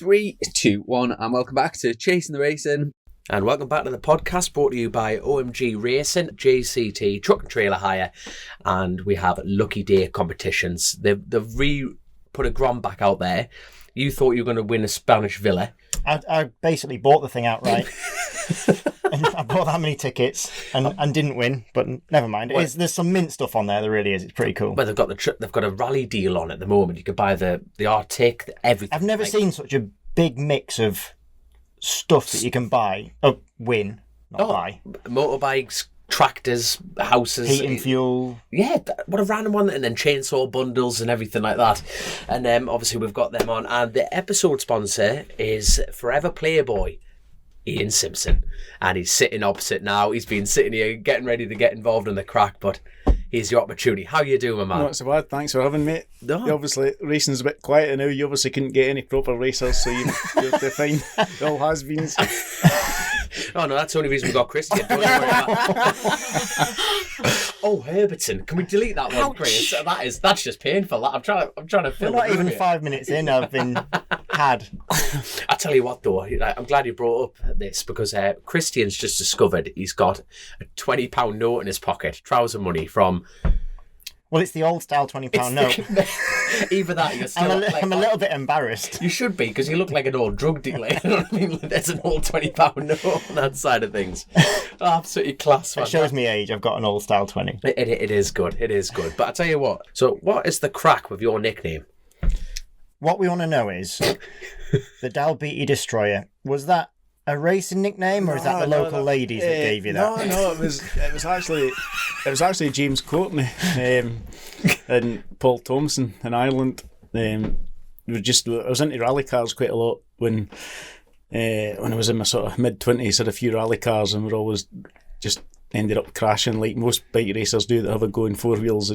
3, 2, 1, and welcome back to Chasin The Racin. And welcome back to the podcast brought to you by OMG Racing, JCT, Truck and Trailer Hire, and we have Lucky Day competitions. They've put a Grom back out there. You thought you were going to win a Spanish villa. I basically bought the thing outright. And I bought that many tickets and didn't win, but never mind. There's some mint stuff on there. There really is. It's pretty cool. Well, they've got a rally deal on at the moment. You could buy the Arctic, everything. I've never seen such a big mix of stuff that you can buy. Win, not buy. Motorbikes, tractors, houses, heating, fuel. Yeah, what a random one. And then chainsaw bundles and everything like that. And obviously we've got them on. And the episode sponsor is Forever Playboy, Ian Simpson. And he's sitting opposite now. He's been sitting here getting ready to get involved in the crack, but here's your opportunity. How you doing, my man? Not so bad. Thanks for having me. No. Obviously, racing's a bit quieter now. You obviously couldn't get any proper racers, so you have to find all has-beens. Oh no, that's the only reason we got Christian. Don't worry about that. Oh, Herbertson. Can we delete that one, Chris? That's just painful. I'm trying to fill. We're not even 5 minutes in. I've been had. I tell you what, though, I'm glad you brought up this because Christian's just discovered he's got a £20 note in his pocket, trouser money from. Well, it's the old style £20 note. Either that, you're still. I'm a little bit embarrassed. You should be, because you look like an old drug dealer. You know what I mean? There's an old £20 note on that side of things. Absolutely class, man. It shows me age. I've got an old style 20. It is good. It is good. But I tell you what. So, what is the crack with your nickname? What we want to know is the Dalbeattie Destroyer. Was that a racing nickname, or is that the local ladies that gave you that? No, it was actually James Courtney and Paul Thompson in Ireland. I was into rally cars quite a lot when I was in my sort of mid-20s. Had a few rally cars, and we're always just ended up crashing like most bike racers do that have a go in four wheels.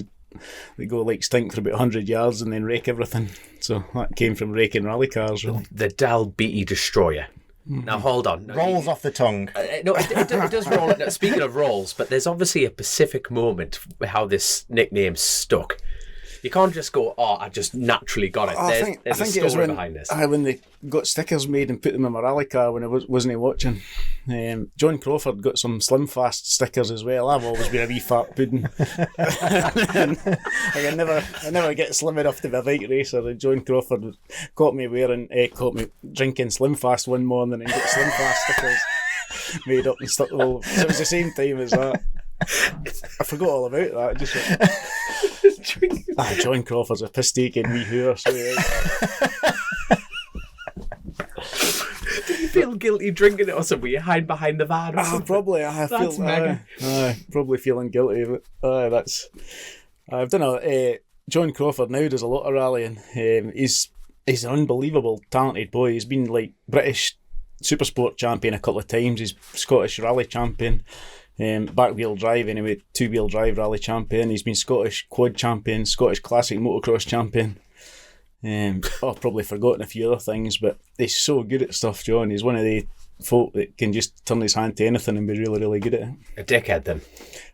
They go like stink for about 100 yards and then wreck everything. So that came from wrecking rally cars, really. The Dalbeattie Destroyer. Now, hold on. Rolls off the tongue. No, it does roll. Speaking of rolls, but there's obviously a specific moment with how this nickname stuck. You can't just go, I just naturally got it. There's a story it was behind this. When they got stickers made and put them in my rally car when I wasn't watching. John Crawford got some Slim Fast stickers as well. I've always been a wee fat pudding. I never get slim enough to be a bike racer. And John Crawford caught me drinking Slim Fast one morning and got Slim Fast stickers made up and stuff. So it was the same time as that. I forgot all about that. John Crawford's a piss-taking wee hooer. So Did you feel guilty drinking it or something? You hide behind the van or something? Probably. Probably feeling guilty. But I've done John Crawford now does a lot of rallying. He's an unbelievable talented boy. He's been like British Supersport champion a couple of times. He's Scottish rally champion. Back-wheel drive anyway, two-wheel drive rally champion. He's been Scottish quad champion, Scottish classic motocross champion. I've probably forgotten a few other things, but he's so good at stuff, John. He's one of the folk that can just turn his hand to anything and be really, really good at it. A dickhead then?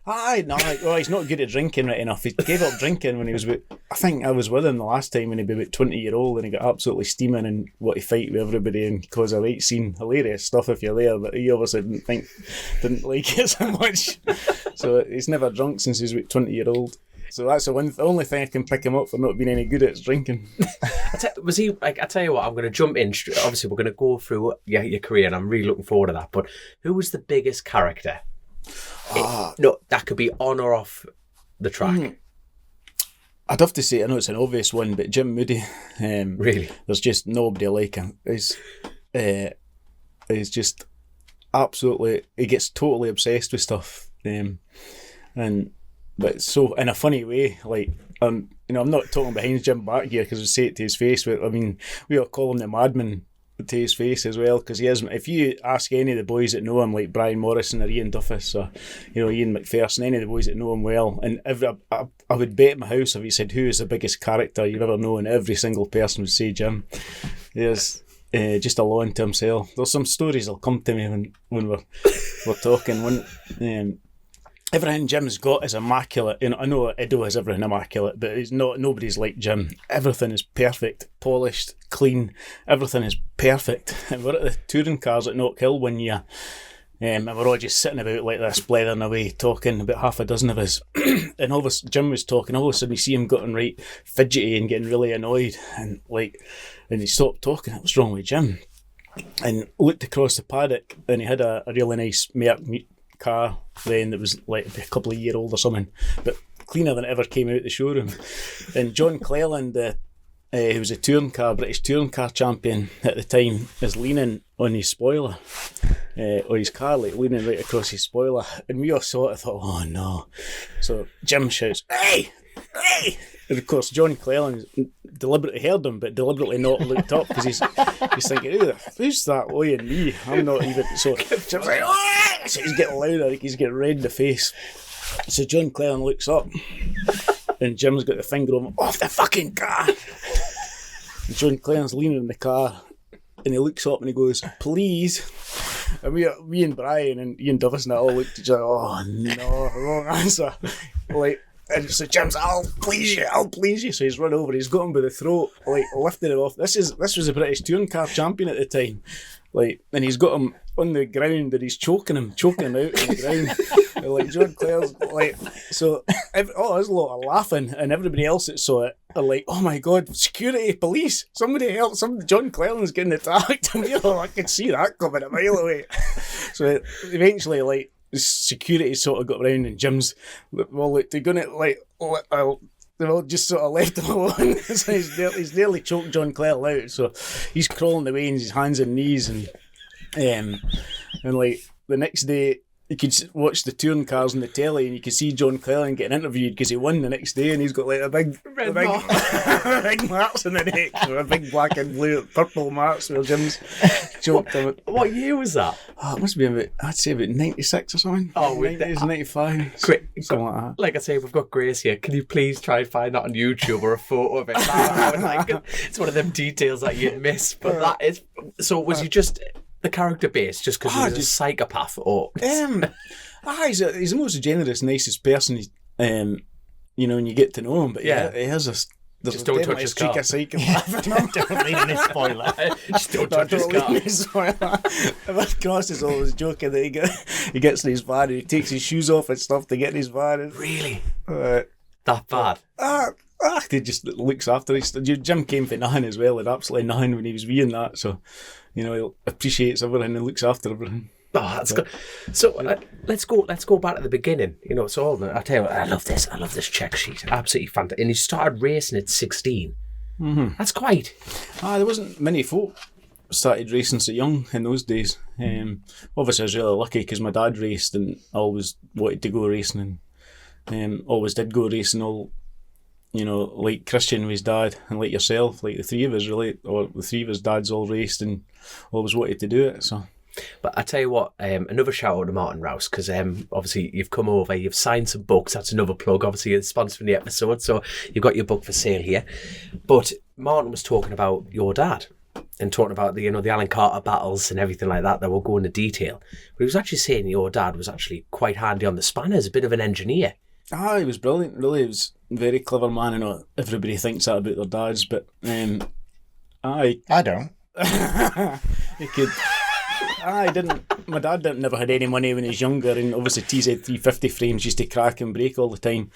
He's not good at drinking right enough. He gave up drinking when he was I think I was with him the last time when he was about 20-year-old, and he got absolutely steaming and wanted to fight with everybody and cause a right scene. Hilarious stuff if you're there, but he obviously didn't like it so much. So he's never drunk since he was about 20-year-old. So that's the only thing I can pick him up for not being any good at drinking. Was he? I tell you what, I'm going to jump in. Obviously, we're going to go through your career, and I'm really looking forward to that. But who was the biggest character? That could be on or off the track. I'd have to say, I know it's an obvious one, but Jim Moody. Really? There's just nobody like him. He's just absolutely. He gets totally obsessed with stuff, but so in a funny way. Like I'm not talking behind Jim back here because I say it to his face. But I mean, we all call him the madman to his face as well, because he is. If you ask any of the boys that know him, like Brian Morrison or Ian Duffus or Ian McPherson, any of the boys that know him well, and I would bet my house if you said who is the biggest character you've ever known, every single person would say Jim. He is just a law unto himself. There's some stories that'll come to me when we're talking. everything Jim's got is immaculate. You know, I know Iddon has everything immaculate, but it's not. Nobody's like Jim. Everything is perfect, polished, clean. Everything is perfect. And we're at the touring cars at Knock Hill one year, and we're all just sitting about like this, blethering away, talking, about half a dozen of us. And all of a sudden, Jim was talking. All of a sudden, you see him getting right fidgety and getting really annoyed, and he stopped talking. What's wrong with Jim? And looked across the paddock, and he had a really nice Merc car then that was like a couple of years old or something, but cleaner than it ever came out the showroom. And John Cleland, who was a British touring car champion at the time, is leaning on his spoiler, or his car, like leaning right across his spoiler. And we all saw it, I thought, oh no. So Jim shouts, "Hey! Hey!" And of course, John Cleland deliberately heard him, but deliberately not looked up, because he's thinking, who's that weighing me? I'm not even. So Jim's like, "Oh!" So he's getting louder, like he's getting red in the face. So John Cleland looks up, and Jim's got the finger on him, "Off the fucking car!" And John Cleland's leaning in the car, and he looks up and he goes, "Please." And me and Brian and Ian Dovis and I all looked at each other, oh no, wrong answer. And so Jim's, "I'll please you." So he's run over, he's got him by the throat, lifting him off. This was a British touring car champion at the time. And he's got him on the ground, and he's choking him out on the ground. And John Clare's so there's a lot of laughing, and everybody else that saw it are like, "Oh my god, security, police, somebody help, John Cleland's getting attacked." And I could see that coming a mile away. So eventually, security sort of got round, and Jim's, well, they're gonna they've all just sort of left him alone. So he's nearly choked John Clare out. So he's crawling away in his hands and knees, and the next day you could watch the touring cars on the telly, and you could see John Cleland getting interviewed because he won the next day, and he's got a big big marks on the neck, a big black and blue, purple marks where Jim's choked him. What year was that? Oh, it must be I'd say about 96 or something. Oh, 90s, 95. Quick, something like that. Like I say, we've got Grace here. Can you please try and find that on YouTube or a photo of it? It's one of them details that you'd miss. But that is. So was you just the character base just because he was a psychopath, or? He's the most generous, nicest person. When you get to know him, but he has a. Just don't touch his car. Don't leave any spoiler. Just don't touch his car. Of course, is always joking that he gets in his van and he takes his shoes off and stuff to get in his van. Really? That bad? He just looks after his. Jim came for nothing as well, and absolutely nothing when he was wee and that. So, he appreciates everything and looks after everything. Oh, that's good. So let's go back to the beginning. I tell you what, I love this check sheet. Absolutely fantastic. And you started racing at 16. Mm-hmm. That's quite. There wasn't many folk started racing so young in those days. Obviously I was really lucky because my dad raced, and I always wanted to go racing, and always did go racing. All like Christian with his dad, and like yourself, like the three of us really, or the three of us dads all raced and always wanted to do it. So. But I tell you what, another shout out to Martin Rouse, because obviously you've come over, you've signed some books. That's another plug. Obviously you're sponsoring the episode, so you've got your book for sale here. But Martin was talking about your dad and talking about the Alan Carter battles and everything like that we'll go into detail. But he was actually saying your dad was actually quite handy on the spanners, a bit of an engineer. He was brilliant. Really, he was a very clever man. I know everybody thinks that about their dads, but I don't. He could. My dad never had any money when he was younger, and obviously TZ350 frames used to crack and break all the time.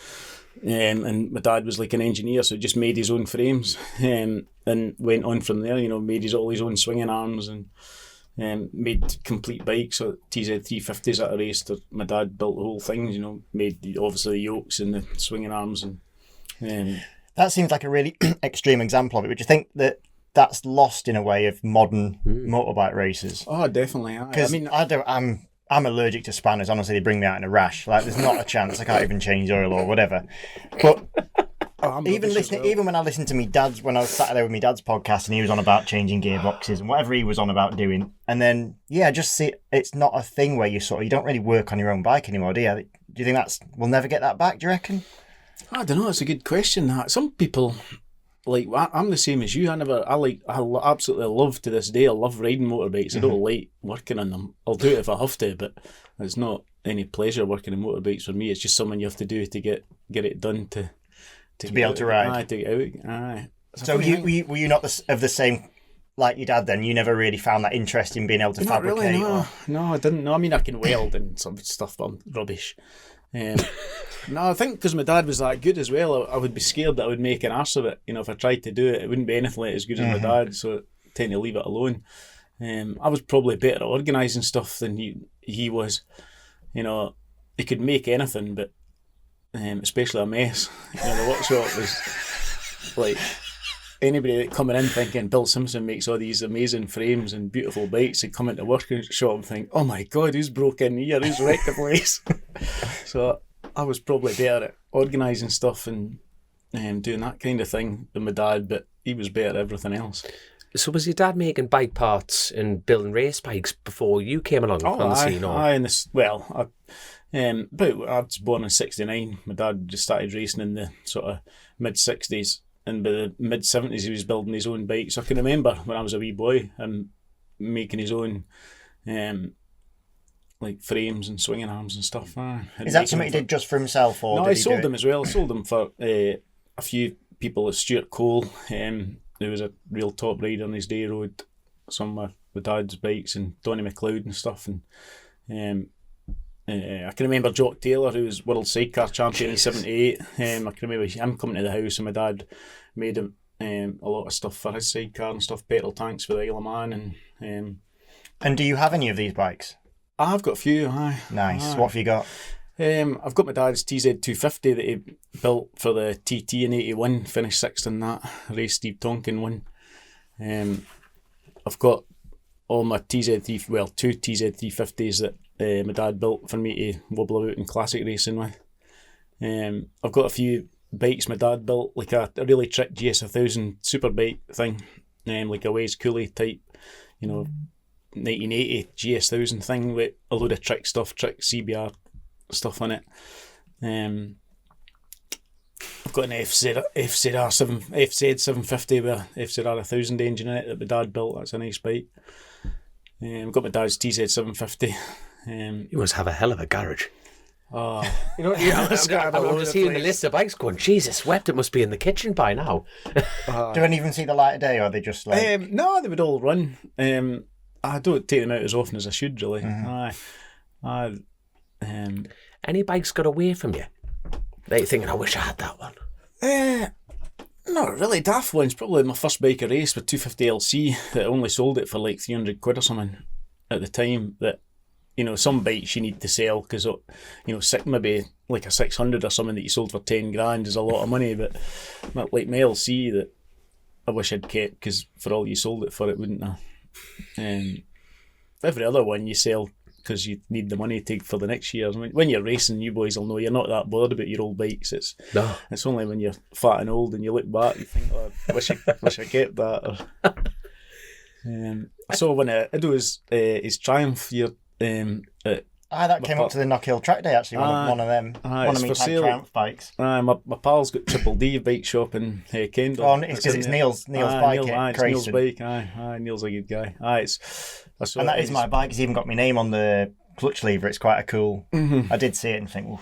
And my dad was like an engineer, so he just made his own frames, and went on from there. Made all his own swinging arms, and made complete bikes. So TZ350s that I raced, my dad built the whole thing. Made obviously the yokes and the swinging arms, and that seems like a really extreme example of it. Would you think that's lost in a way of modern motorbike races? Oh, definitely. Because I'm allergic to spanners. Honestly, they bring me out in a rash. There's not a chance. I can't even change oil or whatever. But even when I listened to me dad's, when I was sat there with my dad's podcast, and he was on about changing gearboxes and whatever he was on about doing, and then just see it's not a thing where you don't really work on your own bike anymore, do you? Do you think we'll never get that back? Do you reckon? I don't know. It's a good question. Some people. like I'm the same as you. Absolutely love to this day. I love riding motorbikes. I don't like working on them. I'll do it if I have to, but it's not any pleasure working on motorbikes for me. It's just something you have to do to get it done to be able to ride. Aye, to get out. Aye. So were you not of the same like your dad then? You never really found that interest in being able to Not fabricate? really, no, I didn't. No, I mean I can weld and some stuff, but I'm rubbish. No, I think because my dad was that good as well, I would be scared that I would make an arse of it. You know, if I tried to do it, it wouldn't be anything like as good as my dad, so I tend to leave it alone. I was probably better at organising stuff than he was. You know, he could make anything, but especially a mess. You know, the workshop was like anybody that coming in thinking Bill Simpson makes all these amazing frames and beautiful bikes and come into the workshop and think, oh my God, who's broken here? Who's wrecked the place? So I was probably better at organising stuff and doing that kind of thing than my dad, but he was better at everything else. So was your dad making bike parts and building race bikes before you came along on the scene? I was born in '69. My dad just started racing in the sort of mid-'60s, and by the mid-'70s he was building his own bikes. I can remember when I was a wee boy him making his own like frames and swinging arms and stuff. Is that something he did just for himself, or no? I sold them as well. I sold them for a few people. Like Stuart Cole, who was a real top rider on his day, rode some of my dad's bikes, and Donny McLeod and stuff. And I can remember Jock Taylor, who was world sidecar champion in '78. I can remember him coming to the house, and my dad made him a lot of stuff for his sidecar and stuff, petrol tanks for the Isle of Man. And do you have any of these bikes? I've got a few. Aye. Nice. Aye. What have you got? I've got my dad's TZ250 that he built for the TT in '81, finished sixth in that race Steve Tonkin won. I've got all my two TZ350s that my dad built for me to wobble about in classic racing with. I've got a few bikes my dad built, like a really trick GS1000 Superbike thing, like a Waze Cooley type, 1980 GS1000 thing with a load of trick CBR stuff on it. I've got an FZ750 with a FZR1000 engine in it that my dad built. That's a nice bike. I've got my dad's TZ750. You must have a hell of a garage. Oh, I'm just hearing the list of bikes going, Jesus wept, it must be in the kitchen by now. Do any even see the light of day, or are they just like... no, they would all run. I don't take them out as often as I should, really. Any bikes got away from you? Like thinking, I wish I had that one. Not really. Daft one's probably my first bike I raced with 250LC that I only sold it for like 300 quid or something at the time. That, some bikes you need to sell because, maybe like a 600 or something that you sold for 10 grand is a lot of money, but not like my LC that I wish I'd kept because for all you sold it for, it wouldn't have. Every other one you sell because you need the money for the next year. I mean, when you're racing, you boys will know you're not that bothered about your old bikes. It's only when you're fat and old and you look back, you think, oh, I wish I kept that. I saw one of Iddon's his Triumph year. That came up to the Knockhill track day, actually, one of them. One of my Triumph bikes. My pal's got Triple D bike shop in Kendal. Oh, it's because it's Neil's bike. It's Neil's bike. Neil's a good guy. And that is my bike. It's even got my name on the clutch lever. It's quite a cool... Mm-hmm. I did see it and think, oof,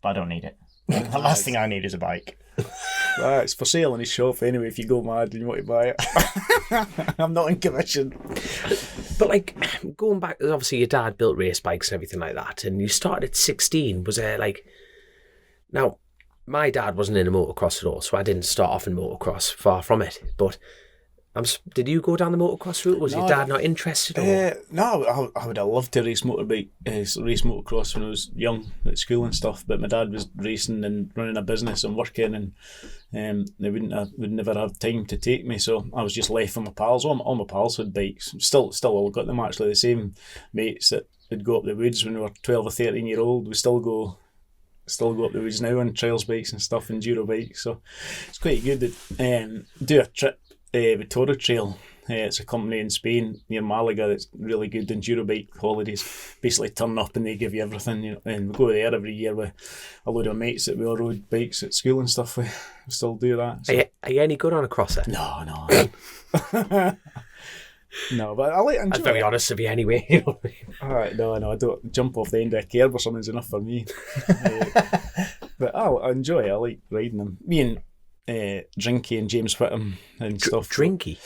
but I don't need it. The last thing I need is a bike. It's for sale in his shop anyway if you go mad and you want to buy it. I'm not in commission. But like, going back, obviously your dad built race bikes and everything like that, and you started at 16. Was there like... Now, my dad wasn't in a motocross at all, so I didn't start off in motocross, far from it. But did you go down the motocross route? Was your dad not interested? No, I would have loved to race motocross when I was young at school and stuff, but my dad was racing and running a business and working, and they would never have time to take me, so I was just left with my pals. All my pals had bikes. Still all got them, actually. The same mates that would go up the woods when we were 12 or 13 year old, we still go up the woods now on trials bikes and stuff, enduro bikes, so it's quite good to do a trip Victoria Trail It's a company in Spain near Malaga that's really good enduro bike holidays. Basically turn up and they give you everything, you know, and we go there every year with a load of mates that we all rode bikes at school and stuff. We still do that. So. Are you any good on a crosser? No. No, but I enjoy That's very it. honest of you anyway. You know what I mean? Alright, no, I don't jump off the end of a curb or something's enough for me. But I enjoy it. I like riding them. Me and Drinky and James Whittam and stuff. Drinky?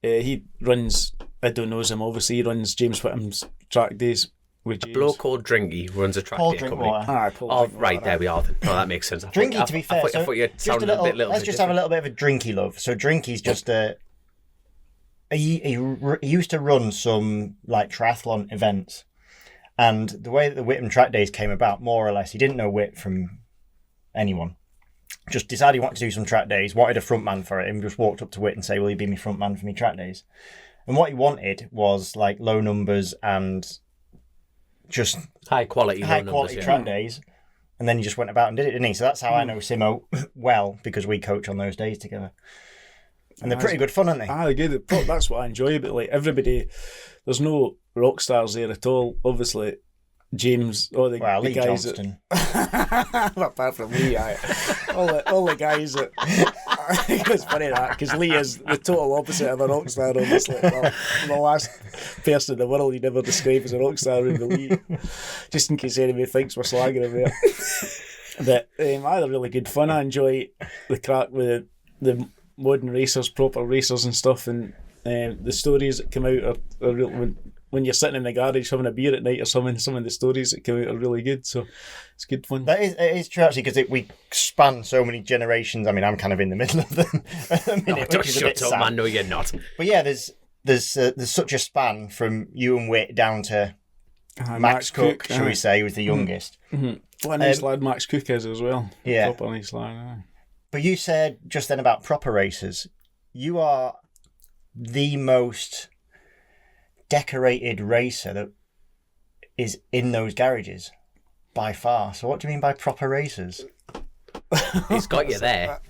He runs, Iddon knows him obviously, he runs James Whittam's track days with James. A bloke called Drinky runs a track Paul day company. Drinkwater. Paul Oh, Drinkwater. right, there we are then. Oh, that makes sense. Drinky, to be fair, I so thought you just sounded a bit let's just have a little bit of a Drinky love. So Drinky's just he used to run some like triathlon events, and the way that the Whittam track days came about, more or less, he didn't know Whit from anyone. Just decided he wanted to do some track days, wanted a front man for it, and just walked up to Whit and say, "Will you be my front man for me track days?" And what he wanted was like low numbers and just high quality track days. And then he just went about and did it, didn't he? So that's how I know Simo well, because we coach on those days together. And they're pretty good fun, aren't they? Good. That's what I enjoy about like everybody. There's no rock stars there at all. Obviously, James, all the Lee guys Johnston. apart from Lee, all the guys that. It's funny that because Lee is the total opposite of a rock star. Obviously, the last person in the world you'd ever describe as a rock star would be Lee. Just in case anybody thinks we're slagging him there. But I had a really good fun. I enjoy the crack with the modern racers, proper racers and stuff, and the stories that come out are real. When you're sitting in the garage having a beer at night or something, some of the stories that come out are really good. So it's good fun. It is true actually, because we span so many generations. I mean, I'm kind of in the middle of them at the minute, which is a bit Shut up, sad. man. No, you're not. But yeah, there's such a span from you and Whit down to Max Cook, shall we say, who was the youngest. Mm-hmm. What a nice lad Max Cook is as well. Yeah. Proper nice lad. Aye. But you said just then about proper racers. You are the most decorated racer that is in those garages by far. So what do you mean by proper racers? He's got you there.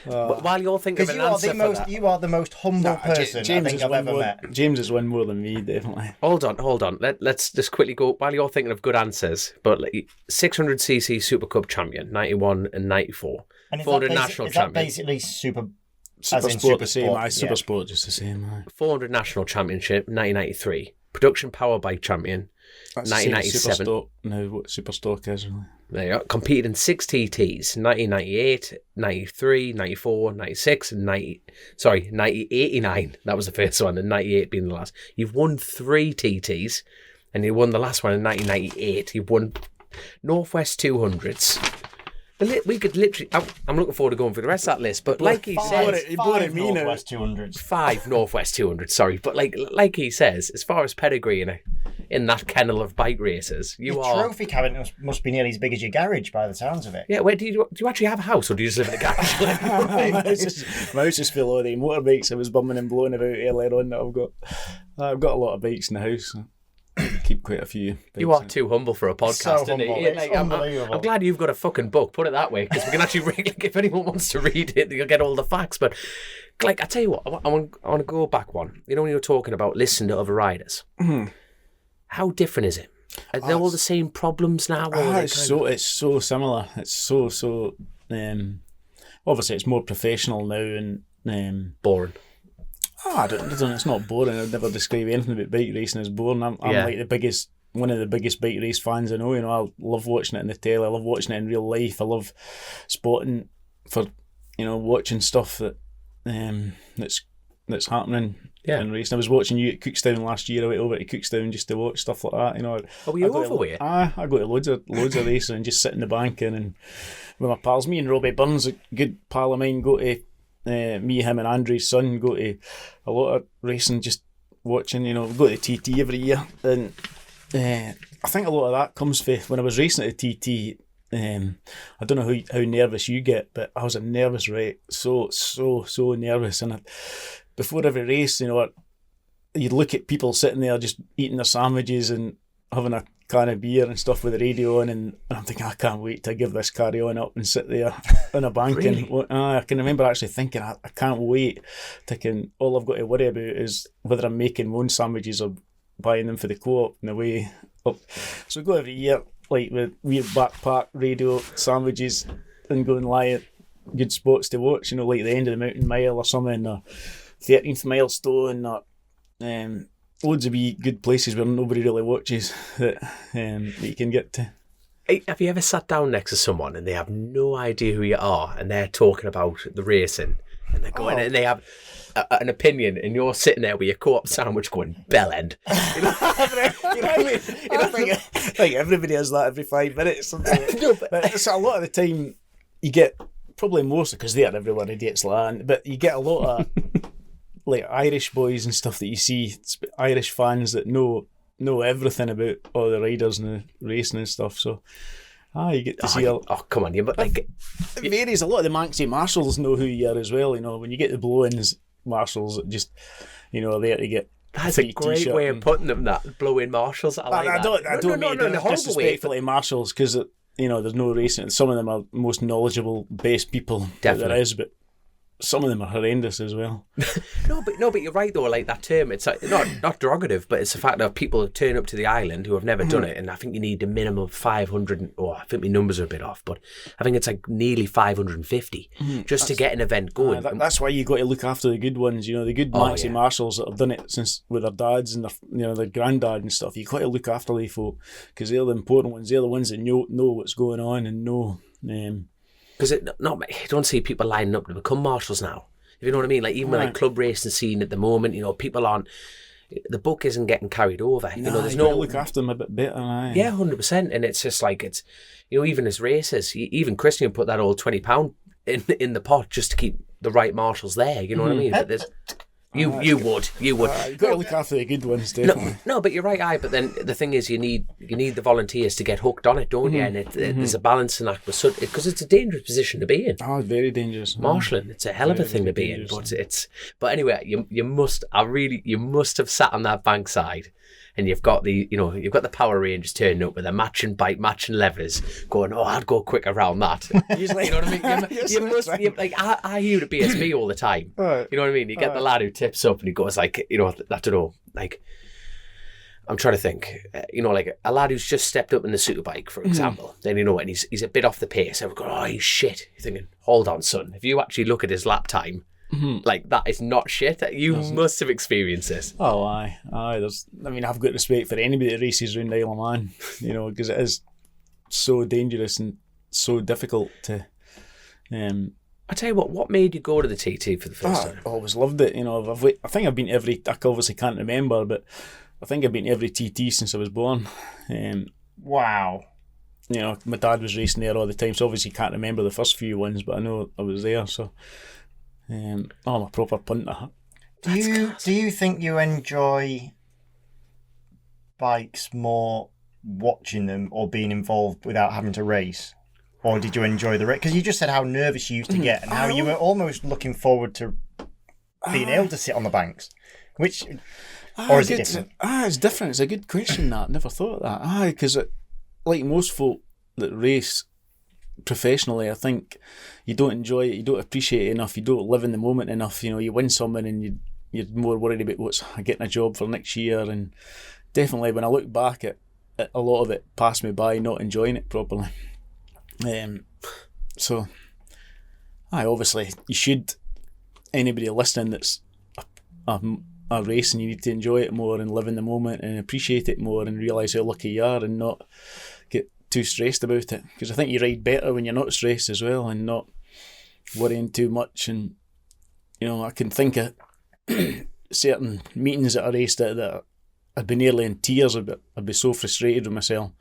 While you're thinking of Because an answer for that. you are the most humble person I think I've ever met. James has won more than me, definitely. Hold on. Let's just quickly go while you're thinking of good answers. But 600cc Super Cup champion, 91 and 94. And is 400 that national is that champion. basically super Super in Sport Super the same, Sport, aye. yeah. Super Sport just the same, aye. 400 national championship, 1993. Production power bike champion, That's the same as 1997. Super Stock, now what Super Stock is, really. There you go. Competed in 6 TTs, 1998, 93, 94, 96, and 89. That was the first one, and 98 being the last. You've won 3 TTs, and you won the last one in 1998. You've won Northwest 200s. We could literally... I'm looking forward to going through the rest of that list, but like he says... He bought it me now. Northwest 200s. 5 Northwest 200s, sorry. But like he says, as far as pedigree in that kennel of bike racers, Your trophy cabinet must be nearly as big as your garage by the sounds of it. Yeah, where do you actually have a house, or do you just live in a garage? My house is full of all the motorbikes I was bumming and blowing about earlier on that I've got. I've got a lot of bikes in the house. So keep quite a few. You are too humble for a podcast, So isn't humble. it? It's unbelievable. I'm glad you've got a fucking book, put it that way, because we can actually if anyone wants to read it, you'll get all the facts. But I tell you what, I want to go back one. You know, when you were talking about listening to other riders, how different is it? Are they all the same problems now? It's so similar. It's so obviously it's more professional now and boring. I don't. It's not boring. I'd never describe anything about bike racing as boring. I'm like one of the biggest bike race fans I know. You know, I love watching it in the telly. I love watching it in real life. I love spotting for, watching stuff that that's happening in racing. I was watching you at Cookstown last year. I went over to Cookstown just to watch stuff like that. You know, were you over with it? I go to loads of racing and just sit in the bank and with my pals. Me and Robbie Burns, a good pal of mine, go to. Me, him and Andrew's son go to a lot of racing, just watching, we go to TT every year, and I think a lot of that comes from when I was racing at the TT. I don't know how nervous you get, but I was a nervous wreck, so nervous, and before every race, you'd look at people sitting there just eating their sandwiches and having a can of beer and stuff with the radio on, and I'm thinking, I can't wait to give this carry on up and sit there on a bank. Really? And I can remember actually thinking, I can't wait. Thinking all I've got to worry about is whether I'm making my own sandwiches or buying them for the co-op on the way up. So we go every year, like with weird backpack, radio, sandwiches, and go and lie at good spots to watch, like the end of the mountain mile or something, or 13th milestone, or loads of wee good places where nobody really watches that you can get to. Have you ever sat down next to someone and they have no idea who you are and they're talking about the racing and they're going and they have an opinion and you're sitting there with your co-op sandwich going bell end? You know what I mean? I think everybody has that every 5 minutes. No, but it's a lot of the time you get, probably most because they are everyone idiots like that, but you get a lot of like Irish boys and stuff that you see, Irish fans that know everything about all the riders and the racing and stuff. So, you get to see. Come on, but like it varies. A lot of the Manxie marshals know who you are as well. When you get the blow-ins marshals, that just are there to get. That's a great way of putting them. That blow-in marshals. I don't mean disrespectfully marshals because there's no racing. Some of them are most knowledgeable, best people that there is, but some of them are horrendous as well. No, but you're right though. Like that term, it's like, not derogative, but it's the fact that people turn up to the island who have never done it, and I think you need a minimum of 500. I think my numbers are a bit off, but I think it's like nearly 550 just to get an event going. That's why you got to look after the good ones. The good Maxi marshals that have done it since with their dads and their granddad and stuff. You got to look after the folk because they're the important ones. They're the ones that know what's going on and know. Because I don't see people lining up to become marshals now. If you know what I mean, like even with like club racing scene at the moment, people aren't. The book isn't getting carried over. There's no look after them a bit better. Yeah, 100%. And it's just like it's, even as races, even Christian put that old £20 in the pot just to keep the right marshals there. You know what I mean? But there's. You would. You've got to look after the good ones, definitely. No, but you're right, but then the thing is you need the volunteers to get hooked on it, don't you? And there's a balancing act because it's a dangerous position to be in. Oh, it's very dangerous. Marshalling, it's a hell of a thing to be in. But anyway, you must have sat on that bankside. And you've got the Power Rangers turning up with their matching bike, matching levers, going, I'd go quick around that. You know what I mean? I hear it at BSB all the time. Right. You know what I mean? You get the lad who tips up and he goes like, I don't know, like, I'm trying to think, like a lad who's just stepped up in the Superbike, for example, then and he's a bit off the pace. And we're going, he's shit. You're thinking, hold on, son. If you actually look at his lap time, like that is not shit. You must have experienced this. Oh, aye. I've got respect for anybody that races around Isle of Man, because it is so dangerous and so difficult to. I tell you what made you go to the TT for the first time? I always loved it. I think I've been to every. I obviously can't remember, but I think I've been to every TT since I was born. Wow. My dad was racing there all the time, so obviously can't remember the first few ones, but I know I was there. So. I'm a proper punter. Do you think you enjoy bikes more watching them or being involved without having to race? Or did you enjoy the race? Because you just said how nervous you used to get and how you were almost looking forward to being able to sit on the banks. Or is it different? It's different. It's a good question, that. Never thought of that. Because like most folk that race professionally, I think you don't enjoy it, you don't appreciate it enough, you don't live in the moment enough. You win something and you're more worried about what's getting a job for next year. And definitely when I look back at a lot of it passed me by not enjoying it properly. So obviously you should, anybody listening that's a race, and you need to enjoy it more and live in the moment and appreciate it more and realise how lucky you are and not get too stressed about it, because I think you ride better when you're not stressed as well and not worrying too much. And I can think of certain meetings that I raced at that I'd be nearly in tears. I'd be so frustrated with myself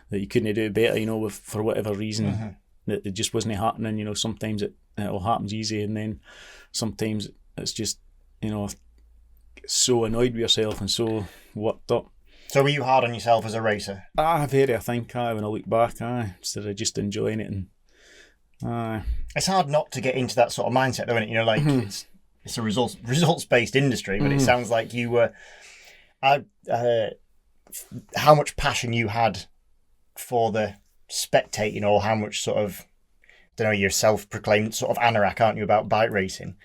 that you couldn't do better, for whatever reason that it just wasn't happening. Sometimes it all happens easy, and then sometimes it's just so annoyed with yourself and so worked up. So were you hard on yourself as a racer? Very, I think, when I look back, instead of just enjoying it. And it's hard not to get into that sort of mindset, though, isn't it? It's a results-based industry, but it sounds like you were... how much passion you had for the spectating, or how much sort of, I don't know, you're self-proclaimed sort of anorak, aren't you, about bike racing?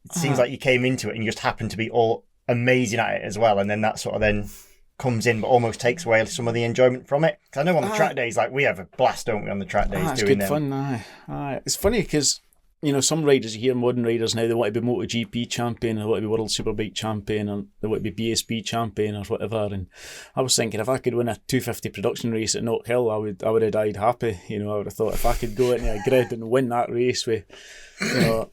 It seems like you came into it and you just happened to be all amazing at it as well, and then that sort of then comes in but almost takes away some of the enjoyment from it. Because I know on the track days, like, we have a blast, don't we, on the track days it's doing good them. fun. Aye. It's funny because, you know, some riders, you hear modern riders now, they want to be MotoGP champion, or they want to be World Superbike champion, or they want to be BSB champion, or whatever. And I was thinking, if I could win a 250 production race at Knock Hill, I would have died happy. You know, I would have thought if I could go into a grid and win that race with, you know,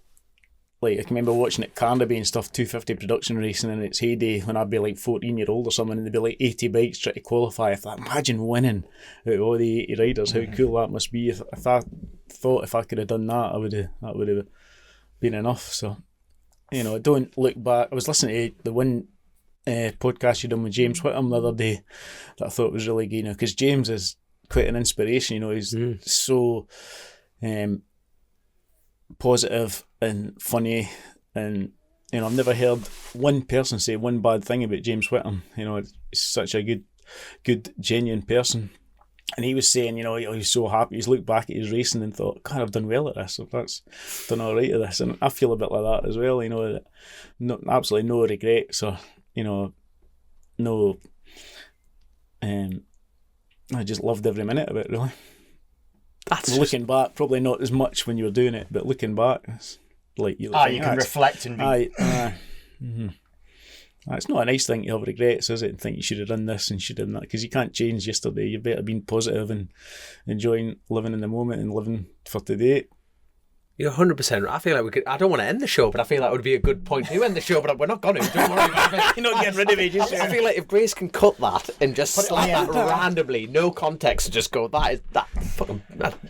like, I can remember watching at Carnaby and stuff, 250 production racing in its heyday, when I'd be like 14-year-old or something, and there'd be like 80 bikes trying to qualify. I thought, imagine winning out of all the 80 riders, how cool that must be. If I thought if I could have done that, that would have been enough. So, you know, I don't look back. I was listening to the one podcast you done with James Whittam the other day that I thought was really good, you know, because James is quite an inspiration, you know, he's so positive and funny, and, you know, I've never heard one person say one bad thing about James Whittam. You know, he's such a good genuine person. And he was saying, you know, he's so happy. He's looked back at his racing and thought, God, I've done well at this. I've done all right at this. And I feel a bit like that as well, you know, absolutely no regrets, or, you know, no, I just loved every minute of it, really. That's looking back, probably not as much when you were doing it, but looking back, it's like you can reflect and be. It's not a nice thing to have regrets, is it? And think you should have done this and should have done that, because you can't change yesterday. You better be positive and enjoying living in the moment and living for today. You're 100% right. I feel like we could. I don't want to end the show, but I feel like it would be a good point to end the show. But we're not going to. Don't worry about it. You're not getting rid of it. I feel like if Grace can cut that and just slap that randomly, no context, and just go, that fucking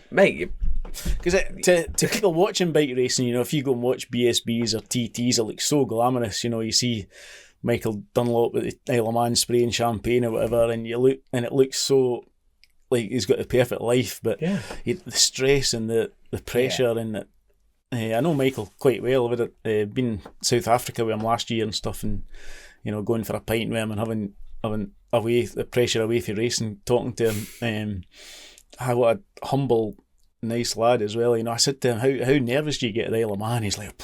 mate. Because to people watching bike racing, you know, if you go and watch BSBs or TTs, it looks so glamorous. You know, you see Michael Dunlop with the Isle of Man spraying champagne or whatever, and it looks so like he's got the perfect life. But the stress and the pressure and the. I know Michael quite well. I've been in South Africa with him last year and stuff, and, you know, going for a pint with him and having the pressure away for racing, talking to him. What a humble, nice lad as well. You know, I said to him, how nervous do you get at the Isle of Man? He's like,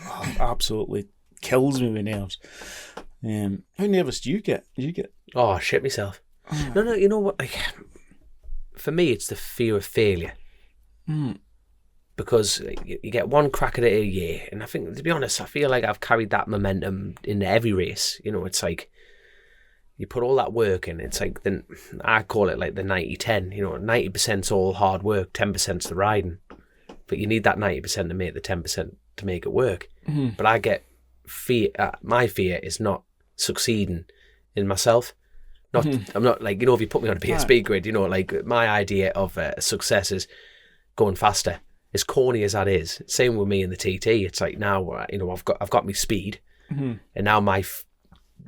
God, absolutely kills me with nerves. How nervous do you get? Oh, shit myself. No, you know what? Like, for me, it's the fear of failure. Because you get one crack at it a year, and I think, to be honest, I feel like I've carried that momentum in every race. You know, it's like you put all that work in. It's like I call it like the 90-10. You know, 90%'s all hard work, 10%'s the riding. But you need that 90% to make the 10% to make it work. But I get fear. My fear is not succeeding in myself. I'm not like, you know, if you put me on a PSP grid, you know, like my idea of success is going faster. As corny as that is, same with me in the TT. It's like, now, you know, I've got my speed, and now my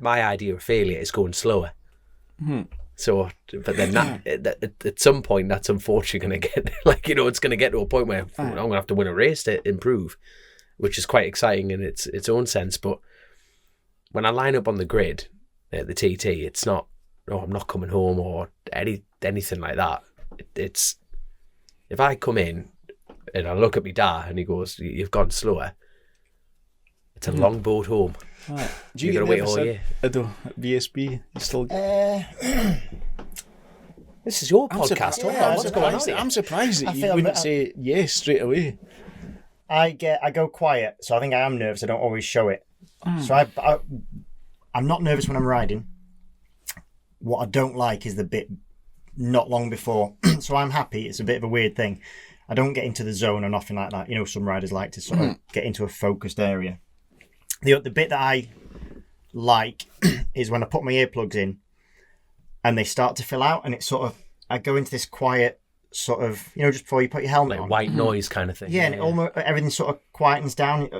idea of failure is going slower. So, but then at some point, that's unfortunately going to get, like, you know, it's going to get to a point where I'm going to have to win a race to improve, which is quite exciting in its own sense. But when I line up on the grid at the TT, it's not, I'm not coming home or anything like that. It's if I come in and I look at my dad and he goes, "You've gone slower," it's a long boat home. Do you get wait all year? Iddon at BSB? You still? This is your podcast. What's going on here? I'm surprised that you wouldn't say yes straight away. I go quiet, so I think I am nervous. I don't always show it. So I'm not nervous when I'm riding. What I don't like is the bit not long before. So I'm happy. It's a bit of a weird thing. I don't get into the zone or nothing like that. You know, some riders like to sort of get into a focused area. The bit that I like is when I put my earplugs in and they start to fill out, and it's sort of, I go into this quiet sort of, you know, just before you put your helmet on. White noise kind of thing. Yeah, and almost everything sort of quietens down.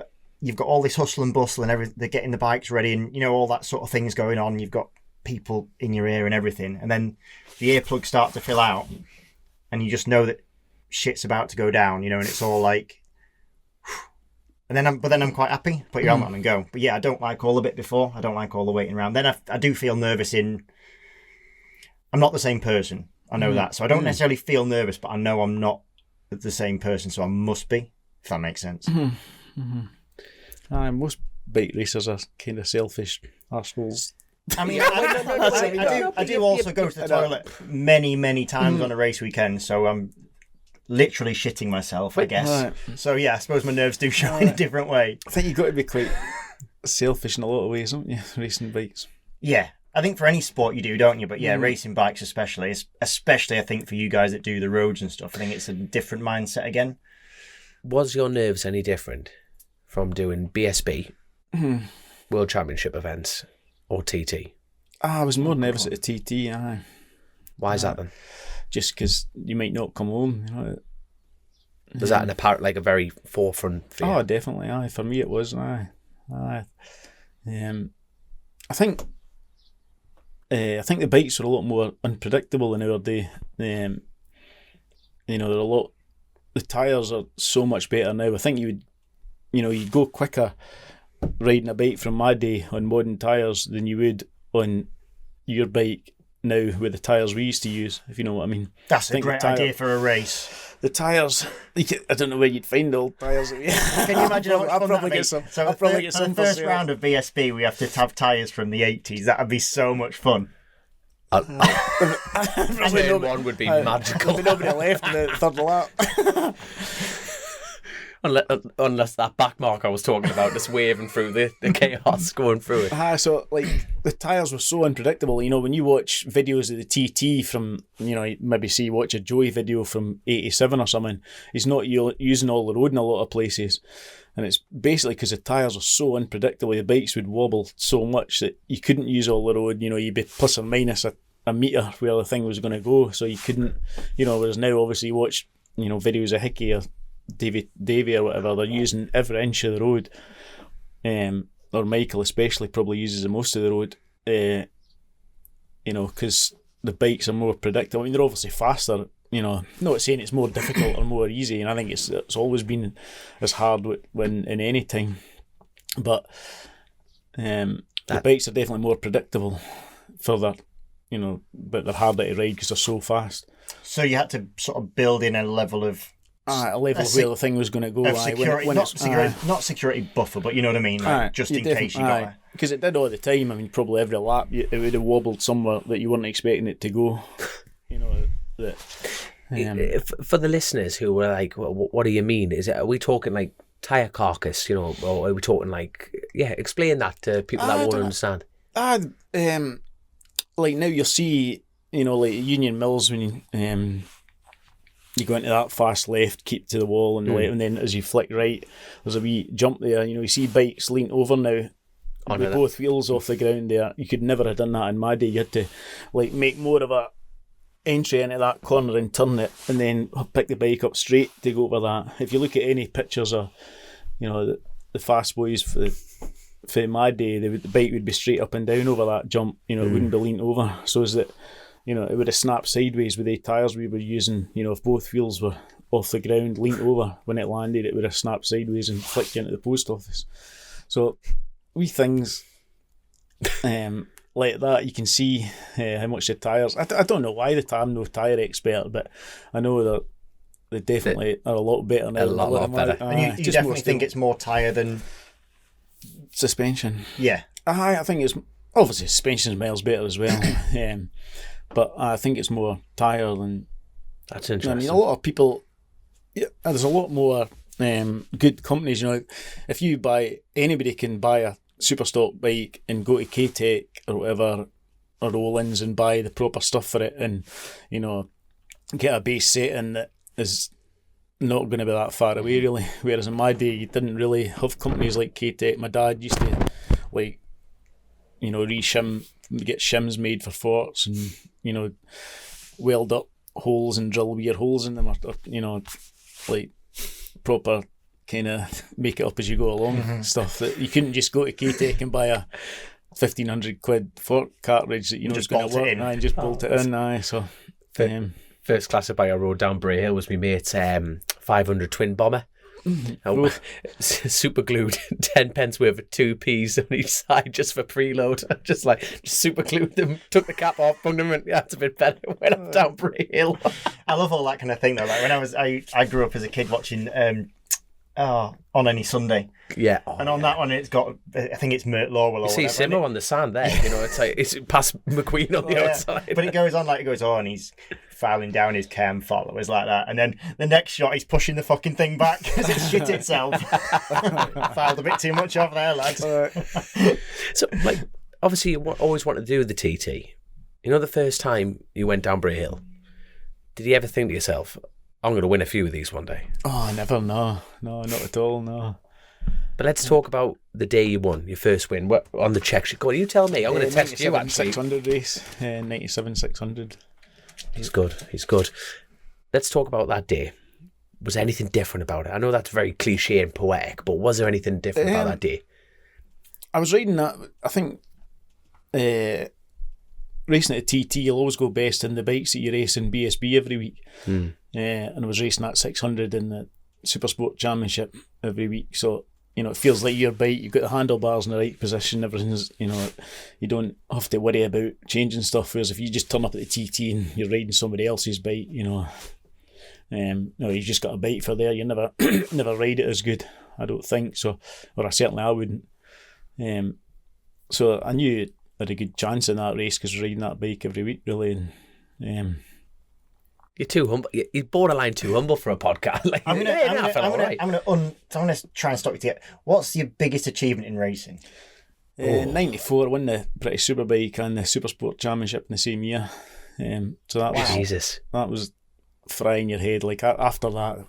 You've got all this hustle and bustle and they're getting the bikes ready and, you know, all that sort of things going on. You've got people in your ear and everything. And then the earplugs start to fill out and you just know that shit's about to go down, you know, and it's all like, and then I'm quite happy. Put your helmet on and go. But yeah, I don't like all the bit before. I don't like all the waiting around. Then I do feel nervous in I'm not the same person. I know that. So I don't necessarily feel nervous, but I know I'm not the same person, so I must be, if that makes sense. Most bike racers are kind of selfish arseholes. I mean, I do also go to the toilet many times on a race weekend, so I'm literally shitting myself, I guess. Right. So yeah, I suppose my nerves do show in a different way. I think you've got to be quite selfish in a lot of ways, don't you, racing bikes? Yeah, I think for any sport you do, don't you? But yeah, racing bikes especially I think for you guys that do the roads and stuff, I think it's a different mindset again. Was your nerves any different from doing BSB, World Championship events, or TT? I was more nervous at the TT, aye. Why is that then? Just because you might not come home, you know. Was that a very forefront for you? Oh, definitely, aye. For me it was, aye. I think the bikes are a lot more unpredictable in our day. You know, the tyres are so much better now. I think you'd go quicker riding a bike from my day on modern tyres than you would on your bike now with the tyres we used to use, if you know what I mean. That's a great idea for a race. The tyres, I don't know where you'd find old tyres. Can you imagine how much fun that'd be? So for the first round of BSB, we have to have tyres from the 80s. That would be so much fun. Turn one would be magical. There'd be nobody left in the third lap. Unless that back mark I was talking about, just waving through the chaos going through it. So like the tyres were so unpredictable. You know, when you watch videos of the TT from, you know, maybe watch a Joey video from 87 or something, he's not using all the road in a lot of places. And it's basically because the tyres are so unpredictable, the bikes would wobble so much that you couldn't use all the road. You know, you'd be plus or minus a metre where the thing was going to go. So you couldn't, you know, whereas now obviously you watch, you know, videos of Hickey or Davey or whatever, they're using every inch of the road, or Michael especially probably uses the most of the road, you know, because the bikes are more predictable. I mean, they're obviously faster, you know, not saying it's more difficult or more easy, and I think it's always been as hard when in any time, but the bikes are definitely more predictable for that, you know, but they're harder to ride because they're so fast. So you had to sort of build in a level of a level where the thing was going to go. Security, not security buffer, but you know what I mean, like, just in case you got. Because it did all the time. I mean, probably every lap it would have wobbled somewhere that you weren't expecting it to go. You know, for the listeners who were like, "What do you mean? Are we talking like tire carcass? You know, or are we talking like, explain that to people that won't understand." Like now you'll see, you know, like Union Mills when you go into that fast left, keep to the wall and and then as you flick right, there's a wee jump there. You know, you see bikes lean over now with both wheels off the ground there. You could never have done that in my day. You had to like make more of a entry into that corner and turn it and then pick the bike up straight to go over that. If you look at any pictures of, you know, the fast boys for my day, the bike would be straight up and down over that jump. You know, it wouldn't be leaned over. So is that, you know, it would have snapped sideways with the tyres we were using. You know, if both wheels were off the ground, leaned over, when it landed, it would have snapped sideways and flicked you into the post office. So, wee things like that, you can see how much the tyres... I don't know why I'm no tyre expert, but I know that they definitely are a lot better now. A lot better. And you definitely think it's more tyre than... suspension? Yeah. I think it's... Obviously, suspension is miles better as well. But I think it's more tyre than... That's interesting. I mean, a lot of people... Yeah, there's a lot more good companies, you know. If you buy... Anybody can buy a super stock bike and go to K-Tech or whatever, or Rollins, and buy the proper stuff for it and, you know, get a base setting that is not going to be that far away, really. Whereas in my day, you didn't really have companies like K-Tech. My dad used to, like, you know, get shims made for forts and, you know, weld up holes and drill weird holes in them, or you know, like proper kind of make it up as you go along stuff that you couldn't just go to K-Tech and buy a 1,500 quid fort cartridge that you know is going to work and just bolt it in. So first class bike I rode down Bray Hill was my mate's 500 twin bomber. Oh, super glued 10 pence worth of 2p's on each side just for preload. Just super glued them, took the cap off, put them in. That's a bit better. Went up down Bray Hill. I love all that kind of thing though. Like when I grew up as a kid watching On Any Sunday. Yeah. And on that one, it's got, I think it's Mert Lowell or You see whatever. Simmer on the sand there. It's like it's past McQueen on the outside. But it goes on and he's filing down his cam followers like that. And then the next shot, he's pushing the fucking thing back because it shit itself. Filed a bit too much off there, lads. So, obviously, you always wanted to do the TT. The first time you went down Bray Hill, did you ever think to yourself, I'm going to win a few of these one day? Oh, never, no, not at all, no. But let's talk about the day you won, your first win. What on the check sheet? Go on, you tell me. I'm going to text you, actually. 600 race, 97 600. He's good. Let's talk about that day. Was anything different about it? I know that's very cliche and poetic, but was there anything different about that day? I was reading that, I think, racing at a TT, you'll always go best in the bikes that you race in BSB every week. And I was racing that 600 in the Supersport Championship every week, so it feels like your bike, you've got the handlebars in the right position, everything's, you don't have to worry about changing stuff, whereas if you just turn up at the TT and you're riding somebody else's bike, you just got a bike for there, you never never ride it as good, I don't think, so, or I wouldn't. So I knew I had a good chance in that race because riding that bike every week, really, and you're too humble. You're borderline too humble for a podcast. I'm gonna try and stop you to get. What's your biggest achievement in racing? 94, I won the British Superbike and the Supersport Championship in the same year. So that was Jesus. That was frying your head. Like after that,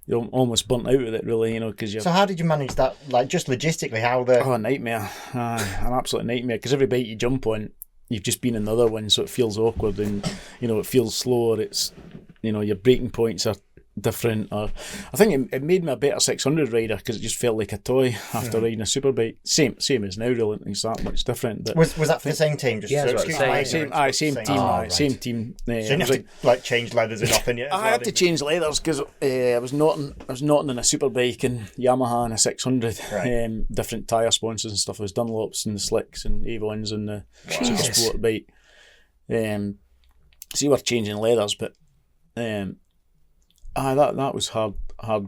you're almost burnt out with it, really. Because you're. So how did you manage that? Like just logistically, how the? Oh, a nightmare! An absolute nightmare. Because every bike you jump on, you've just been in another one, so it feels awkward and it feels slower. It's your braking points are different. Or I think it made me a better 600 rider because it just felt like a toy after riding a superbike. Same as now, really. It's that much different. But was that for the same team? Just yeah, same team. So you didn't have to change leathers or nothing yet. I had to change leathers because I was not in a superbike and Yamaha and a 600. Right. Different tyre sponsors and stuff. It was Dunlops and the Slicks and Avons and the Supersport bike. So you were changing leathers, but that was hard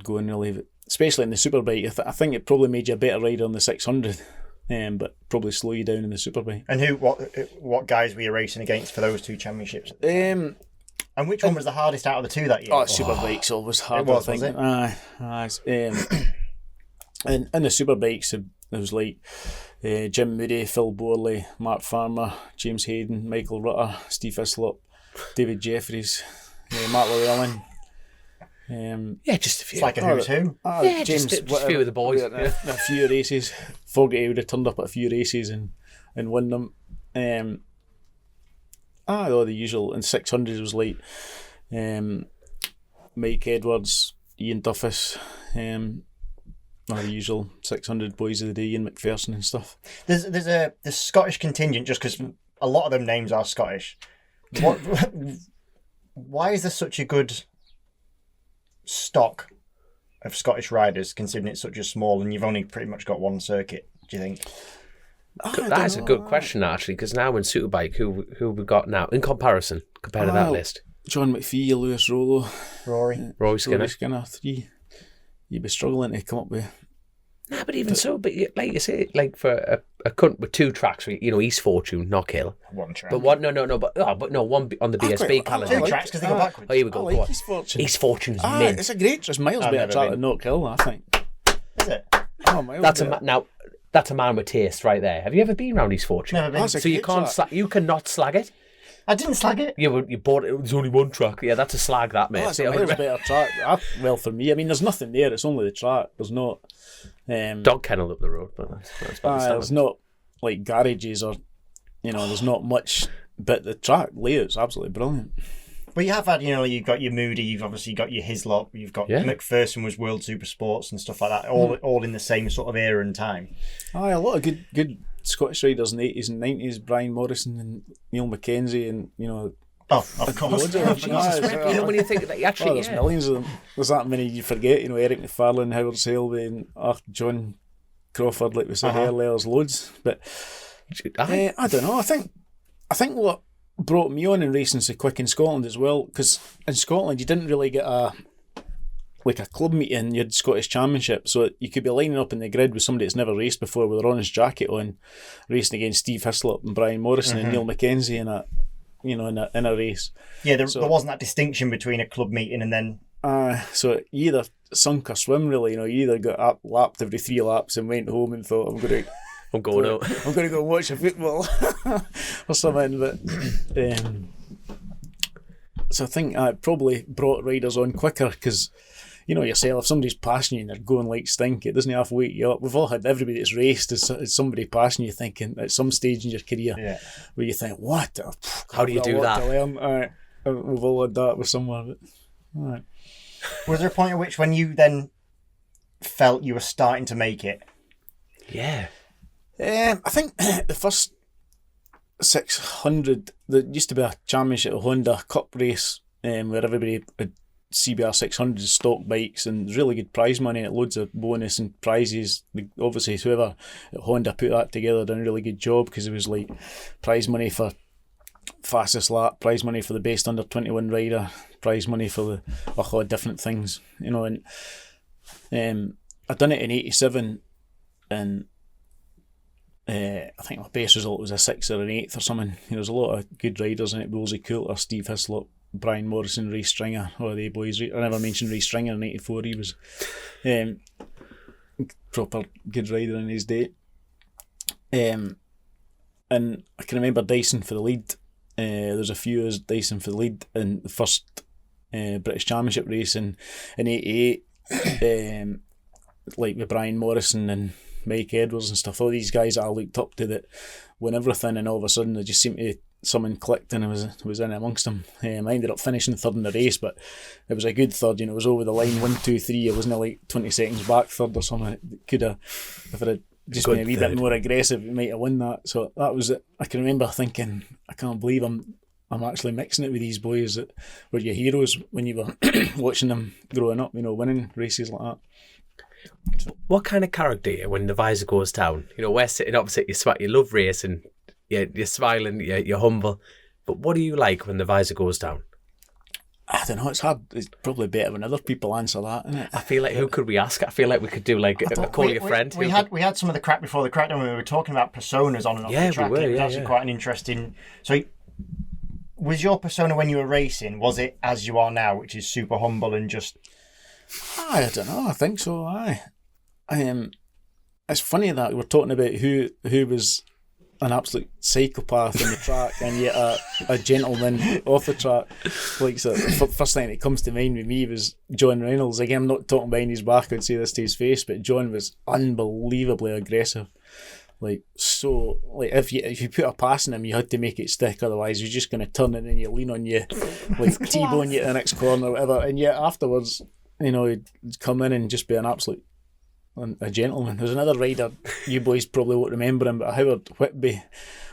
going, really, especially in the superbike. I think it probably made you a better rider on the 600, but probably slow you down in the superbike. And what guys were you racing against for those two championships? And which one was the hardest out of the two that year? Superbike's always hard. It was it? And in the superbikes, it was like Jim Moody, Phil Borley, Mark Farmer, James Hayden, Michael Rutter, Steve Hislop, David Jeffries, Matt Llewellyn. Just a few. It's like a who's who. James, just a few of the boys. A few races. Fogarty would have turned up at a few races and won them. The usual. And 600s was like Mike Edwards, Ian Duffus, the usual 600 boys of the day, Ian McPherson and stuff. There's the Scottish contingent, just because a lot of them names are Scottish. Why is there such a good stock of Scottish riders, considering it's such a small and you've only pretty much got one circuit, do you think? That is a good question, actually, because now in Superbike, who we got now in comparison compared to that list? John McPhee, Lewis Rollo, Rory Skinner. 3. You'd be struggling to come up with. Nah, but even so, like you say, like for a cunt with two tracks, East Fortune, Knockhill. One track. But one, no, one on the BSB calendar. Two tracks because they go backwards. Oh, here we go. I like East Fortune. East Fortune's mint. It's a great, it's miles better track than Knockhill, I think. Is it? Oh, miles better. That's a man with taste right there. Have you ever been round East Fortune? Never been. So you cannot slag it. I didn't slag it. You bought it. There's only one track. Yeah, that's a slag, that, mate. That's a miles better track. Well, for me, I mean, there's nothing there. It's only the track. There's not. Dog kennel up the road, but that's there's not like garages or there's not much. But the track layout's absolutely brilliant. But you have had, you've got your Moody, you've obviously got your Hislop, you've got McPherson was World Super Sports and stuff like that, all in the same sort of era and time. A lot of good Scottish riders in the 80s and 90s, Brian Morrison and Neil Mackenzie and, Oh, of course. Loads of them. Jesus, you know when you think that you actually, There's millions of them. There's that many you forget. Eric McFarlane, Howard Sailby, and John Crawford, like we said earlier. There's loads, but I don't know. I think what brought me on in racing so quick in Scotland as well, because in Scotland you didn't really get a club meeting. You had Scottish Championship, so you could be lining up in the grid with somebody that's never raced before with their orange jacket on, racing against Steve Hislop and Brian Morrison and Neil McKenzie in a race. Yeah, there wasn't that distinction between a club meeting and then. So you either sunk or swim, really. You either got lapped every 3 laps and went home and thought, I'm going out. I'm going to go watch a football or something. But so I think it probably brought riders on quicker because, yourself, if somebody's passing you and they're going like stink, it doesn't have to wake you up. We've all had everybody that's raced as somebody passing you thinking at some stage in your career where you think, what? How do you do that? We've all had that with someone. All right. Was there a point at which when you then felt you were starting to make it? Yeah. I think the first 600, there used to be a championship, a Honda Cup race where everybody had CBR 600 stock bikes and really good prize money and loads of bonus and prizes. Obviously, whoever at Honda put that together done a really good job because it was like prize money for fastest lap, prize money for the best under 21 rider, prize money for the different things, and I'd done it in 87 and I think my best result was a 6th or an 8th or something. There's a lot of good riders in it. Wolsey Coulter, Steve Hislop, Brian Morrison, Ray Stringer, all the boys. I never mentioned Ray Stringer in 84. He was proper good rider in his day. And I can remember Dyson for the lead. There's a few as Dyson for the lead in the first British Championship race in 88, like with Brian Morrison and Mike Edwards and stuff. All these guys that I looked up to that won everything, and all of a sudden they just seemed to, someone clicked and I was in amongst them. I ended up finishing third in the race, but it was a good third. It was over the line 1, 2, 3. It wasn't like 20 seconds back third or something. It could have, if it had just been a wee bit more aggressive, it might have won that. So that was it. I can remember thinking, I can't believe I'm actually mixing it with these boys that were your heroes when you were watching them growing up, winning races like that. What kind of character are you when the visor goes down? We're sitting opposite you, you love racing, you're smiling, you're humble, but what are you like when the visor goes down? I don't know, it's hard. It's probably better when other people answer that, isn't it? I feel like, who could we ask? I feel like we could do like a call your friend. We had some of the crack before the crackdown when we were talking about personas on and off the track. We were, it was actually quite an interesting. So, was your persona when you were racing? Was it as you are now, which is super humble and just? I don't know. I think so. It's funny that we're talking about who was an absolute psychopath on the track and yet a gentleman off the track. Like, so the first thing that comes to mind with me was John Reynolds. Again, I'm not talking behind his back, I'd say this to his face, but John was unbelievably aggressive. If you put a pass in him, you had to make it stick, otherwise you're just going to turn it and you lean on you, like T-bone you to the next corner or whatever. And yet afterwards, he'd come in and just be an absolute a gentleman. There's another rider, you boys probably won't remember him, but Howard Whitby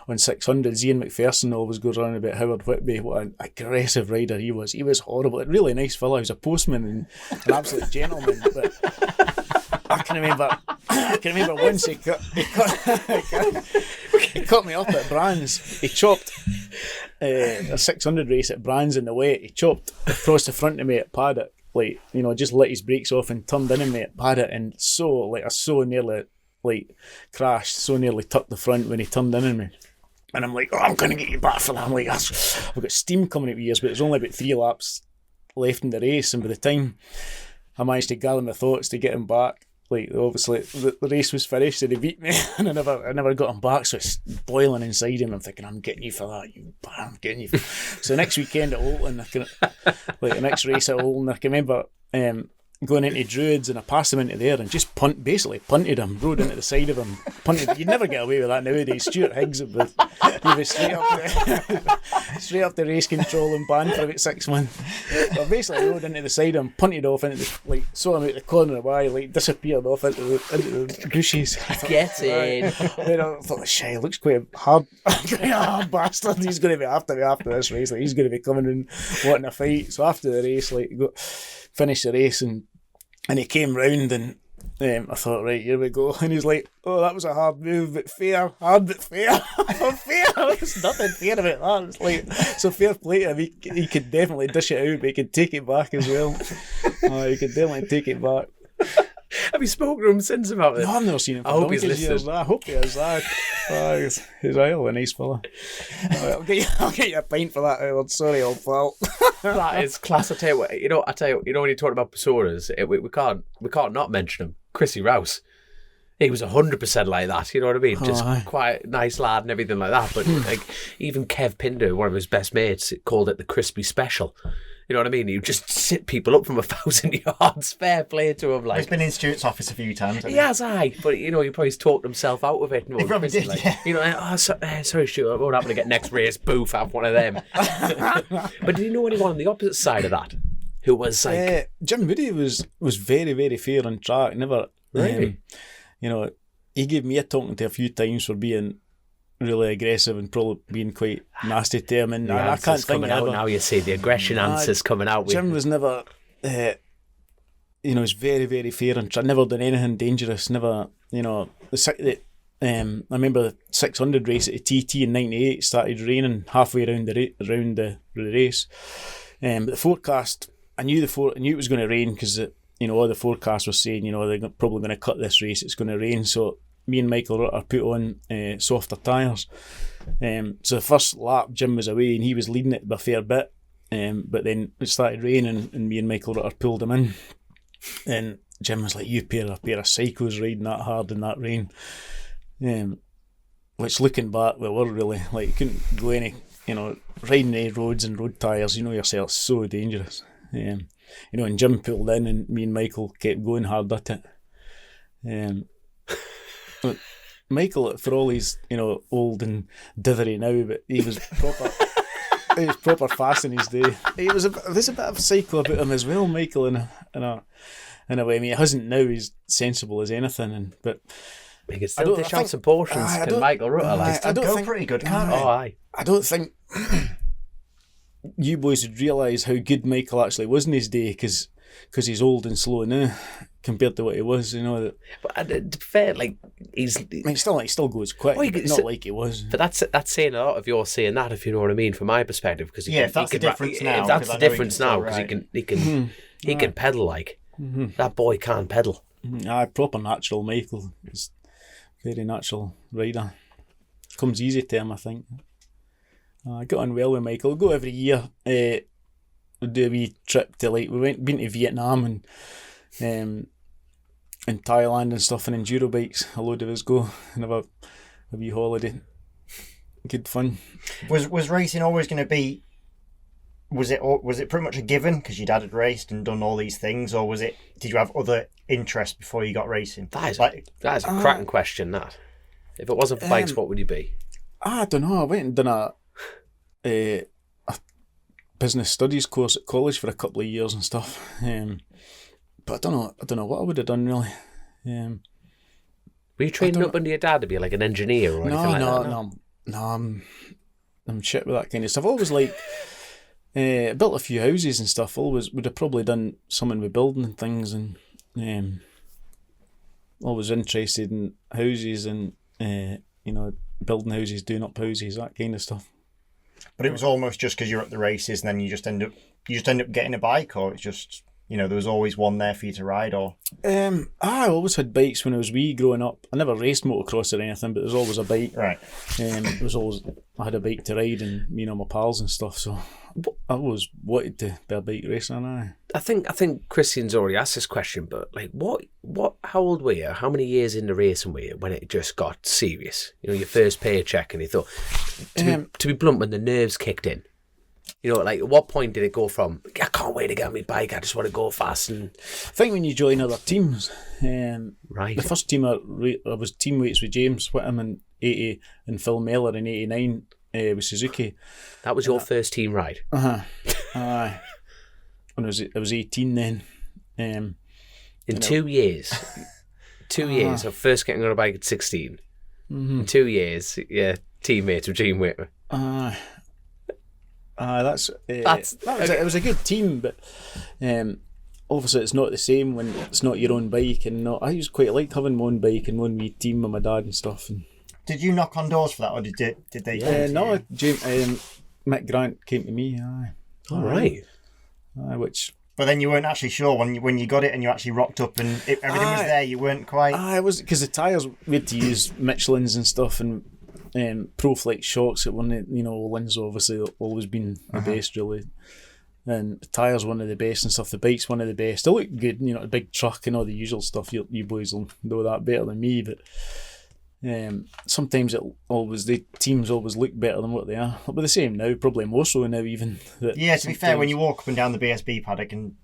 on 600s. Ian McPherson always goes on about Howard Whitby. What an aggressive rider he was. He was horrible. A really nice fellow. He was a postman and an absolute gentleman. But I can remember once he cut me up at Brands. He chopped a 600 race at Brands in the wet. He chopped across the front of me at Paddock. Just let his brakes off and turned in on me at Paddock, and so nearly crashed, so nearly tucked the front when he turned in on me. And I'm like, I'm going to get you back for that. I'm like, I've got steam coming out of ears, but there's only about 3 laps left in the race, and by the time I managed to gather my thoughts to get him back, obviously the race was finished and he beat me and I never got him back, so it's boiling inside him. I'm thinking, I'm getting you for that, I'm getting you. So next weekend at Olton, the next race at Olton, I can remember going into Druids, and I passed him into there and just basically punted him, rode into the side of him, punted. You'd never get away with that nowadays. Stuart Higgs would be straight up the race control and banned for about 6 months. So I basically rode into the side of him, punted off into the, saw him out the corner of the eye, disappeared off into the bushes. Get in. Then I thought, shit, he looks quite a hard bastard. He's going to be after me after this race. He's going to be coming and wanting a fight. So after the race, finished the race and he came round and I thought, right, here we go. And he's like, oh, that was a hard move, but fair. Hard, but fair. Fair. There's nothing fair about that. It's like, so fair play to him. He could definitely dish it out, but he could take it back as well. He could definitely take it back. Have you spoken to him since about it? No, I've never seen him for I hope he's listening. I hope he is. He's a nice fella. I'll get you a pint for that, Howard. Sorry, old pal. That is class. I tell you what, when you talk about personas, we can't not mention him. Chrissy Rouse. He was 100% like that, you know what I mean? Just quite a nice lad and everything like that. But like even Kev Pinder, one of his best mates, called it the crispy special. You know what I mean? You just sit people up from 1,000 yards. Fair play to him. He's been in Stuart's office a few times. He has, but he probably talked himself out of it. He probably did, yeah. Sorry, Stuart, I won't happen to get next race. Boof, have one of them. But did you know anyone on the opposite side of that who was like... Jim Moody was very, very fair on track. Never... Really? He gave me a talking to a few times for being really aggressive and probably being quite nasty to him, and I can't think out now. You see the aggression answers coming out. Jim was never, was very, very fair and never done anything dangerous. Never, I remember the 600 race at the TT in '98 started raining halfway around the race, but the forecast, I knew it was going to rain because all the forecast was saying they're probably going to cut this race. It's going to rain, so me and Michael Rutter put on softer tyres. So the first lap, Jim was away and he was leading it by a fair bit. But then it started raining and me and Michael Rutter pulled him in. And Jim was like, you pair of psychos riding that hard in that rain. Which looking back, we were really, you couldn't go any, riding any roads and road tyres, yourself, so dangerous. And Jim pulled in and me and Michael kept going hard at it. But Michael, for all he's old and dithery now, but he was proper fast in his day. There's a bit of psycho about him as well, Michael, in a way. I mean, he hasn't now. He's sensible as anything, but he can still dish out some portions. Can Michael Rutter? I don't think pretty good, can't he? Aye. I don't think you boys would realise how good Michael actually was in his day because he's old and slow now compared to what he was, But to be fair, he still goes quick, but not like he was. But that's saying a lot if you're saying that, if you know what I mean, from my perspective. Because if that's the difference now, because he can pedal that boy can't pedal. Proper natural Michael. He's very natural rider. Comes easy to him, I think. I got on well with Michael. Go every year. We do a wee trip to been to Vietnam and Thailand and stuff, and enduro bikes. A load of us go and have a wee holiday. Good fun. Was racing always going to be? Was it pretty much a given because your dad had raced and done all these things, or did you have other interests before you got racing? That is a cracking question. That if it wasn't for bikes, what would you be? I don't know. I went and done a business studies course at college for a couple of years and stuff. But I don't know what I would have done really. Were you training up under your dad to be like an engineer or anything like that? No, I'm shit with that kind of stuff. Always built a few houses and stuff. Always would have probably done something with building and things, and always interested in houses and building houses, doing up houses, that kind of stuff. But it was almost just because you're at the races and then you just end up getting a bike, or it's just there was always one there for you to ride, or I always had bikes when I was wee growing up. I never raced motocross or anything, but there was always a bike. Right. It was always I had a bike to ride and my pals and stuff, so I always wanted to be a bike racer. I think Christian's already asked this question, but how old were you? How many years into racing were you when it just got serious? Your first paycheck, and you thought, to be blunt, when the nerves kicked in. At what point did it go from I can't can't wait to get on my bike. I just want to go fast. And I think when you join other teams, right, the first team I was teammates with James Whittam in 80 and Phil Mellor in 89 with Suzuki. that was your first team ride. Aye. When I was 18 then. In 2 years. 2 years of first getting on a bike at 16. In 2 years, yeah, teammates with Gene Whitmer. It was a good team, but obviously it's not the same when it's not your own bike. And I used quite liked having my own bike and my own wee team with my dad and stuff. And did you knock on doors for that, or did they? No, Mick Grant came to me. All right. Which. But then you weren't actually sure when you got it and you actually rocked up and everything was there. You weren't quite. It was because the tyres we had to use Michelin's and stuff and Proflex shocks at one. Lin's obviously always been the best really, and the tyres one of the best and stuff. The bike's one of the best. They look good, a big truck and all the usual stuff. You boys will know that better than me, but. Sometimes the teams always look better than what they are. But the same now, probably more so now even. Yeah, to be fair, when you walk up and down the BSB paddock, and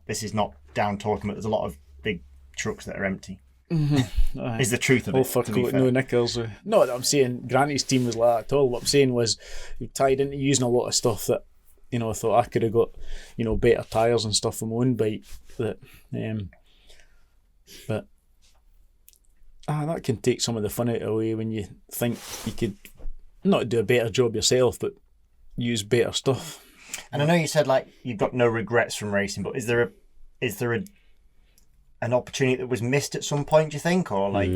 this is not down talking, but there's a lot of big trucks that are empty. Is the truth of it. For no nickels. Not that I'm saying Granny's team was like that at all. What I'm saying was you tied into using a lot of stuff that I thought I could have got better tyres and stuff for my own bike. But that can take some of the fun out of the way when you think you could not do a better job yourself, but use better stuff. And I know you said you've got no regrets from racing, but is there an opportunity that was missed at some point? Do you think, or like?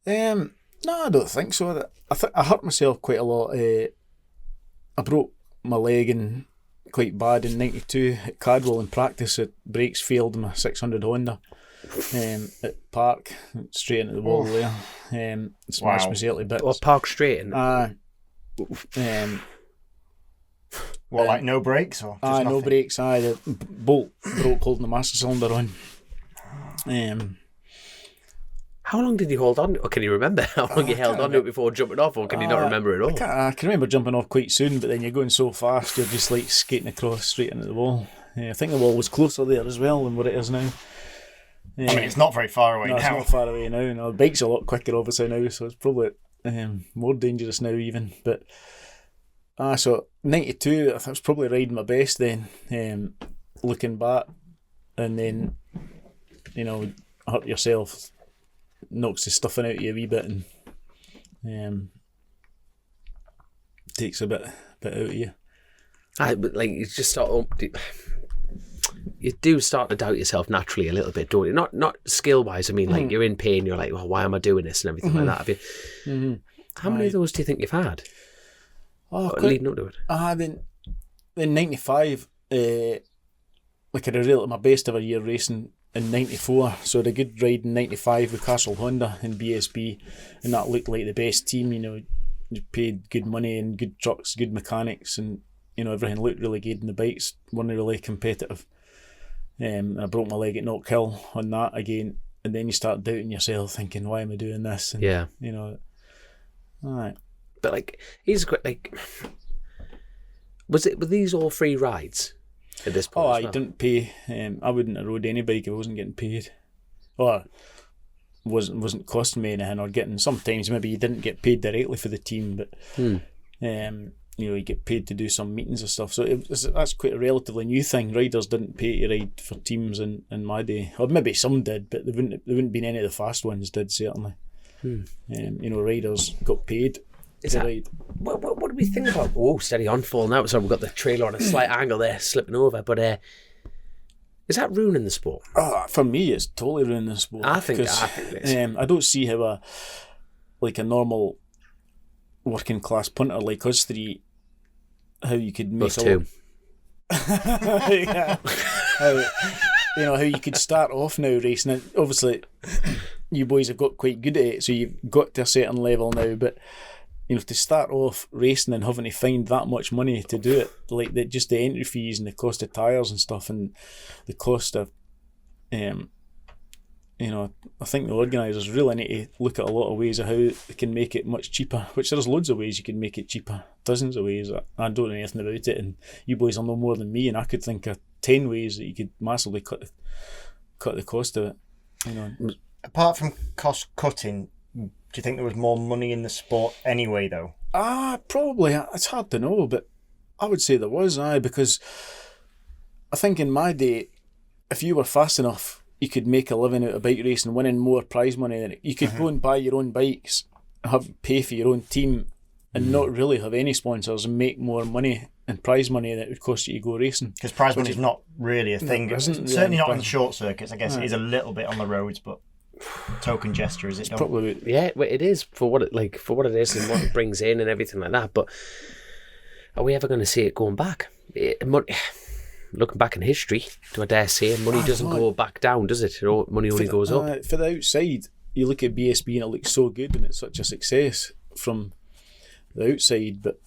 No, I don't think so. I hurt myself quite a lot. I broke my leg in quite bad in '92 at Cadwell in practice. Brakes failed in my 600 Honda. At Park, straight into the wall there. Smashed myself a bit. Or Park straight in? Like no brakes? Or just no brakes. The bolt broke holding the master cylinder on. How long did you hold on? Or can you remember how long you held on to it before jumping off, or can you not remember it all? I can remember jumping off quite soon, but then you're going so fast, you're just skating across straight into the wall. I think the wall was closer there as well than what it is now. I mean, it's not very far away now. It's not far away now. No, the bike's a lot quicker, obviously, now, so it's probably more dangerous now, even. But so '92, I was probably riding my best then, looking back, and then hurt yourself, knocks the stuffing out of you a wee bit, and takes a bit out of you. But you just you do start to doubt yourself naturally a little bit, don't you? Not skill wise. I mean, you're in pain. You're like, well, why am I doing this and everything like that. Have you? How many of those do you think you've had? Leading up to it. Then '95, I had my best ever year racing in '94. So I had a good ride in '95 with Castle Honda and BSB, and that looked like the best team. You paid good money and good trucks, good mechanics, and everything looked really good. And the bikes weren't really competitive. I broke my leg at Knock Hill on that again, and then you start doubting yourself, thinking, "Why am I doing this?" And, all right. But he's quick. Were these all free rides at this point? I didn't pay. I wouldn't have rode any bike if I wasn't getting paid, or wasn't costing me anything, or getting. Sometimes maybe you didn't get paid directly for the team, but you get paid to do some meetings and stuff. So that's quite a relatively new thing. Riders didn't pay to ride for teams in my day, or maybe some did, but there wouldn't been any of the fast ones did, certainly. Riders got paid to ride. What do we think about? Oh, steady on fall now. So we've got the trailer on a slight angle there, slipping over. But is that ruining the sport? For me, it's totally ruining the sport. I think it is. I don't see how a normal working class punter like us three, how you could make two. How you could start off now racing. And obviously, you boys have got quite good at it, so you've got to a certain level now. But to start off racing and having to find that much money to do it, just the entry fees and the cost of tyres and stuff, and the cost of, I think the organisers really need to look at a lot of ways of how they can make it much cheaper. Which there's loads of ways you can make it cheaper dozens of ways. I don't know anything about it, and you boys will know more than me, and I could think of 10 ways that you could massively cut the cost of it. You know. Apart from cost cutting, do you think there was more money in the sport anyway, though? Probably. It's hard to know, but I would say there was, because I think in my day, if you were fast enough, you could make a living out of bike racing, winning more prize money than it. You could go and buy your own bikes, pay for your own team, and not really have any sponsors and make more money and prize money than it would cost you to go racing. Because prize money is not really a thing. Certainly not on short circuits. I guess Right. it is a little bit on the roads, but token gesture, is it? Not? Probably. Yeah, well, it is for what it is and what it brings in and everything like that. But are we ever going to see it going back? Looking back in history, do I dare say, money doesn't go back down, does it? Money only goes up. For the outside, you look at BSB and it looks so good and it's such a success from the outside, but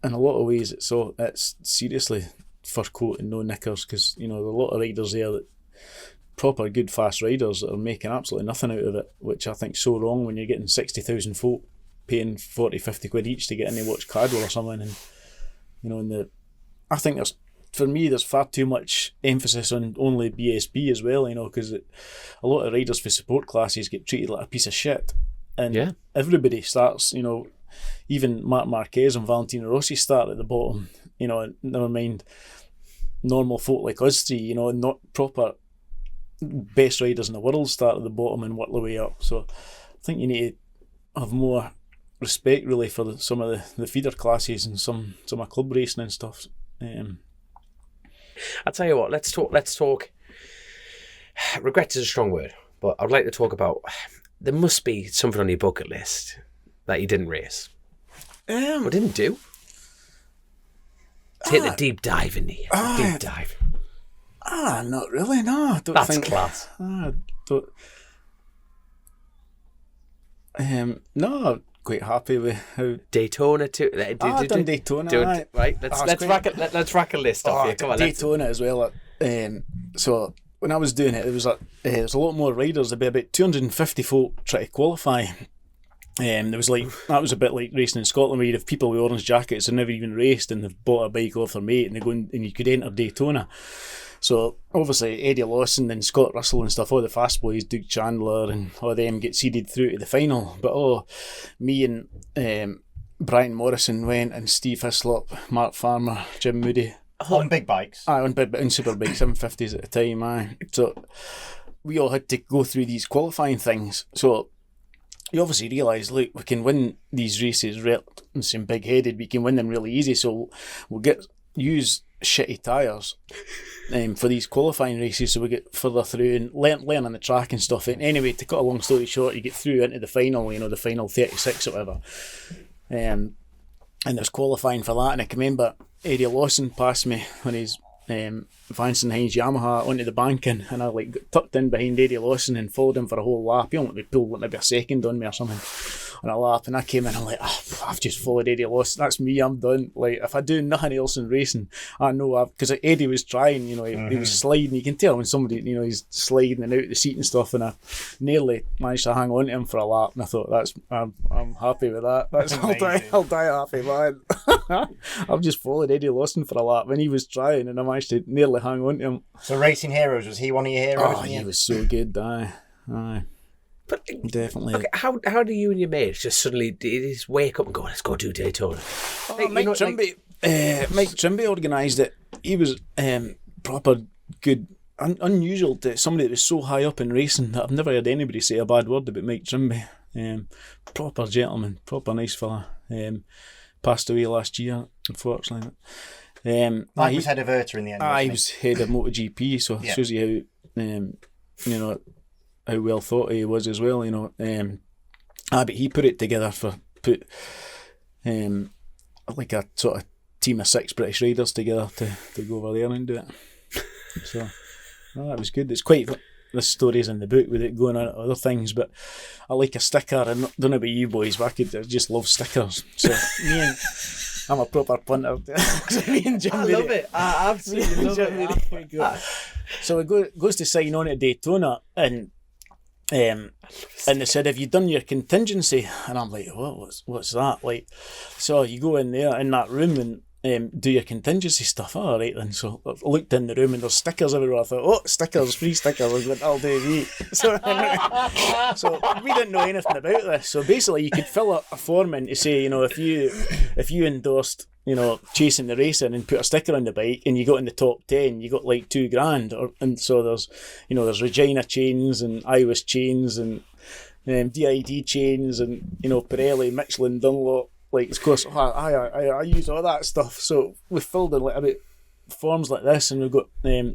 in a lot of ways it's seriously fur coat and no knickers, because there are a lot of riders there that proper good fast riders that are making absolutely nothing out of it, which I think is so wrong when you're getting 60,000 folk paying 40-50 quid each to get in and watch Cadwell or something. And I think there's far too much emphasis on only BSB as well, because a lot of riders for support classes get treated like a piece of shit, and everybody starts, even Marc Marquez and Valentino Rossi start at the bottom, never mind normal folk like us three, not proper best riders in the world start at the bottom and work their way up. So I think you need to have more respect really for some of the feeder classes and some of club racing and stuff. I'll tell you what, let's talk. Regret is a strong word, but I'd like to talk about, there must be something on your bucket list that you didn't race. Or didn't do. Take the deep dive in here. Deep dive. Not really, no. I don't That's think, class. No, I'm quite happy with how Daytona too. I've done Daytona. Right, let's rack a list off here. Come on, Daytona as well. So when I was doing it, there was a lot more riders. There'd be about 250 folk try to qualify. There was that was a bit like racing in Scotland, where you'd have people with orange jackets who never even raced and they've bought a bike off their mate and they go and you could enter Daytona. So obviously Eddie Lawson and Scott Russell and stuff, all the fast boys, Duke Chandler and all of them get seeded through to the final. But me and Brian Morrison went, and Steve Hislop, Mark Farmer, Jim Moody. On big bikes? On Superbikes, 750s at the time, So we all had to go through these qualifying things. So you obviously realise, look, we can win these races, and seem big-headed, we can win them really easy, so we'll use shitty tyres for these qualifying races, so we get further through and learn on the track and stuff. And anyway, to cut a long story short, you get through into the final, the final 36 or whatever. And there's qualifying for that, and I can remember Eddie Lawson passed me when he's Vanson Hines Yamaha onto the banking, and I got tucked in behind Eddie Lawson and followed him for a whole lap. He only pulled maybe a second on me or something on a lap, and I came in and I'm like, I've just followed Eddie Lawson, that's me, I'm done. Like, if I do nothing else in racing, I know because Eddie was trying, he was sliding. You can tell when somebody, he's sliding and out of the seat and stuff, and I nearly managed to hang on to him for a lap, and I thought, I'm happy with that. I'll die happy, man. I've just followed Eddie Lawson for a lap when he was trying, and I managed to nearly hang on to him. So Racing Heroes, was he one of your heroes? He was so good, aye. But definitely. Okay, how do you and your mates just suddenly just wake up and go, let's go do Daytona? Mike Trimby organised it. He was proper good, unusual to somebody that was so high up in racing that I've never heard anybody say a bad word about Mike Trimby. Proper gentleman, proper nice fella. Passed away last year, unfortunately. He was head of IRTA in the end. He was head of MotoGP, so it shows you how how well thought he was as well. But he put it together like a sort of team of 6 British riders together to go over there and do it. So that was good. It's quite. This story's in the book with it going on at other things, but I like a sticker. I don't know about you boys, but I just love stickers. So I'm a proper punter. Me and Jim I love it. I absolutely love it. So it goes to sign on at Daytona, and And they said, have you done your contingency? And I'm like, what's that? Like, so you go in there in that room and do your contingency stuff. All right then. So I looked in the room and there's stickers everywhere. I thought, oh, stickers, free stickers. I went, I'll do these. So we didn't know anything about this. So basically, you could fill a form in to say, if you endorsed, Chasin The Racin and put a sticker on the bike and you got in the top 10, you got like $2,000. And so there's Regina chains and Iwas chains and DID chains and, Pirelli, Michelin, Dunlop. Like, of course, I use all that stuff. So we filled in like about forms like this, and we've got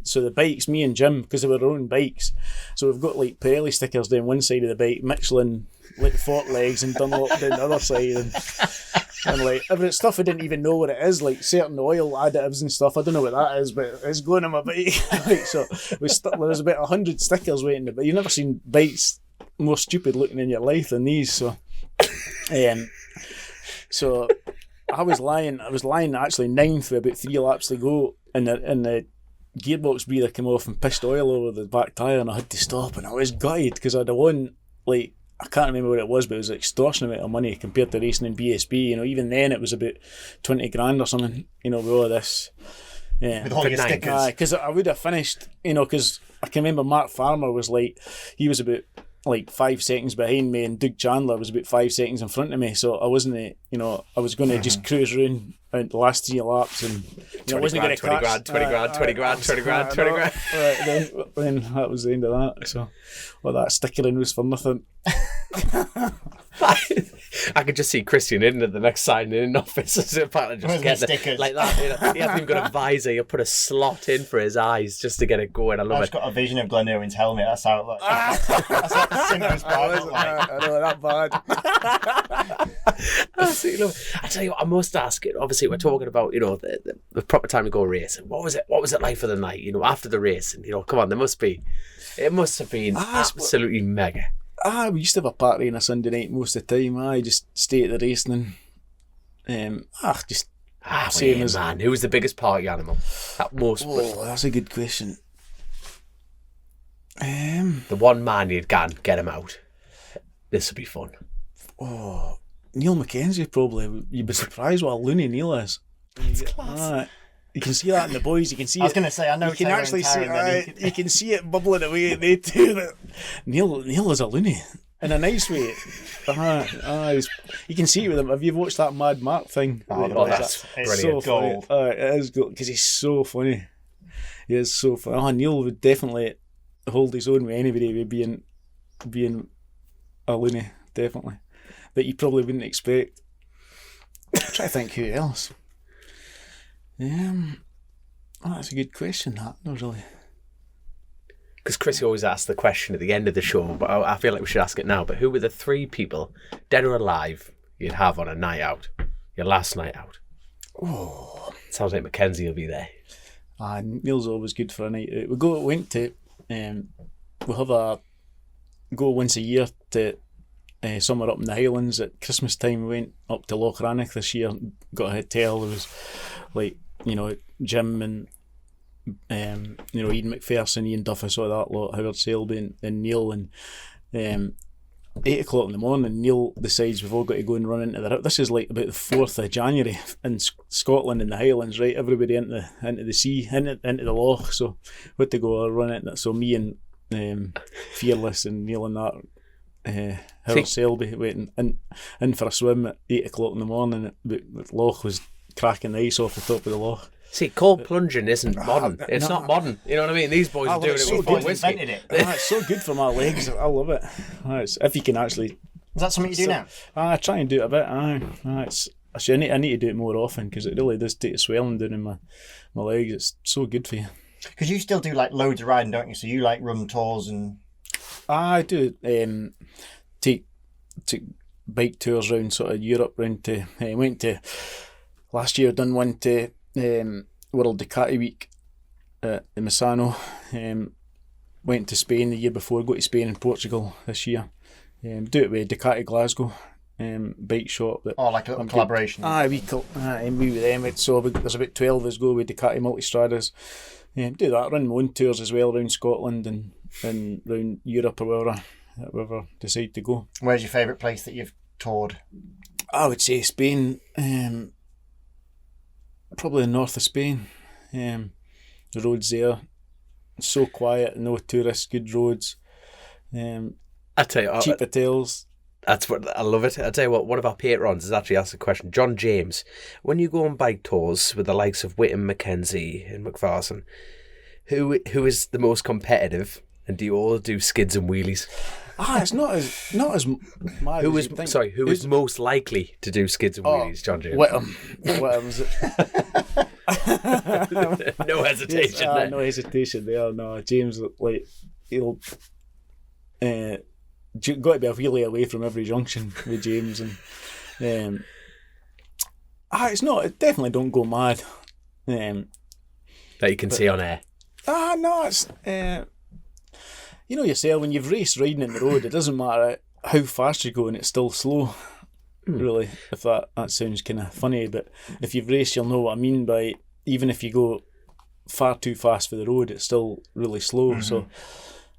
so the bikes, me and Jim, because they were our own bikes. So we've got like Pirelli stickers down one side of the bike, Michelin like fork legs, and Dunlop down the other side, and like every stuff I didn't even know what it is, like certain oil additives and stuff. I don't know what that is, but it's going on my bike. Like, so there's about 100 stickers waiting, but you've never seen bikes more stupid looking in your life than these. So. So I was lying actually ninth with about 3 laps to go, and the gearbox breather came off and pissed oil over the back tyre, and I had to stop, and I was gutted because I'd won, like, I can't remember what it was, but it was an extortionate amount of money compared to racing in BSB. Even then it was about 20 grand or something, with all this. Yeah. With all your stickers. Because I would have finished, because I can remember Mark Farmer was like, he was about like 5 seconds behind me, and Doug Chandler was about 5 seconds in front of me, so I wasn't, I was going to just cruise around the last 3 laps, and I wasn't going to catch 20 grand. Right, then that was the end of that. So all that stickering was for nothing. I could just see Christian in at the next signing in office as a partner just get stickers like that. He hasn't even got a visor. You put a slot in for his eyes just to get it going. I love it. I've got a vision of Glenn Irwin's helmet. That's how it looks. That's like the simplest part. I know that bad. Absolutely love it. I tell you what, I must ask it. Obviously, we're talking about the proper time to go racing. What was it like for the night? After the racing. Come on, it must have been absolutely mega. We used to have a party on a Sunday night most of the time. I just stay at the racing and same as man. Who was the biggest party animal? That's a good question. The one man you'd get him out. This would be fun. Oh, Neil McKenzie probably. You'd be surprised what a loony Neil is. That's class. You can see that in the boys. You can see. I was going to say, I know. You can actually see. You can see it bubbling away. They do. Neil is a loony in a nice way. You can see it with him. Have you watched that Mad Mark thing? That's brilliant. So gold. It is gold because he's so funny. He is so funny. Neil would definitely hold his own with anybody with being a loony, definitely. But you probably wouldn't expect. I'm trying to think who else. That's a good question, that. Not really. Because Chris always asks the question at the end of the show, but I feel like we should ask it now. But who were the 3 people, dead or alive, you'd have on a night out? Your last night out? Oh. Sounds like Mackenzie will be there. Neil's always good for a night out. We have a go once a year to somewhere up in the Highlands at Christmas time. We went up to Loch Rannoch this year, got a hotel. There was like, Jim and Ian McPherson, Ian Duffus, all that lot, Howard Selby and Neil, and 8 o'clock in the morning, Neil decides we've all got to go and run into the. This is like about the 4th of January in Scotland in the Highlands, right? Everybody into the sea, into the loch. So we had to go run into it. So me and Fearless and Neil and that. Howard Selby waiting in for a swim at 8 o'clock in the morning. The loch was cracking the ice off the top of the loch. See, cold plunging isn't modern. It's not modern. You know what I mean? These boys are doing it with full whiskey. It's so good for my legs. I love it. If you can actually. Is that something you do now? I try and do it a bit. I need to do it more often because it really does take the swelling down in my legs. It's so good for you. Because you still do like loads of riding, don't you? So you like run tours and. I do take bike tours around sort of Europe, round to went to last year, done one to World Ducati Week at Misano. Went to Spain the year before, go to Spain and Portugal this year. Do it with Ducati Glasgow bike shop. Like a collaboration. We with them. So there's about 12 of us go with Ducati Multistradas. Do that, run my own tours as well around Scotland and around Europe or wherever. that we ever decide to go. Where's your favourite place that you've toured? I would say Spain, probably the north of Spain. The roads there, so quiet, no tourists, good roads, I tell you, cheap hotels. that's what I love it. I tell you what, one of our patrons has actually asked a question. John James, when you go on bike tours with the likes of Whittam, Mackenzie, and McPherson, who is the most competitive, and do you all do skids and wheelies? It's not as mad Who as is you'd think. who is most likely to do skids and wheelies, John James? Whittam's No hesitation there. No hesitation there. No, James, like, he'll got to be a wheelie away from every junction with James, and it's not. It definitely don't go mad. That you can see on air. No, it's you know yourself, when you've raced riding in the road, it doesn't matter how fast you're going, it's still slow. Really, if that sounds kind of funny, but if you've raced, you'll know what I mean by, even if you go far too fast for the road, it's still really slow. So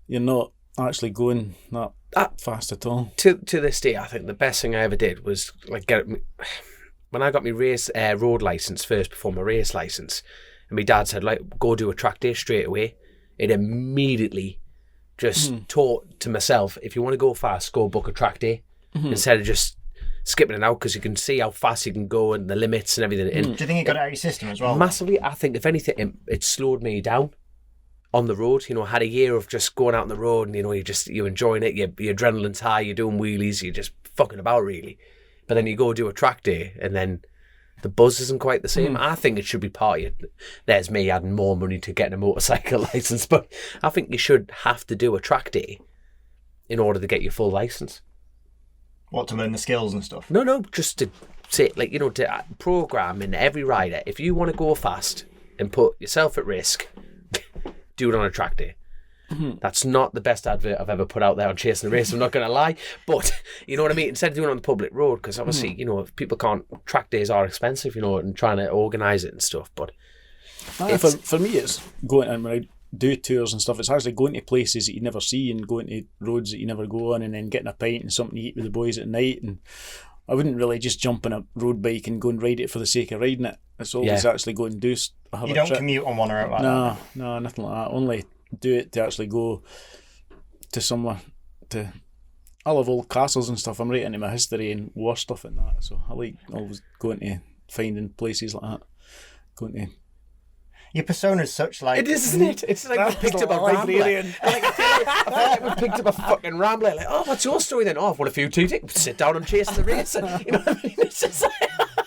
you're not actually going that fast at all. To this day, I think the best thing I ever did was like when I got my race road license first before my race license, and my dad said, like, go do a track day straight away. It immediately just taught to myself, if you want to go fast, go book a track day instead of just skipping it out, because you can see how fast you can go and the limits and everything. And Do you think it got it out of your system as well? massively, I think if anything, it slowed me down on the road. You know, I had a year of just going out on the road, and you know, you're enjoying it. Your adrenaline's high. You're doing wheelies. You're just fucking about, really. But then you go do a track day, and then the buzz isn't quite the same. I think it should be part of it. There's me adding more money to getting a motorcycle license, but I think you should have to do a track day in order to get your full license. What, to learn the skills and stuff? No, just to say, like, you know, to program in every rider, if you want to go fast and put yourself at risk, do it on a track day. That's not the best advert I've ever put out there on Chasin The Racin, I'm not going to lie, but you know what I mean, instead of doing it on the public road, because obviously, you know, if people can't, track days are expensive, you know, and trying to organise it and stuff, but for me, it's going, and when I do tours and stuff, it's actually going to places that you never see and going to roads that you never go on, and then getting a pint and something to eat with the boys at night. And I wouldn't really just jump on a road bike and go and ride it for the sake of riding it. It's always actually go and do You don't commute on one route like that? No, nothing like that. Only do it to actually go to somewhere. I love old castles and stuff. I'm right into my history and war stuff and that, so I like always going to finding places like that. Going to... Your persona's such like... it is, isn't it? It's like we picked up a rambler. I feel like we picked up a fucking rambler. Like, oh, what's your story then? Oh, I've won a few too. Sit down and Chasin The Racin. You know what I mean? It's just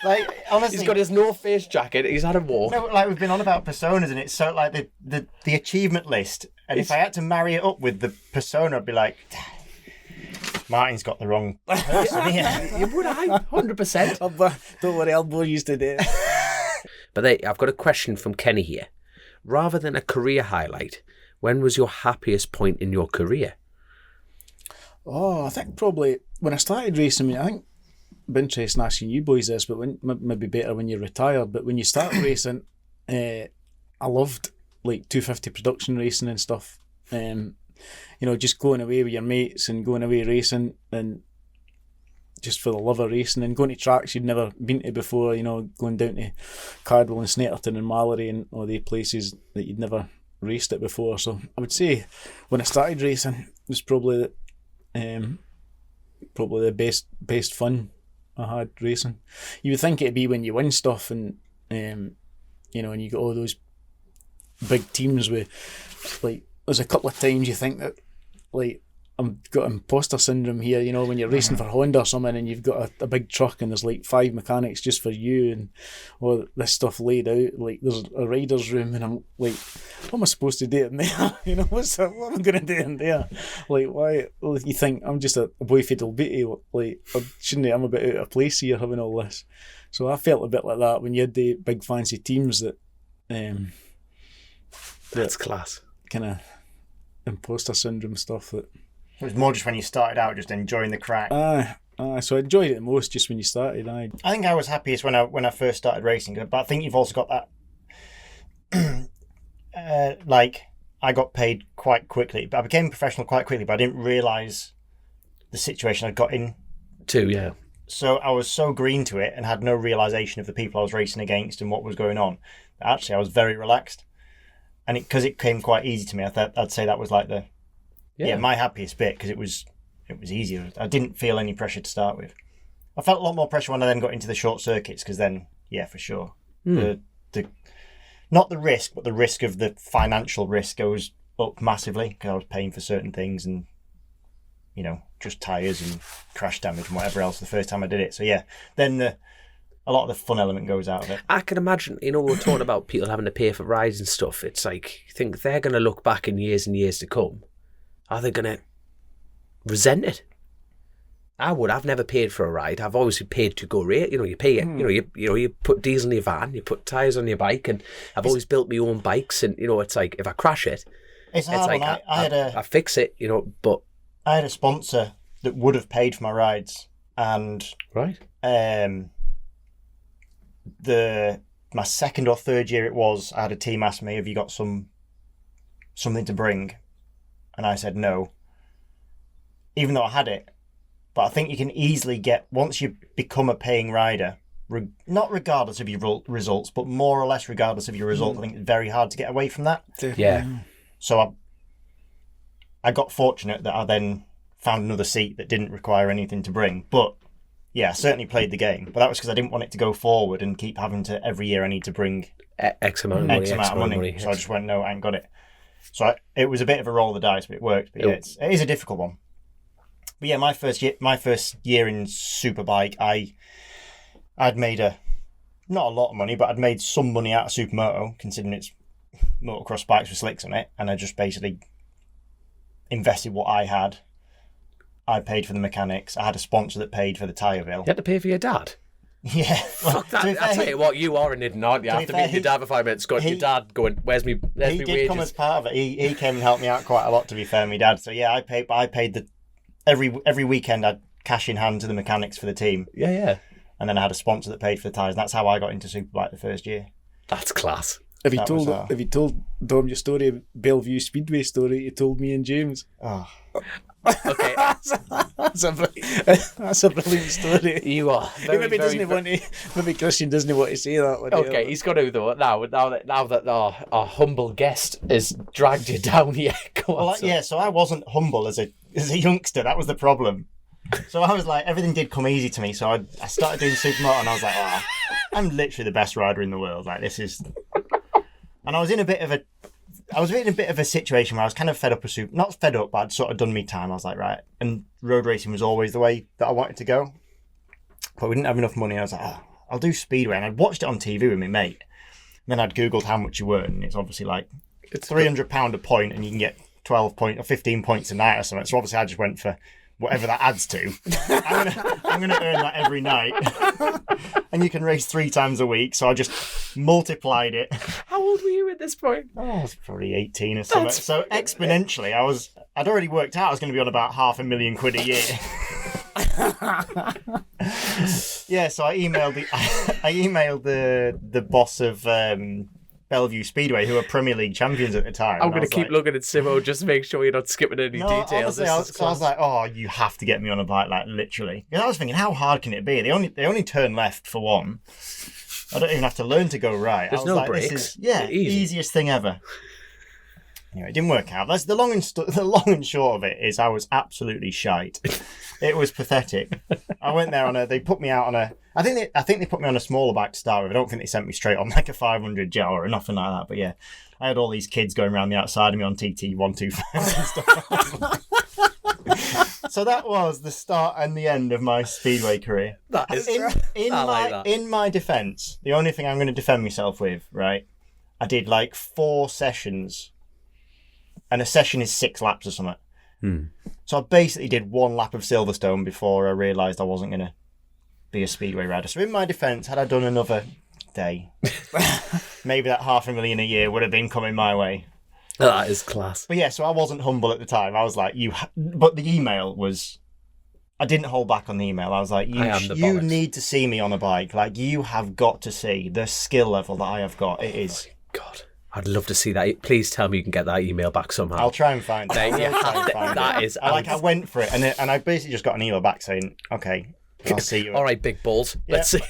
like, honestly, he's got his North Face jacket. He's had a walk. No, like, we've been on about personas, and it's so like the achievement list. And if I had to marry it up with the persona, I'd be like, Martin's got the wrong person here. You would, 100%. Don't worry, I'll bore you today. But I've got a question from Kenny here. Rather than a career highlight, when was your happiest point in your career? I think probably when I started racing. I think it'd be interesting asking you boys this, but maybe better when you're retired. But when you start racing, I loved like 250 production racing and stuff. You know, just going away with your mates and going away racing, and just for the love of racing, and going to tracks you'd never been to before, you know, going down to Cardwell and Snetterton and Mallory and all the places that you'd never raced it before. So I would say when I started racing, it was probably the best fun I had racing. You would think it'd be when you win stuff, and you know, and you got all those big teams with, like, there's a couple of times you think that, like, I've got imposter syndrome here, you know, when you're racing for Honda or something, and you've got a big truck and there's like 5 mechanics just for you, and all this stuff laid out, like there's a rider's room, and I'm like, what am I supposed to do in there? You know, what am I going to do in there? Like, why? Well, you think I'm just a boy for Dalbeattie, like, I'm a bit out of place here having all this. So I felt a bit like that when you had the big fancy teams that that's class. Kind of imposter syndrome stuff that... It was more just when you started out, just enjoying the crack. So I enjoyed it the most just when you started. I think I was happiest when I first started racing, but I think you've also got that. Like, I got paid quite quickly, but I became professional quite quickly. But I didn't realise the situation I'd got in. Too, yeah. So I was so green to it and had no realisation of the people I was racing against and what was going on. Actually, I was very relaxed. And because it came quite easy to me, I'd say that was like my happiest bit, because it was easier. I didn't feel any pressure to start with. I felt a lot more pressure when I then got into the short circuits, because then, yeah, for sure. The not the risk, but the risk of the financial risk goes up massively, because I was paying for certain things and, just tyres and crash damage and whatever else the first time I did it. So yeah, then a lot of the fun element goes out of it. I can imagine, we're talking about people having to pay for rides and stuff. It's like, you think they're going to look back in years and years to come. Are they going to resent it? I would. I've never paid for a ride. I've always paid to go rate. You pay it. You put diesel in your van, you put tyres on your bike, and I've always built my own bikes. And it's like, if I crash it, it's hard. like I fix it. But I had a sponsor that would have paid for my rides, and right. My second or third year it was, I had a team ask me, have you got something to bring? And I said no, even though I had it. But I think you can easily get, once you become a paying rider, not regardless of your results, but more or less regardless of your results, I think it's very hard to get away from that. Yeah. So I got fortunate that I then found another seat that didn't require anything to bring. But yeah, I certainly played the game. But that was because I didn't want it to go forward and keep having to, every year I need to bring X amount of money. So I just went, no, I ain't got it. So it was a bit of a roll of the dice, but it worked. But yeah, it is a difficult one. But yeah, my first year in Superbike, I'd made not a lot of money, but I'd made some money out of Supermoto, considering it's motocross bikes with slicks on it, and I just basically invested what I had. I paid for the mechanics. I had a sponsor that paid for the tyre bill. You had to pay for your dad? Yeah. Fuck that. I tell you what, you are an Iddon, aren't you? After meeting your dad for 5 minutes, your dad going, where's me wages? He did come as part of it. He came and helped me out quite a lot, to be fair, my dad. So yeah, I paid every weekend I'd cash in hand to the mechanics for the team. Yeah. And then I had a sponsor that paid for the tyres, and that's how I got into Superbike the first year. That's class. Have you told Dom your story, Bellevue Speedway story you told me and James? Oh. Okay. that's a brilliant story. You are. Maybe Christian doesn't want to say that one. Okay, he's got to though. Now that our humble guest has dragged you down here. So I wasn't humble as a youngster. That was the problem. So I was like, everything did come easy to me. So I started doing Supermoto, and I was like, I'm literally the best rider in the world. Like, this is. And I was in a bit of a situation where I was kind of fed up with not fed up, but I'd sort of done me time. I was like, right. And road racing was always the way that I wanted to go. But we didn't have enough money. I was like, I'll do Speedway. And I'd watched it on TV with my mate. And then I'd Googled how much you earn. And it's obviously like it's £300 a point, and you can get 12 points or 15 points a night or something. So obviously I just went for whatever that adds to. I'm gonna earn that every night. And you can race 3 times a week, so I just multiplied it. How old were you at this point? I was probably 18 or something. So exponentially, I'd already worked out I was going to be on about £500,000 a year. Yeah, so I emailed the boss of Bellevue Speedway, who were Premier League champions at the time. I'm going to keep looking at Simo just to make sure you're not skipping any details. Honestly, I was like, you have to get me on a bike, like literally. Because I was thinking, how hard can it be? They only turn left for one. I don't even have to learn to go right. There's no brakes. Easiest thing ever. Anyway, it didn't work out. That's the long and short of it. Is I was absolutely shite. It was pathetic. I went there they put me out on a. I think they put me on a smaller bike to start with. I don't think they sent me straight on like a 500 gel or nothing like that. But yeah, I had all these kids going around the outside of me on TT 125 and stuff. So that was the start and the end of my Speedway career. That is in my defence. The only thing I'm going to defend myself with, right? I did like 4 sessions, and a session is 6 laps or something. So I basically did 1 lap of Silverstone before I realised I wasn't going to be a Speedway rider. So in my defence, had I done another day, maybe that £500,000 a year would have been coming my way. That is class. But yeah, so I wasn't humble at the time. I was like, but the email was, I didn't hold back on the email. I was like, you need to see me on a bike. Like, you have got to see the skill level that I have got. It is. God. I'd love to see that. Please tell me you can get that email back somehow. I'll try and find it. There you have it. That is. I went for it, and I basically just got an email back saying, "Okay, I'll see you." All right, big balls. Yeah. Let's see.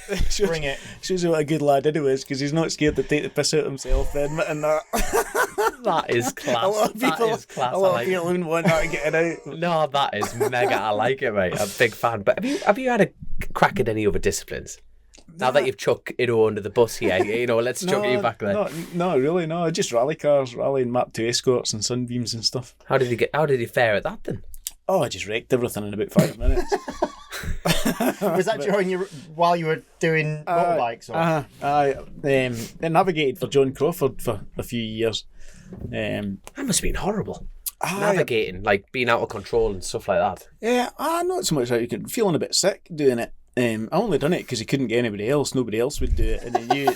Bring it. Shows you what a good lad Iddon is, because he's not scared to take the piss out of himself admitting that. That is class. A lot of people, That is class. a lot I of like people wouldn't want that getting out. it. No, that is mega. I like it, mate. I'm a big fan. But have you had a crack at any other disciplines? Now that you've chucked Iddon under the bus here, let's chuck you back there. No, really, no. Just rally cars, rally and Map 2 escorts and Sunbeams and stuff. How did he fare at that then? Oh, I just wrecked everything in about 5 minutes. Was that while you were doing motorbikes? I navigated for John Crawford for a few years. That must have been horrible. Navigating, like being out of control and stuff like that. Yeah, not so much out. Feeling a bit sick doing it. I only done it because he couldn't get anybody else. Nobody else would do it, and he knew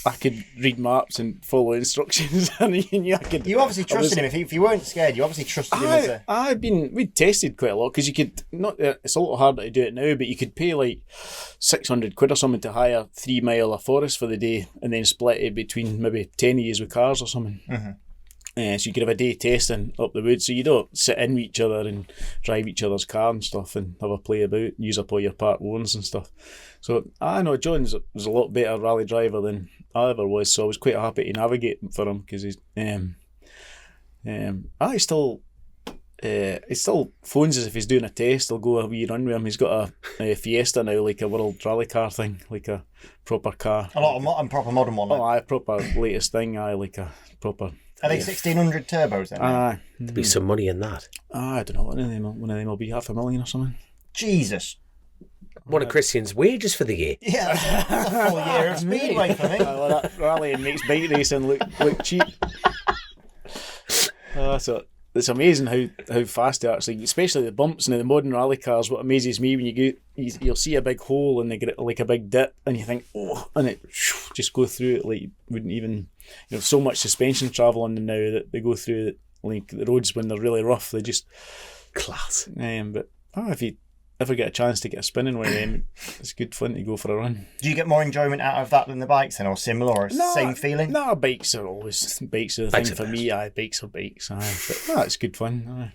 I could read maps and follow instructions, and he knew I could. You obviously trusted him. If you weren't scared, you obviously trusted him. We'd tested quite a lot because you could not. It's a lot harder to do it now, but you could pay like £600 or something to hire 3 mile of forest for the day, and then split it between maybe 10 of you with cars or something. Mm-hmm. So you could have a day testing up the wood, so you don't sit in with each other and drive each other's car and stuff and have a play about, use up all your park loans and stuff. So I know John was a lot better rally driver than I ever was, so I was quite happy to navigate for him because he's he still phones us if he's doing a test. I'll go a wee run with him. He's got a Fiesta now, like a world rally car thing, like a proper car. A lot of proper modern one. Oh, proper latest thing. Like a proper. Are they 1600 turbos then? There'd be some money in that. I don't know. One of them will be $500,000 or something. Jesus. One of Christian's wages for the year. Yeah, that's a full year of Speedway for me. Well, that rallying makes bike racing look cheap. So it's amazing how fast they actually, especially the bumps and the modern rally cars. What amazes me when you'll see a big hole and they get like a big dip, and you think, oh, and it just go through it like you wouldn't even. So much suspension travel on them now that they go through like the roads when they're really rough. They just class. But if you ever get a chance to get a spinning one of them, it's good fun to go for a run. Do you get more enjoyment out of that than the bikes then, or similar, or same feeling? No, bikes are the thing for me. Bikes are bikes. But it's good fun.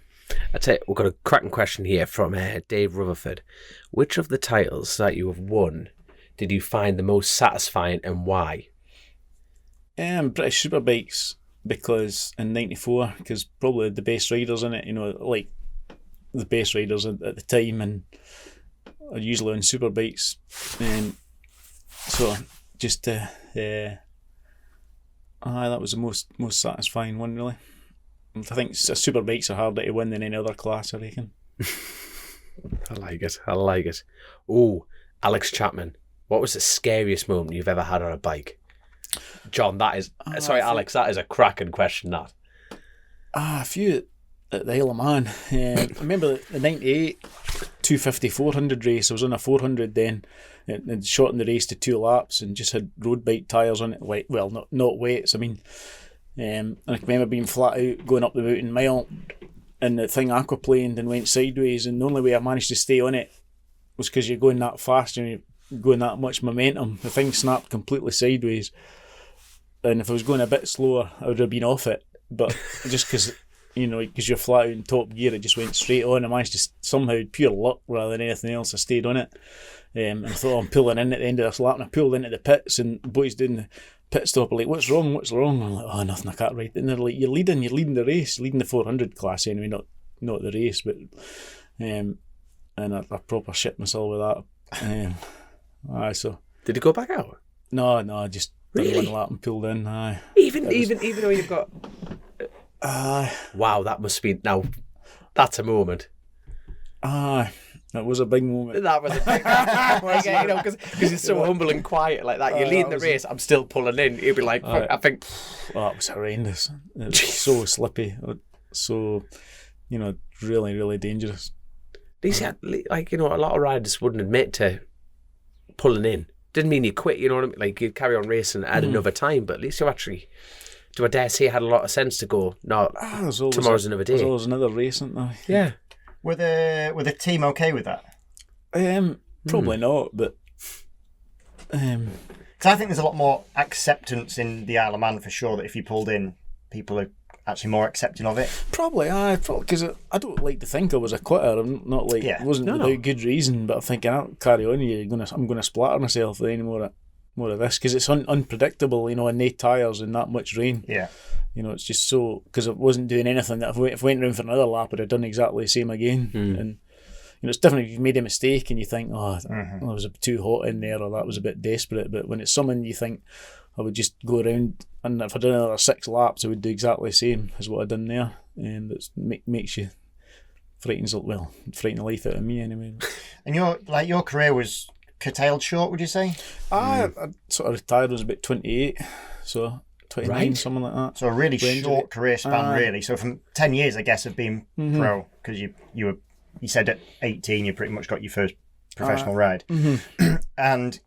I tell you, we've got a cracking question here from Dave Rutherford. Which of the titles that you have won did you find the most satisfying, and why? British Superbikes, because in '94, because probably the best riders in it, like the best riders at the time, and are usually on Superbikes, so just that was the most satisfying one, really. I think Superbikes are harder to win than any other class, I reckon. I like it. Oh, Alex Chapman, what was the scariest moment you've ever had on a bike? John, Alex, that is a cracking question, that. A few at the Isle of Man. I remember the 98 250 400 race. I was on a 400 then, and shortened the race to 2 laps and just had road bike tyres on it. Well, not weights, I mean. And I can remember being flat out going up the mountain mile, and the thing aquaplaned and went sideways, and the only way I managed to stay on it was because you're going that fast and you're going that much momentum. The thing snapped completely sideways, and if I was going a bit slower I would have been off it, but just because you're flat out in top gear, it just went straight on. I managed to somehow, pure luck rather than anything else, I stayed on it. And I thought, I'm pulling in at the end of this lap, and I pulled into the pits, and the boys doing the pit stop are like, what's wrong? I'm like, oh, nothing, I can't ride. And they're like, you're leading the race, leading the 400 class anyway, not the race, but and I proper shit myself with that. So did it go back out? No, I just done really? one lap and pulled in. Even though you've got wow, that must be, now that's a moment. That was a big moment. That was a big because you're so humble and quiet like that. You're leading the race, I'm still pulling in. You'd be like, I think. That was horrendous. It was so slippy. So, really, really dangerous. These a lot of riders wouldn't admit to pulling in. Didn't mean you quit, you know what I mean? Like, you'd carry on racing at another time, but at least you actually, do I dare say, had a lot of sense to go, no, tomorrow's another day. There's always another race, isn't there? Yeah. Were the team okay with that? Probably not, but Because I think there's a lot more acceptance in the Isle of Man for sure, that if you pulled in, people are actually more accepting of it. Probably, because I don't like to think I was a quitter. I'm not like, it wasn't without good reason, but I'm thinking, I'll carry on here, I'm going to splatter myself with any more of this, because it's unpredictable, and no tyres and that much rain. Yeah. It's just so, because I wasn't doing anything that if I went round for another lap, I'd have done exactly the same again. And it's different if you've made a mistake and you think, that was too hot in there, or that was a bit desperate. But when it's something you think, I would just go around, and if I did another 6 laps, I would do exactly the same as what I'd done there. And it makes you frighten the life out of me anyway. And your career was curtailed short, would you say? I sort of retired when I was about 28, so 29, something like that. So a really short career span, really. So from 10 years, I guess, of being pro, because you said at 18 you pretty much got your first professional ride. And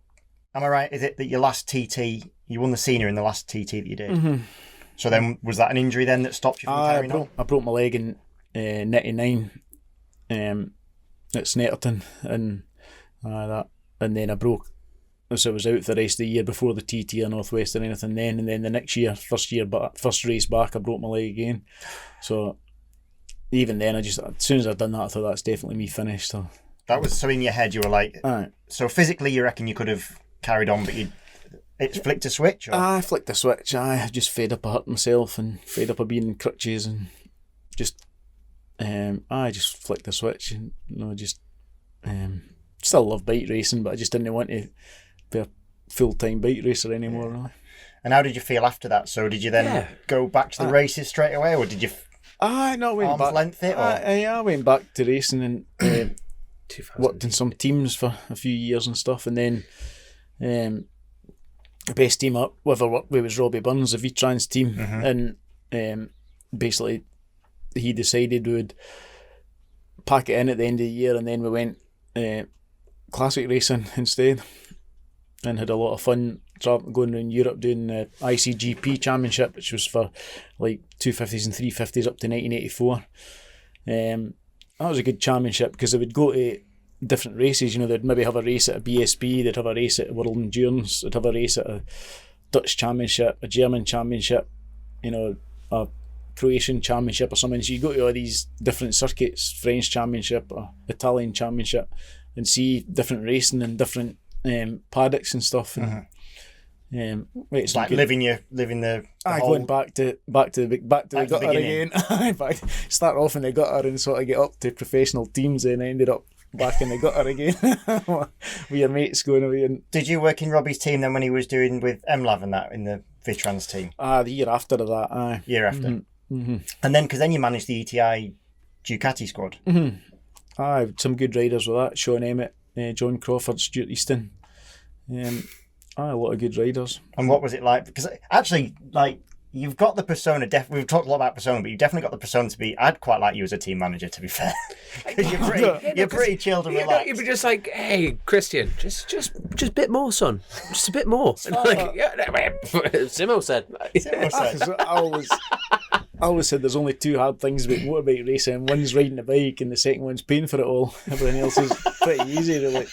am I right? Is it that your last TT, you won the senior in the last TT that you did? So then, was that an injury then that stopped you from carrying on? I broke my leg in 99 at Snetterton, and then I broke. So I was out for the rest of the year before the TT or Northwest or anything then, and then the next year, first race back, I broke my leg again. So even then, as soon as I'd done that, I thought that's definitely me finished. So that was, so in your head you were like, so physically you reckon you could have carried on, but it's flicked a switch? Or? I flicked a switch. I just fed up of hurting myself and fed up of being in crutches, and I just flicked a switch, and still love bike racing, but I just didn't want to be a full-time bike racer anymore. Really. And how did you feel after that? So did you then go back to the races straight away, or did you went back. Length it? Or? I went back to racing and worked in some teams for a few years and stuff, and then the best team up with I worked with was Robbie Burns, the V-Trans team, and basically he decided we would pack it in at the end of the year, and then we went classic racing instead, and had a lot of fun going around Europe doing the ICGP Championship, which was for like 250s and 350s up to 1984. That was a good championship because they would go to different races. They'd maybe have a race at a BSB, they'd have a race at World Endurance, they'd have a race at a Dutch Championship, a German Championship, a Croatian Championship or something. So you go to all these different circuits, French Championship or Italian Championship, and see different racing and different paddocks and stuff. And, it's like living the going back to the gutter again. Start off in the gutter and sort of get up to professional teams, and ended up back in the gutter again with your mates going away. And did you work in Robbie's team then when he was doing with MLAV and that in the Vitrans team? The year after that. Year after. And then, because then you managed the ETI Ducati squad. I had some good riders with that. Sean Emmett, John Crawford, Stuart Easton. A lot of good riders. And what was it like? Because actually, like, you've got the persona. We've talked a lot about persona, but you've definitely got the persona to be. I'd quite like you as a team manager, to be fair, because you're pretty chilled and relaxed. You'd be just like, hey, Christian, just a bit more, son, just a bit more. Simo said. I always said there's only two hard things about motorbike racing. One's riding the bike, and the second one's paying for it all. Everything else is pretty easy. Really.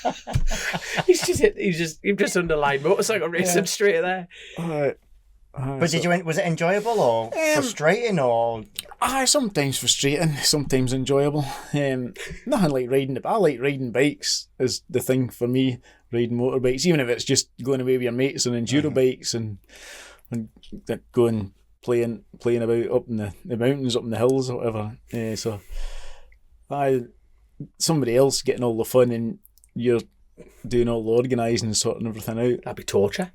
You've just underlined motorcycle racing straight there. But was it enjoyable or frustrating or? Sometimes frustrating, sometimes enjoyable. Nothing like riding. I like riding bikes is the thing for me. Riding motorbikes, even if it's just going away with your mates on enduro bikes and going playing about up in the mountains, up in the hills or whatever. So somebody else getting all the fun and you're doing all the organising and sorting everything out. That'd be torture.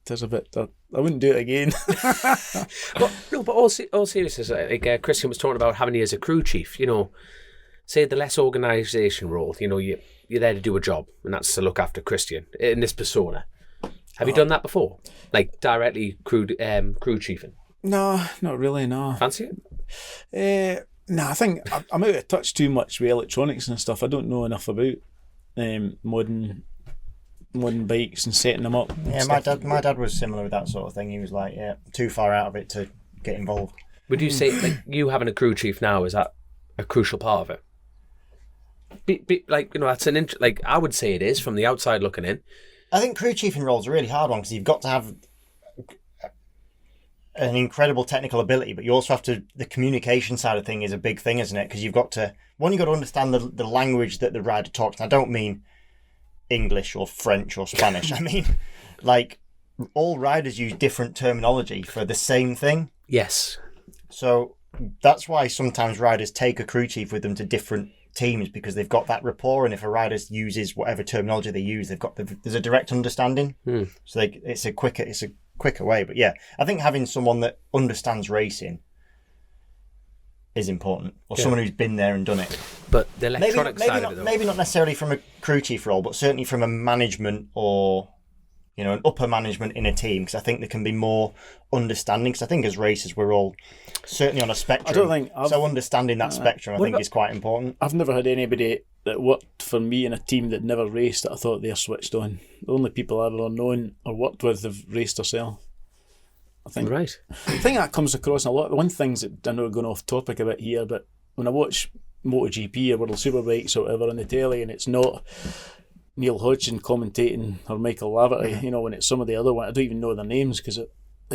There's a bit. I wouldn't do it again. But all seriousness, like Christian was talking about having you as a crew chief. Say the less organisation role. You're there to do a job, and that's to look after Christian in this persona. Have you done that before? Like directly crew chiefing? No, not really. No. Fancy it? No, I think I'm out of touch too much with electronics and stuff. I don't know enough about modern bikes and setting them up. Yeah, my dad was similar with that sort of thing. He was like, too far out of it to get involved. Would you say like you having a crew chief now, is that a crucial part of it? That's like I would say it is from the outside looking in. I think crew chiefing role's a really hard one because you've got to have an incredible technical ability, but you also have to. The communication side of thing is a big thing, isn't it? Because you've got to understand the language that the rider talks. And I don't mean English or French or Spanish. I mean, like, all riders use different terminology for the same thing. Yes. So that's why sometimes riders take a crew chief with them to different teams, because they've got that rapport, and if a rider uses whatever terminology they use, there's a direct understanding. So it's a quicker way. But yeah, I think having someone that understands racing is important, or someone who's been there and done it. But the electronic side of it, though. Maybe not necessarily from a crew chief role, but certainly from a management or an upper management in a team, because I think there can be more understanding. Because I think as racers, we're all certainly on a spectrum. I don't think so. Understanding that spectrum, I think, is quite important. I've never had anybody that worked for me in a team that never raced that I thought they're switched on. The only people I've ever known or worked with have raced themselves. I think. Right. I think that comes across in a lot. One things that I know are going off topic a bit here, but when I watch MotoGP or World Superbikes or whatever on the telly, and it's not Neil Hodgson commentating or Michael Laverty, when it's some of the other ones, I don't even know their names, because it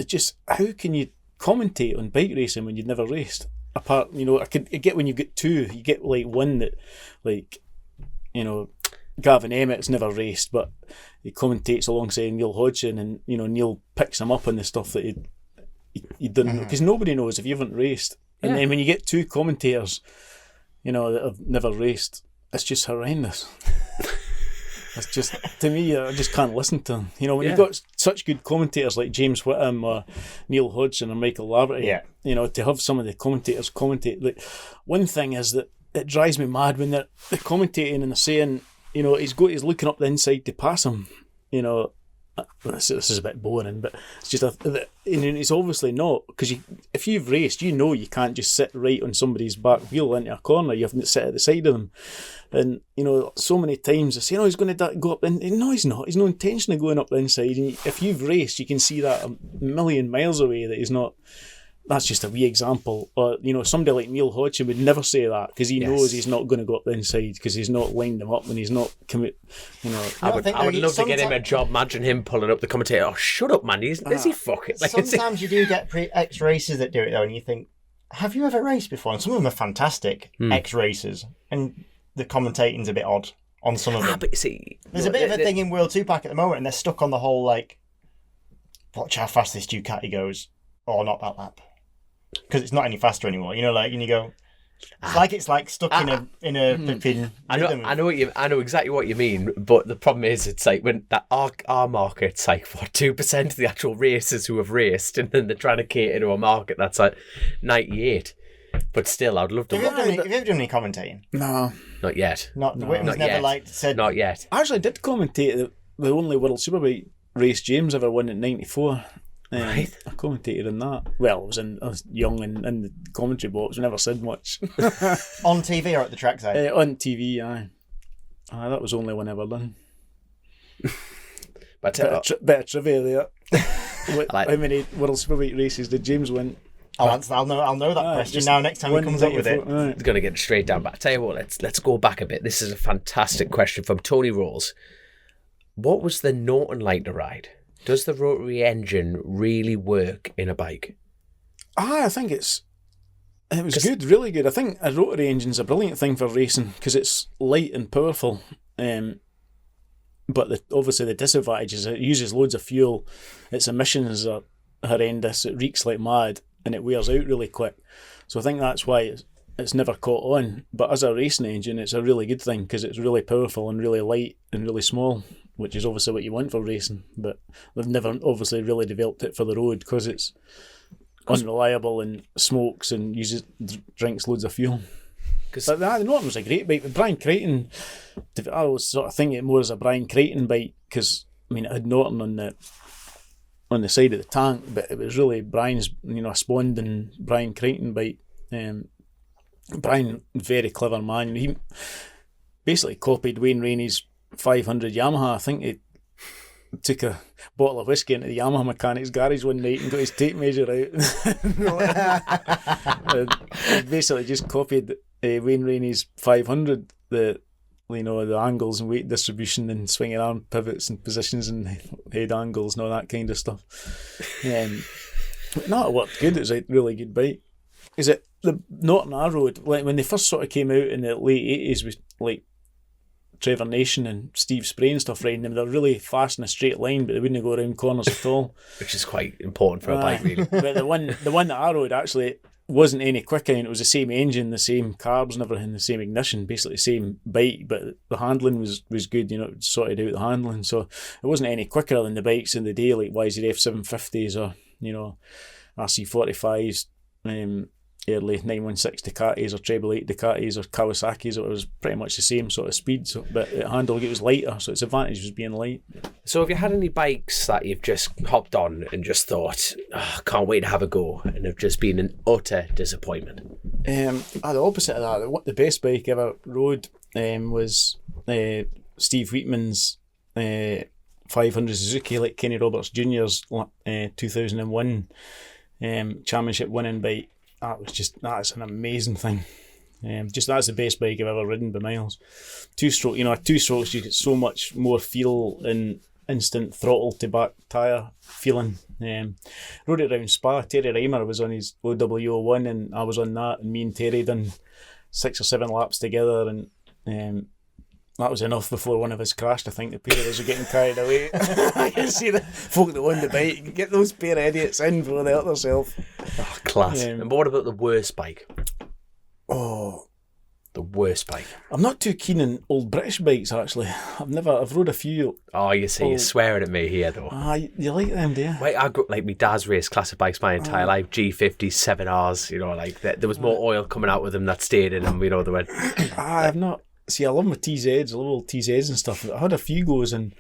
just, how can you commentate on bike racing when you've never raced? Apart, I get when you get two, you get like one that, like, Gavin Emmett's never raced, but he commentates alongside Neil Hodgson, and Neil picks him up on the stuff that he didn't know, because nobody knows if you haven't raced. And then when you get two commentators, that have never raced, it's just horrendous. It's just, to me, I just can't listen to them. When you've got such good commentators like James Whittam or Neil Hodgson or Michael Laverty, to have some of the commentators commentate. Like, one thing is that it drives me mad when they're commentating and they're saying, he's looking up the inside to pass him. This is a bit boring, but it's just it's obviously not, because if you've raced, you can't just sit right on somebody's back wheel into a corner. You have to sit at the side of them, and so many times they say, he's going to go up. No, he's not. He's no intention of going up the inside. And if you've raced, you can see that a million miles away that he's not. That's just a wee example. Or, somebody like Neil Hodgson would never say that, because he knows he's not going to go up the inside, because he's not lined him up and he's not commit. I would love to get him a job. Imagine him pulling up the commentator. Oh, shut up, man! Is he fucking? Sometimes you do get ex-racers that do it though, and you think, have you ever raced before? And some of them are fantastic ex-racers, and the commentating's a bit odd on some of them. But see, there's a bit of a thing in World 2-Pack at the moment, and they're stuck on the whole, like, watch how fast this Ducati goes, or not that lap. Because it's not any faster anymore, and you go. It's like stuck in a flipping. I know exactly what you mean, but the problem is, it's like when that our market's like 2% of the actual racers who have raced, and then they're trying to cater to a market that's like 98. But still, I'd love to. Have you ever done any commentating? No, not yet. Whittam's never said. Not yet. I actually did commentate the only World Superbike race James ever won in '94. Right. I commentated in that. Well, I was young and in the commentary box. I never said much. On TV or at the trackside? On TV, aye. That was the only one ever done. But bit of trivia there. How many World Superbike races did James win? I'll know that question now next time he comes up with it. Right. He's going to get straight down. But I tell you what, let's go back a bit. This is a fantastic question from Tony Rolls. What was the Norton like to ride? Does the rotary engine really work in a bike? I think it was good, really good. I think a rotary engine's a brilliant thing for racing, because it's light and powerful. But obviously the disadvantage is it uses loads of fuel. Its emissions are horrendous. It reeks like mad, and it wears out really quick. So I think that's why it's never caught on. But as a racing engine, it's a really good thing, because it's really powerful and really light and really small, which is obviously what you want for racing. But they've never obviously really developed it for the road, because it's unreliable and smokes and drinks loads of fuel. But the Norton was a great bike. With Brian Creighton, I was sort of thinking it more as a Brian Creighton bike, because it had Norton on the side of the tank, but it was really Brian's, a Spond and Brian Creighton bike. Brian, very clever man. He basically copied Wayne Rainey's 500 Yamaha. I think he took a bottle of whiskey into the Yamaha mechanic's garage one night and got his tape measure out. And basically just copied Wayne Rainey's 500, the the angles and weight distribution and swinging arm pivots and positions and head angles and all that kind of stuff. But no, it worked good. It was a really good bike. Is it not on our road? Like when they first sort of came out in the late 80s with like Trevor Nation and Steve Spray and stuff riding them, they're really fast in a straight line, but they wouldn't go around corners at all. Which is quite important for a bike, really. But the one that I rode actually wasn't any quicker, and it was the same engine, the same carbs and everything, the same ignition, basically the same bike, but the handling was good, it sorted out the handling, so it wasn't any quicker than the bikes in the day, like YZF 750s or, RC45s, early 916 Ducatis or treble 8 Ducatis or Kawasaki's. It was pretty much the same sort of speed, but it handled, it was lighter, so its advantage was being light. So have you had any bikes that you've just hopped on and just thought, can't wait to have a go, and have just been an utter disappointment? The opposite of that, the best bike I ever rode was Steve Wheatman's 500 Suzuki, like Kenny Roberts Jr.'s 2001 championship winning bike. That's an amazing thing. That's the best bike I've ever ridden by miles. Two strokes, you get so much more feel and instant throttle to back tyre feeling. Rode it around Spa. Terry Reimer was on his OW01 and I was on that, and me and Terry done 6 or 7 laps together, and that was enough before one of us crashed. I think the pair of us were getting carried away. I can see the folk that won the bike, get those pair of idiots in before they hurt themselves. Oh, class. And what about the worst bike? Oh, the worst bike. I'm not too keen on old British bikes, actually. I've rode a few. Oh, you see, you're swearing at me here, though. You like them, do you? Wait, I grew up, like, my dad's raced classic bikes my entire life. G50s, 7Rs, there was more oil coming out with them that stayed in them, they went... I've not... See, I love my TZs, I love old TZs and stuff. I had a few goes in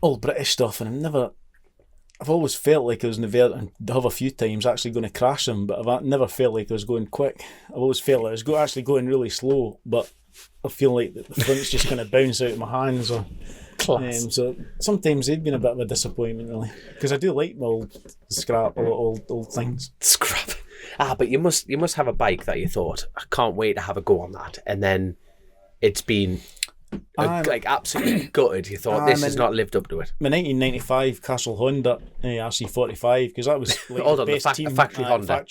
old British stuff, and I've always felt like I was and have a few times actually going to crash them, but I've never felt like I was going quick. I've always felt like I was actually going really slow, but I feel like the front's just going to bounce out of my hands. Class. So sometimes they've been a bit of a disappointment, really, because I do like my old scrap, old things. Scrap. But you must have a bike that you thought, I can't wait to have a go on that, and then it's been absolutely gutted. You thought this has not lived up to it. My 1995 Castle Honda RC45, because that was like Hold on, the best team. Factory Honda.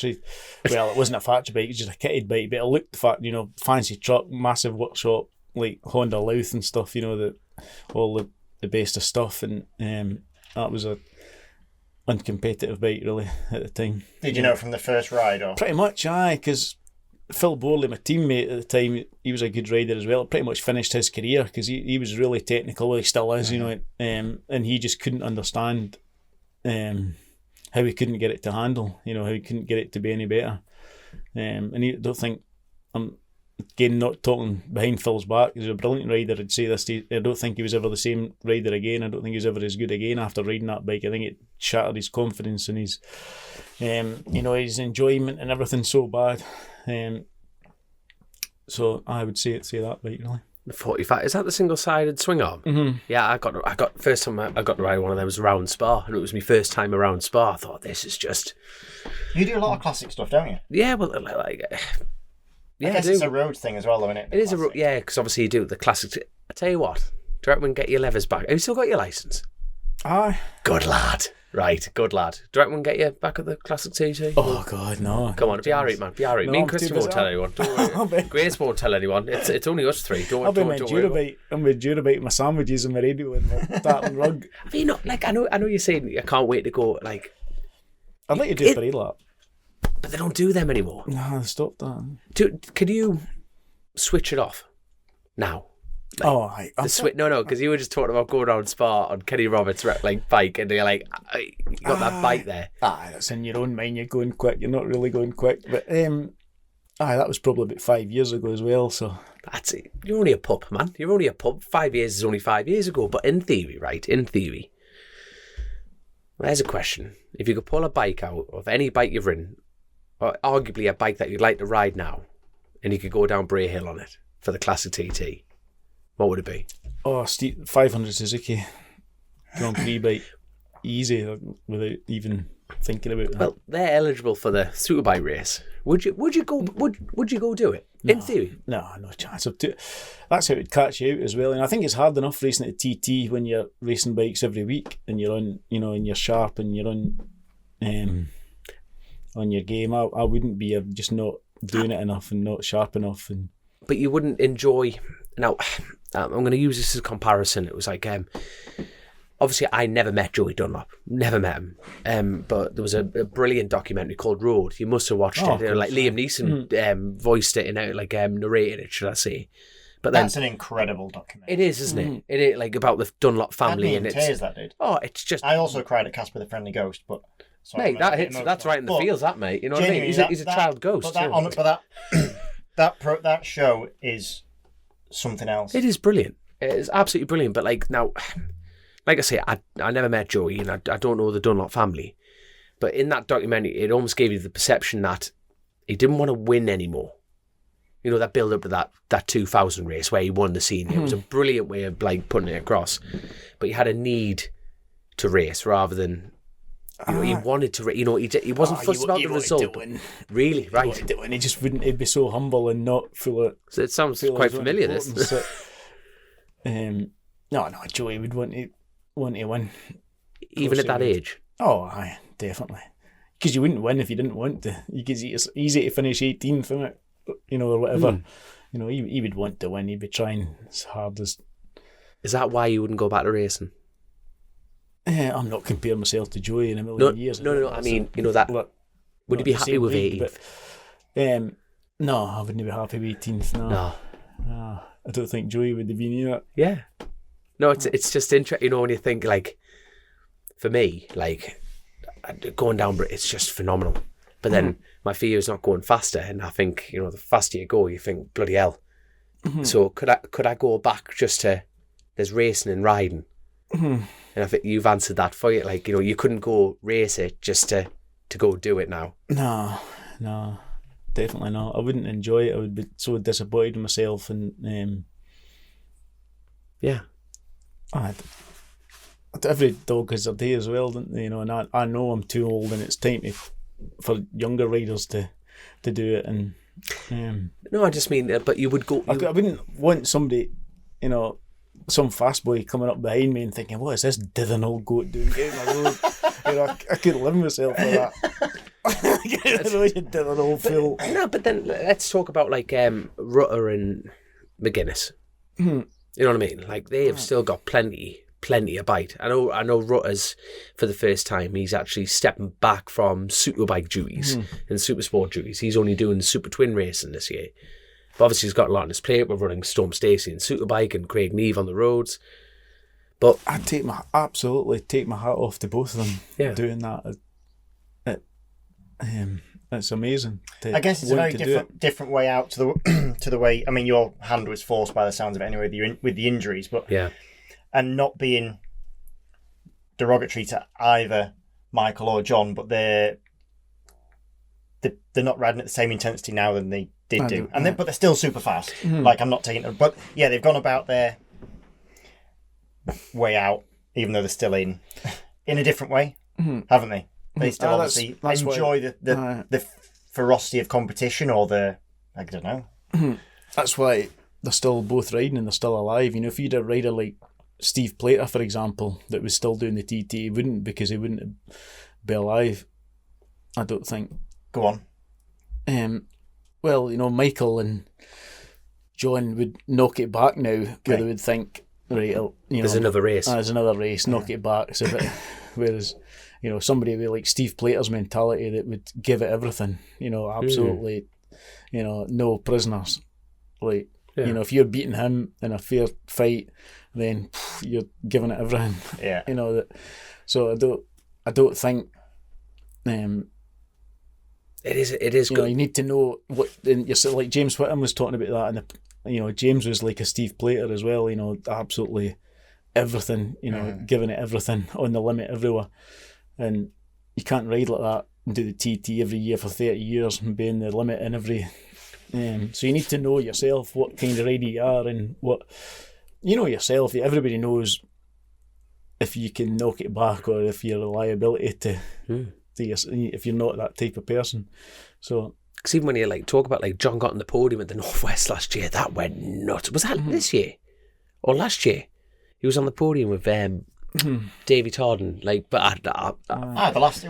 Well, it wasn't a factory bike; it was just a kitted bike, but it looked fancy truck, massive workshop, like Honda Louth and stuff. All the best of stuff, and that was a uncompetitive bike really at the time. Did you know from the first ride? Or? Pretty much, aye, because Phil Borley, my teammate at the time, he was a good rider as well. Pretty much finished his career because he was really technical. Well, he still is, and he just couldn't understand how he couldn't get it to handle. How he couldn't get it to be any better. And I don't think again, not talking behind Phil's back, he's a brilliant rider. I'd say this. I don't think he was ever the same rider again. I don't think he was ever as good again after riding that bike. I think it shattered his confidence and his, his enjoyment and everything so bad. So I would say that bike really. The 45, is that the single-sided swing arm? Mm-hmm. Yeah, I got first time I got to ride one of them was around Spa, and it was my first time around Spa. I thought, this is just. You do a lot of classic stuff, don't you? Yeah, well, I guess it's a road thing as well, though, isn't it? It is a road, yeah, because obviously you do the classic. I tell you what, do you reckon we can get your levers back? Have you still got your licence? Aye. Good lad. Right, good lad. Do you reckon we can get you back at the classic TT? Oh, God, no. Come on, be alright, man. Be alright. No, Me and Christian won't tell anyone. Don't worry. Grace won't tell anyone. It's only us three. I'll be my Durabite. I'm with Durabite, my sandwiches and my radio and my tartan rug. Have you not, I know you're saying I can't wait to go, I'd like to do a parade lap. But they don't do them anymore. No, they stopped that. Could you switch it off now? Aye. No, because you were just talking about going down Spa on Kenny Roberts' bike, and you're like, you got that bike there. Aye, that's in your own mind. You're going quick. You're not really going quick, but that was probably about 5 years ago as well. So that's it. You're only a pup, man. You're only a pup. 5 years is only 5 years ago. But in theory, there's a question: if you could pull a bike out of any bike you've ridden, or arguably a bike that you'd like to ride now, and you could go down Bray Hill on it for the classic TT. What would it be? Oh, 500 Suzuki Grand Prix bike. easy without even thinking about that. Well, they're eligible for the Superbike race. Would you go? Would you go do it? In theory, no chance of it. That's how it would catch you out as well. And I think it's hard enough racing at TT when you're racing bikes every week and you're on, and you're sharp and you're on your game. I wouldn't be just not doing it enough and not sharp enough. But you wouldn't enjoy. Now, I'm going to use this as a comparison. It was like, obviously, I never met Joey Dunlop. Never met him. But there was a brilliant documentary called Road. You must have watched it. Like Liam Neeson voiced it and narrated it, should I say? But then, that's an incredible documentary. It is, isn't it? It is like about the Dunlop family, and tears that did. Oh, it's just. I also cried at Casper the Friendly Ghost, but. Mate, that's right in the feels, that mate. You know what I mean? He's a child ghost. But that show is something else. It is brilliant. It is absolutely brilliant. But now, like I say, I never met Joey, and I don't know the Dunlop family. But in that documentary, it almost gave you the perception that he didn't want to win anymore. That build up to that 2000 race where he won the senior. It was a brilliant way of putting it across. But he had a need to race rather than. He wanted to, he wasn't fussed about the result. Really, right? He just wouldn't. He'd be so humble and not full of. So it sounds quite familiar. This. No, Joey would want to win, even at that age. Oh, aye, definitely. Because you wouldn't win if you didn't want to. It's easy to finish 18th, isn't it? Or whatever. He would want to win. He'd be trying as hard as. Is that why you wouldn't go back to racing? I'm not comparing myself to Joey in a million years. No. I mean, that. Would you be happy with 18th? No, I wouldn't be happy with 18th. No. I don't think Joey would have been here. Yeah. No, it's just interesting. When you think for me, going down, it's just phenomenal. But then my fear is not going faster, and I think the faster you go, you think bloody hell. So could I go back just to there's racing and riding? And I think you've answered that for you. You couldn't go race it just to go do it now. No, definitely not. I wouldn't enjoy it. I would be so disappointed in myself. And yeah, every dog has their day as well, don't they? And I know I'm too old, and it's time for younger riders to do it. And no, I just mean, but you would go. I wouldn't want somebody, some fast boy coming up behind me and thinking, what is this dithering old goat doing getting my road? I couldn't live myself for that. Dithering old fool. No, but then let's talk about Rutter and McGuinness. You know what I mean? They have still got plenty of bite. I know Rutter's, for the first time, he's actually stepping back from Superbike duties and Supersport duties. He's only doing Super Twin racing this year. But obviously he's got a lot on his plate. We're running Storm Stacey and Superbike and Craig Neve on the roads. But I'd absolutely take my hat off to both of them doing that. It's amazing. I guess it's a very different way out to the way. I mean, your hand was forced by the sounds of it anyway with the injuries, but and not being derogatory to either Michael or John, but they're not riding at the same intensity now than they did do, but they're still super fast. I'm not taking it, but yeah, they've gone about their way out, even though they're still in a different way, haven't they? They still obviously enjoy the ferocity of competition, or I don't know. That's why they're still both riding and they're still alive. If you had a rider like Steve Plater, for example, that was still doing the TT, he wouldn't, because he wouldn't be alive, I don't think. Go on. Well, Michael and John would knock it back now, where they would think, right, there's another race. There's another race, knock it back. So whereas, somebody with like Steve Plater's mentality that would give it everything, absolutely, no prisoners. If you're beating him in a fair fight, then you're giving it everything. Yeah. So I don't think. It is good. You need to know what. Like James Whittam was talking about that, and James was like a Steve Plater as well. Absolutely everything. Giving it everything on the limit everywhere, and you can't ride like that and do the TT every year for 30 years and be in the limit in every. So you need to know yourself what kind of rider you are and what yourself. Everybody knows if you can knock it back or if you're a liability to if you're not that type of person. So, because even when you like talk about like John got on the podium at the Northwest last year, that went nuts. Was that this year or last year? He was on the podium with Davey Torden, like, but it was the last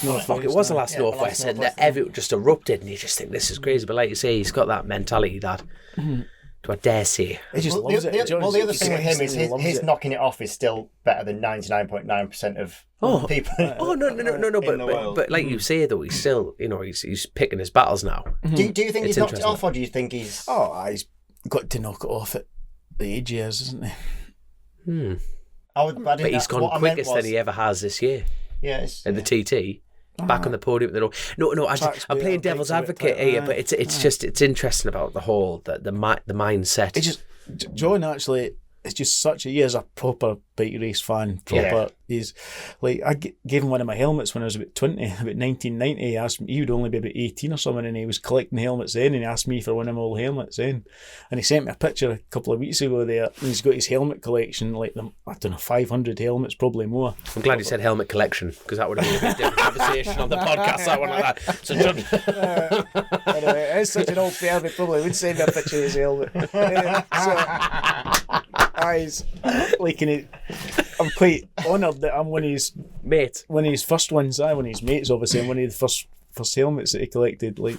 Northwest. It was the last Northwest, and everything just erupted, and you just think this is crazy. But like you say, he's got that mentality that, I dare say, he just loves it. The other thing with him is his knocking it off is still better than 99.9% of people. But like you say though, he's still, he's picking his battles now. Do you think he's knocked it off, or do you think he's? He's got to knock it off at the age he is, isn't he? But he's gone quickest than he ever has this year. Yes. At the TT. Back on the podium. I'm playing devil's advocate here, but it's interesting about the whole the mindset. It's just John actually. It's just such he is a proper bike race fan. He's like, I gave him one of my helmets when I was about 20, about 1990. He asked me, he would only be about 18 or something, and he was collecting helmets then, and he asked me for one of my old helmets then, and he sent me a picture a couple of weeks ago there, and he's got his helmet collection, like I don't know, 500 helmets, probably more. I'm glad you said helmet collection, because that would have been a bit different conversation on the podcast. That one like that. So anyway, it's such an old pair. He probably would send me a picture of his helmet. I'm quite honoured that I'm one of his mate. One of his first ones, one of his mates, obviously, and one of the first helmets that he collected. Like,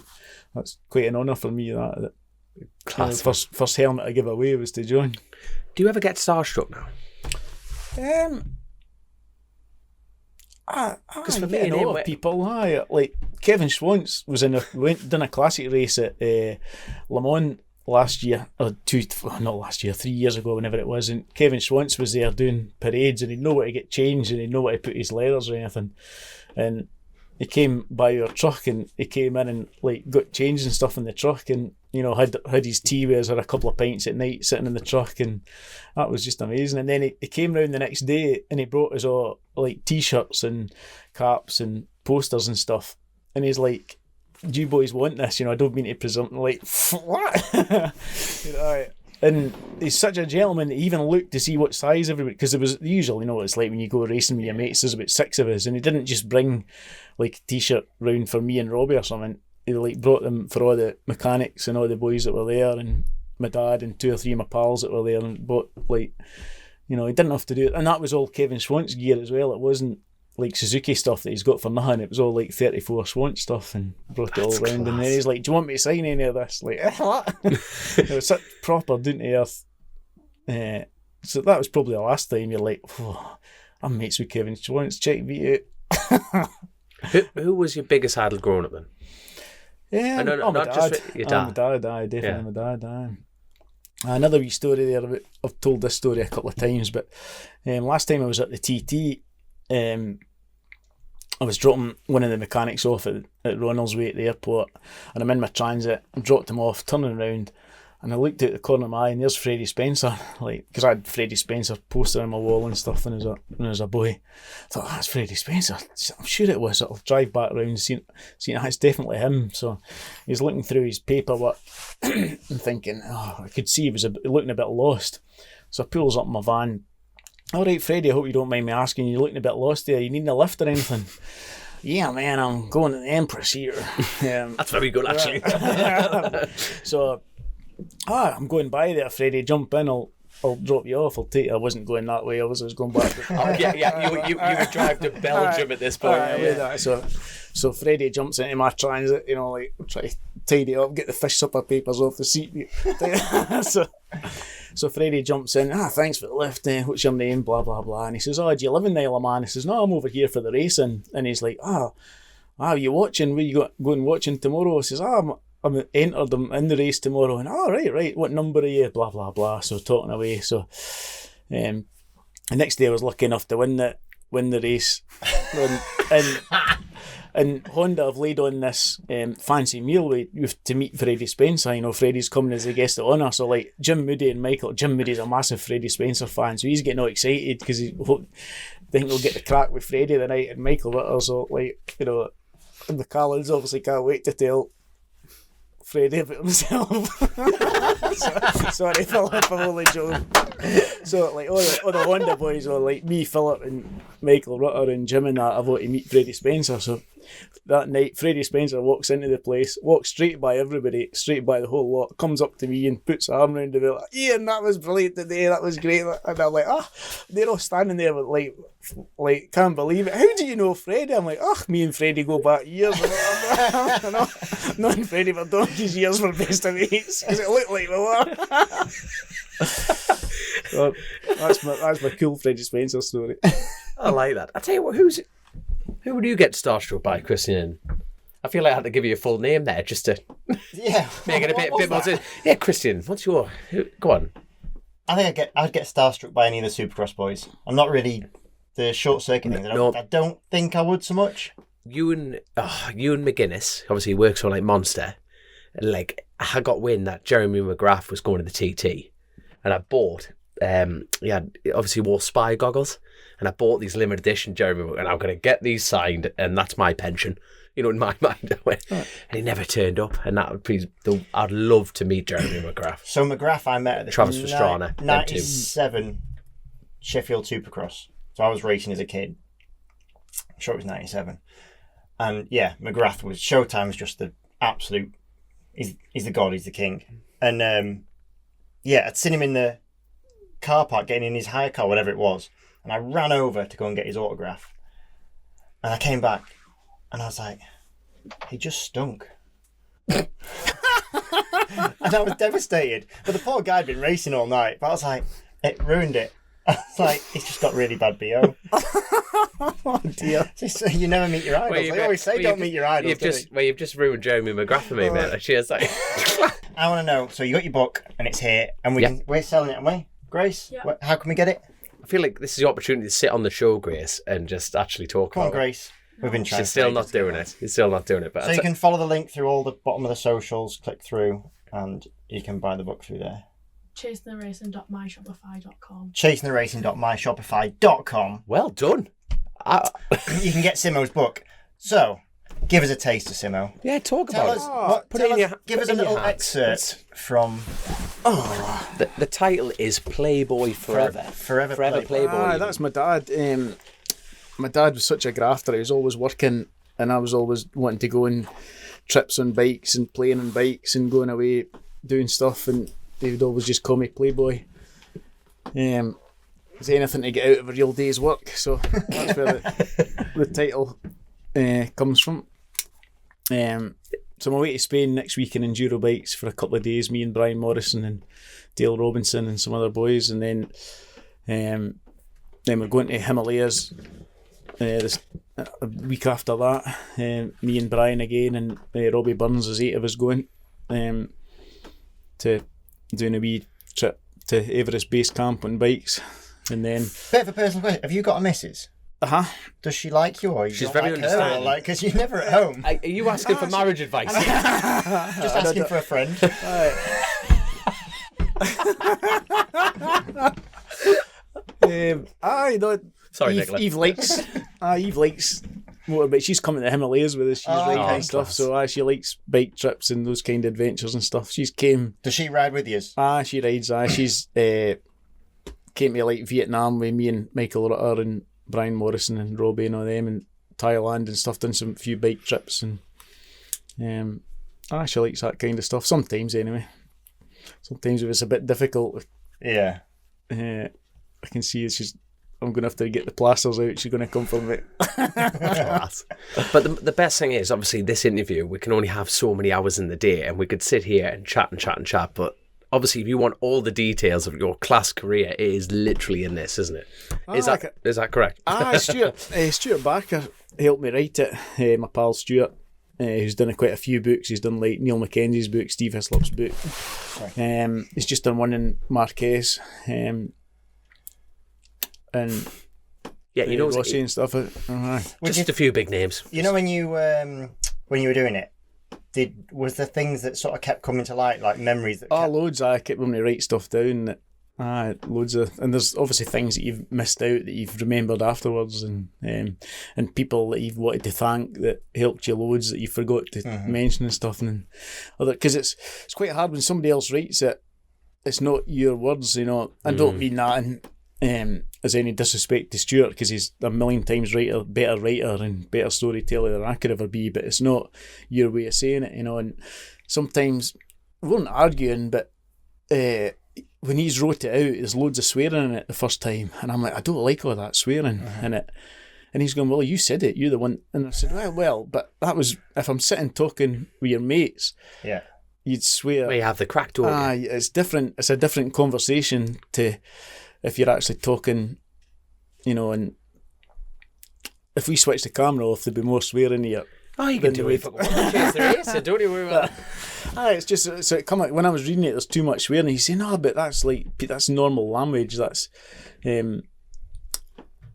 that's quite an honour for me. That first helmet I gave away was to John. Do you ever get starstruck now? Because for me, a lot of people, like Kevin Schwantz was done a classic race at Le Mans last year, or 3 years ago, whenever it was, and Kevin Schwantz was there doing parades, and he'd know where to get changed, and he'd know where to put his leathers or anything, and he came by our truck, and he came in and like got changed and stuff in the truck, and had his tea with us, had a couple of pints at night sitting in the truck, and that was just amazing. And then he came round the next day and he brought us all like t-shirts and caps and posters and stuff, and he's like, do you boys want this? I don't mean to presume. Like, what? And he's such a gentleman that he even looked to see what size everybody, because there was the usual, it's like when you go racing with your mates, there's about 6 of us, and he didn't just bring like a t-shirt round for me and Robbie or something. He like brought them for all the mechanics and all the boys that were there, and my dad and 2 or 3 of my pals that were there, and bought like, he didn't have to do it. And that was all Kevin Schwantz gear as well. It wasn't like Suzuki stuff that he's got for nothing. It was all like 34 Schwantz stuff, and brought it all around. And then he's like, do you want me to sign any of this? Like, what? It was such proper down to earth. So that was probably the last time you're like, I'm mates with Kevin Schwantz, check me out. Who was your biggest idol growing up then? My dad. Your dad. My dad, definitely my dad. Another wee story there, I've told this story a couple of times, but last time I was at the TT, I was dropping one of the mechanics off at Ronaldsway at the airport, and I'm in my transit, I dropped him off, turning around, and I looked out the corner of my eye, and there's Freddie Spencer, like, because I had Freddie Spencer poster on my wall and stuff when I was a boy. I thought, that's Freddie Spencer, I'm sure it was. I'll drive back around and see it's definitely him. So he's looking through his paperwork and thinking, I could see he was looking a bit lost. So I pulls up my van. All right, Freddie, I hope you don't mind me asking, you're looking a bit lost there, you needing a lift or anything? Yeah, man, I'm going to the Empress here. That's very good, actually. So, I'm going by there, Freddie, jump in, I'll drop you off, I'll take you. I wasn't going that way, I was going back. You would drive to Belgium at this point. So Freddie jumps into my transit, like, try to tidy up, get the fish supper papers off the seat. So Freddie jumps in, thanks for the lift, what's your name, blah, blah, blah. And he says, do you live in the Isle of Man? He says, no, I'm over here for the racing. And he's like, are you watching? Where you going watching tomorrow? He says, I'm entered them in the race tomorrow. And, right, what number are you? Blah, blah, blah. So talking away. So the next day I was lucky enough to win the race. And Honda have laid on this fancy meal to meet Freddie Spencer. Freddie's coming as a guest of honour. So like Jim Moody's a massive Freddie Spencer fan, so he's getting all excited because he think he'll get the crack with Freddie the night, and Michael Ritter. So the Callans obviously can't wait to tell Freddie about himself. Sorry, Philip, I'm only joking. So, like, all the Honda boys are like me, Philip, and Michael Rutter, and Jim, and that. I want to meet Freddie Spencer. So that night, Freddie Spencer walks into the place, walks straight by everybody, straight by the whole lot, comes up to me and puts an arm around the belt. Like, Ian, that was brilliant today. That was great. And I'm like, they're all standing there with like, can't believe it. How do you know Freddie? I'm like, me and Freddie go back years. I've known Freddie for donkey's years for best of mates because it looked like we were. So that's my cool Freddie Spencer story. I like that. I tell you what, who would you get starstruck by, Christian? I feel like I had to give you a full name there just to make it a bit more. Yeah, Christian, what's your? Go on. I think I'd get starstruck by any of the Supercross boys. I'm not really the short circuit thing. I don't think I would so much. Ewan McGuinness obviously works on like Monster, and like I got wind that Jeremy McGrath was going to the TT, and I bought. He obviously wore spy goggles, and I bought these limited edition Jeremy, and I'm going to get these signed, and that's my pension. In my mind. And he never turned up, and that would be I'd love to meet Jeremy McGrath. So McGrath I met at the Travis Pastrana, 97 Sheffield Supercross. So I was racing as a kid. I'm sure it was 97. And yeah, McGrath was Showtime was just the absolute. He's the god. He's the king. And I'd seen him in the car park getting in his hire car, whatever it was, and I ran over to go and get his autograph. And I came back, and I was like, he just stunk. And I was devastated. But the poor guy had been racing all night. But I was like, it ruined it. I was like, he's just got really bad BO. Oh dear. You never meet your idols. They always say don't meet your idols. You've just ruined Jeremy McGrath for me, mate. Cheers. Like, I want to know. So you got your book, and it's here, and we're selling it, aren't we, Grace? Yeah. How can we get it? I feel like this is the opportunity to sit on the show, Grace, and just actually talk Come on, about it. Grace. We've been trying. She's still not doing it. He's still not doing it. But So you can follow the link through all the bottom of the socials, click through, and you can buy the book through there. ChasinTheRacin.myshopify.com. ChasinTheRacing.myshopify.com. well done. You can get Simo's book. So, give us a taste of Simo. Yeah, talk Tell about us, it. Put it in your, give us a little excerpt from The title is Playboy Forever. Forever Playboy. That's my dad. My dad was such a grafter. He was always working, and I was always wanting to go on trips on bikes and playing on bikes and going away doing stuff, and they would always just call me Playboy. It's anything to get out of a real day's work, so that's where the title comes from. So I'm away to Spain next week in enduro bikes for a couple of days, me and Brian Morrison and Dale Robinson and some other boys, and then we're going to Himalayas a week after that. Me and Brian again, and Robbie Burns, there's 8 of us going to doing a wee trip to Everest Base Camp on bikes. And then Bit of a personal question. Have you got a missus? Does she like you, or you She's don't very like her, understanding. or because you're never at home? Are you asking for marriage advice? Just asking for a friend. Sorry, Eve, Nicola. Eve likes motorbike. She's coming to the Himalayas with us. She's riding and stuff. class. So she likes bike trips and those kind of adventures and stuff. She's came. Does she ride with you? She rides. She's came to like Vietnam with me and Michael Rutter and Brian Morrison and Robbie and all them, and Thailand and stuff. Done some few bike trips, and she likes that kind of stuff. Sometimes anyway. Sometimes if it's a bit difficult, Yeah. I can see I'm going to have to get the plasters out. She's going to come for me. But the best thing is, obviously, this interview, we can only have so many hours in the day, and we could sit here and chat and chat and chat. But obviously, if you want all the details of your class career, it is literally in this, isn't it? Is that correct? Stuart Barker helped me write it. My pal Stuart, who's done quite a few books. He's done like Neil Mackenzie's book, Steve Hislop's book. He's just done one in Marquez. And Yeah, you know, Rossi and stuff. just a few big names. You know when you were doing it, was there things that sort of kept coming to light, like memories that kept... Loads. I kept wanting to write stuff down that Loads of, and there's obviously things that you've missed out that you've remembered afterwards, and people that you've wanted to thank that helped you loads that you forgot to mention and stuff, and other, because it's quite hard when somebody else writes it. It's not your words, you know. I don't mean that as any disrespect to Stuart, because he's a million times better writer and better storyteller than I could ever be. But it's not your way of saying it, you know. And sometimes we weren't arguing, but when he's wrote it out, there's loads of swearing in it the first time, and I'm like, I don't like all that swearing in it. And he's going, well, you said it, you're the one. And I said, well, but that was, if I'm sitting talking with your mates, you'd swear. Well, you have the crack, don't you? It's different. It's a different conversation to if you're actually talking, you know. And if we switch the camera off, there'd be more swearing here. Oh, you can do it. Chase the Racing, don't you worry about that. It's just, so it come out, when I was reading it, there's too much swearing. He's saying, no, but that's normal language. That's, you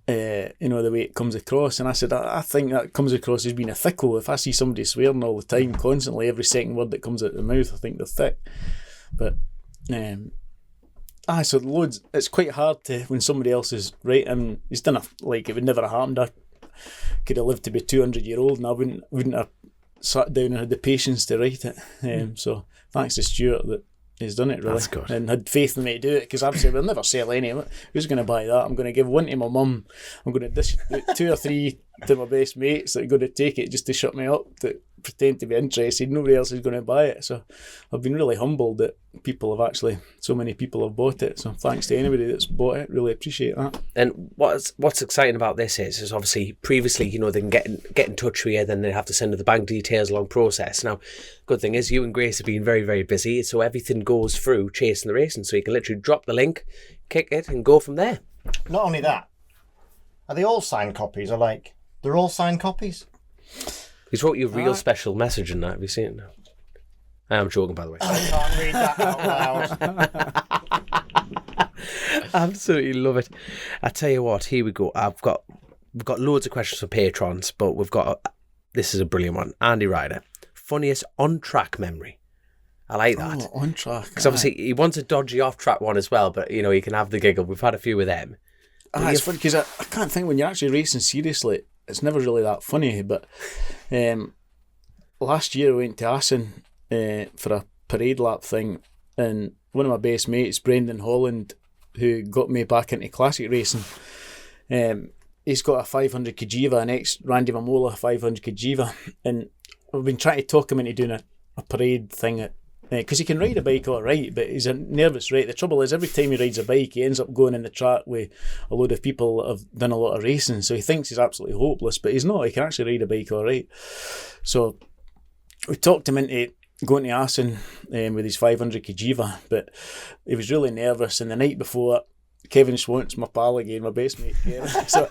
know, the way it comes across. And I said, I think that comes across as being a thickle. If I see somebody swearing all the time, constantly, every second word that comes out of the mouth, I think they're thick. But, so loads, it's quite hard to, when somebody else is writing, he's done it like it would never have happened. I could have lived to be 200-year-old and I wouldn't have sat down and had the patience to write it. So thanks to Stuart that he's done it, really. That's good. And had faith in me to do it, because I've said, we'll never sell any of it. Who's going to buy that? I'm going to give one to my mum. I'm going to dish 2 or 3 to my best mates that are going to take it just to shut me up, to pretend to be interested. Nobody else is going to buy it. So I've been really humbled that so many people have bought it. So thanks to anybody that's bought it. Really appreciate that. And what's exciting about this is obviously previously, you know, they can get in touch with you, then they have to send the bank details along process. Now, good thing is you and Grace have been very, very busy, so everything goes through Chasin The Racin, so you can literally drop the link, kick it, and go from there. Not only that, are they all signed copies? They're all signed copies? He's wrote you a real special message in that. Have you seen it now? I am joking, by the way. I can't read that out loud. Absolutely love it. I tell you what, here we go. We've got loads of questions for patrons, but this is a brilliant one. Andy Ryder, funniest on-track memory. I like that. Oh, on track. Because obviously he wants a dodgy off-track one as well, but you know, he can have the giggle. We've had a few with them. It's funny because I can't think, when you're actually racing seriously, it's never really that funny. But last year I went to Iddon for a parade lap thing, and one of my best mates, Brendan Holland, who got me back into classic racing, he's got a 500 Kajiva, an ex-Randy Mamola 500 Kajiva, and I've been trying to talk him into doing a parade thing at, because he can ride a bike all right, but he's a nervous wreck. The trouble is, every time he rides a bike, he ends up going in the track with a load of people that have done a lot of racing, so he thinks he's absolutely hopeless, but he's not. He can actually ride a bike all right. So we talked him into going to Assen with his 500 Kajiva, but he was really nervous, and the night before, Kevin Schwantz, my pal again, my best mate Kevin, so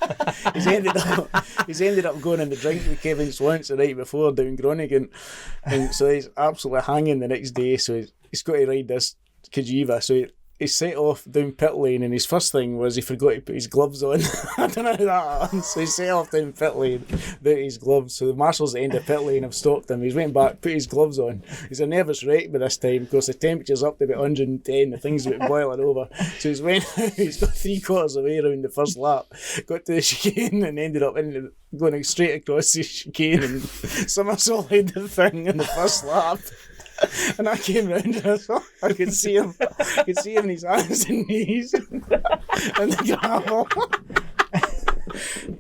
he's ended up going in the drink with Kevin Schwantz the night before down Groningen, and so he's absolutely hanging the next day, so he's got to ride this Kajiva, so he set off down pit lane, and his first thing was he forgot to put his gloves on. I don't know how that happened. So he set off down pit lane without his gloves. So the marshals at the end of pit lane have stopped him. He's went back, put his gloves on. He's a nervous wreck by this time because the temperature's up to about 110. The thing's about boiling over. So he's got 3/4 of the way around the first lap, got to the chicane and ended up going straight across the chicane and somersaulted the thing in the first lap. And I came round and I could see him in his hands and knees and the gravel.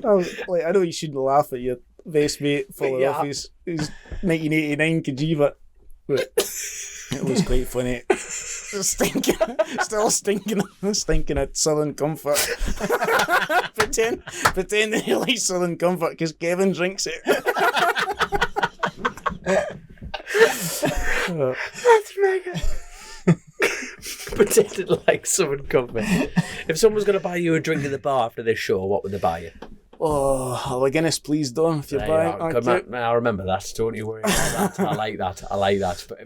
I was like, I know you shouldn't laugh at your best mate falling off his 1989 Kajiva, but it was quite funny. Still stinking of Southern Comfort. Pretending he likes Southern Comfort because Kevin drinks it. That's mega. Pretended like someone coming. If someone's going to buy you a drink in the bar after this show, what would they buy you? Oh, a Guinness, please, Don, if you're buying. I remember that. Don't you worry about that. I like that. But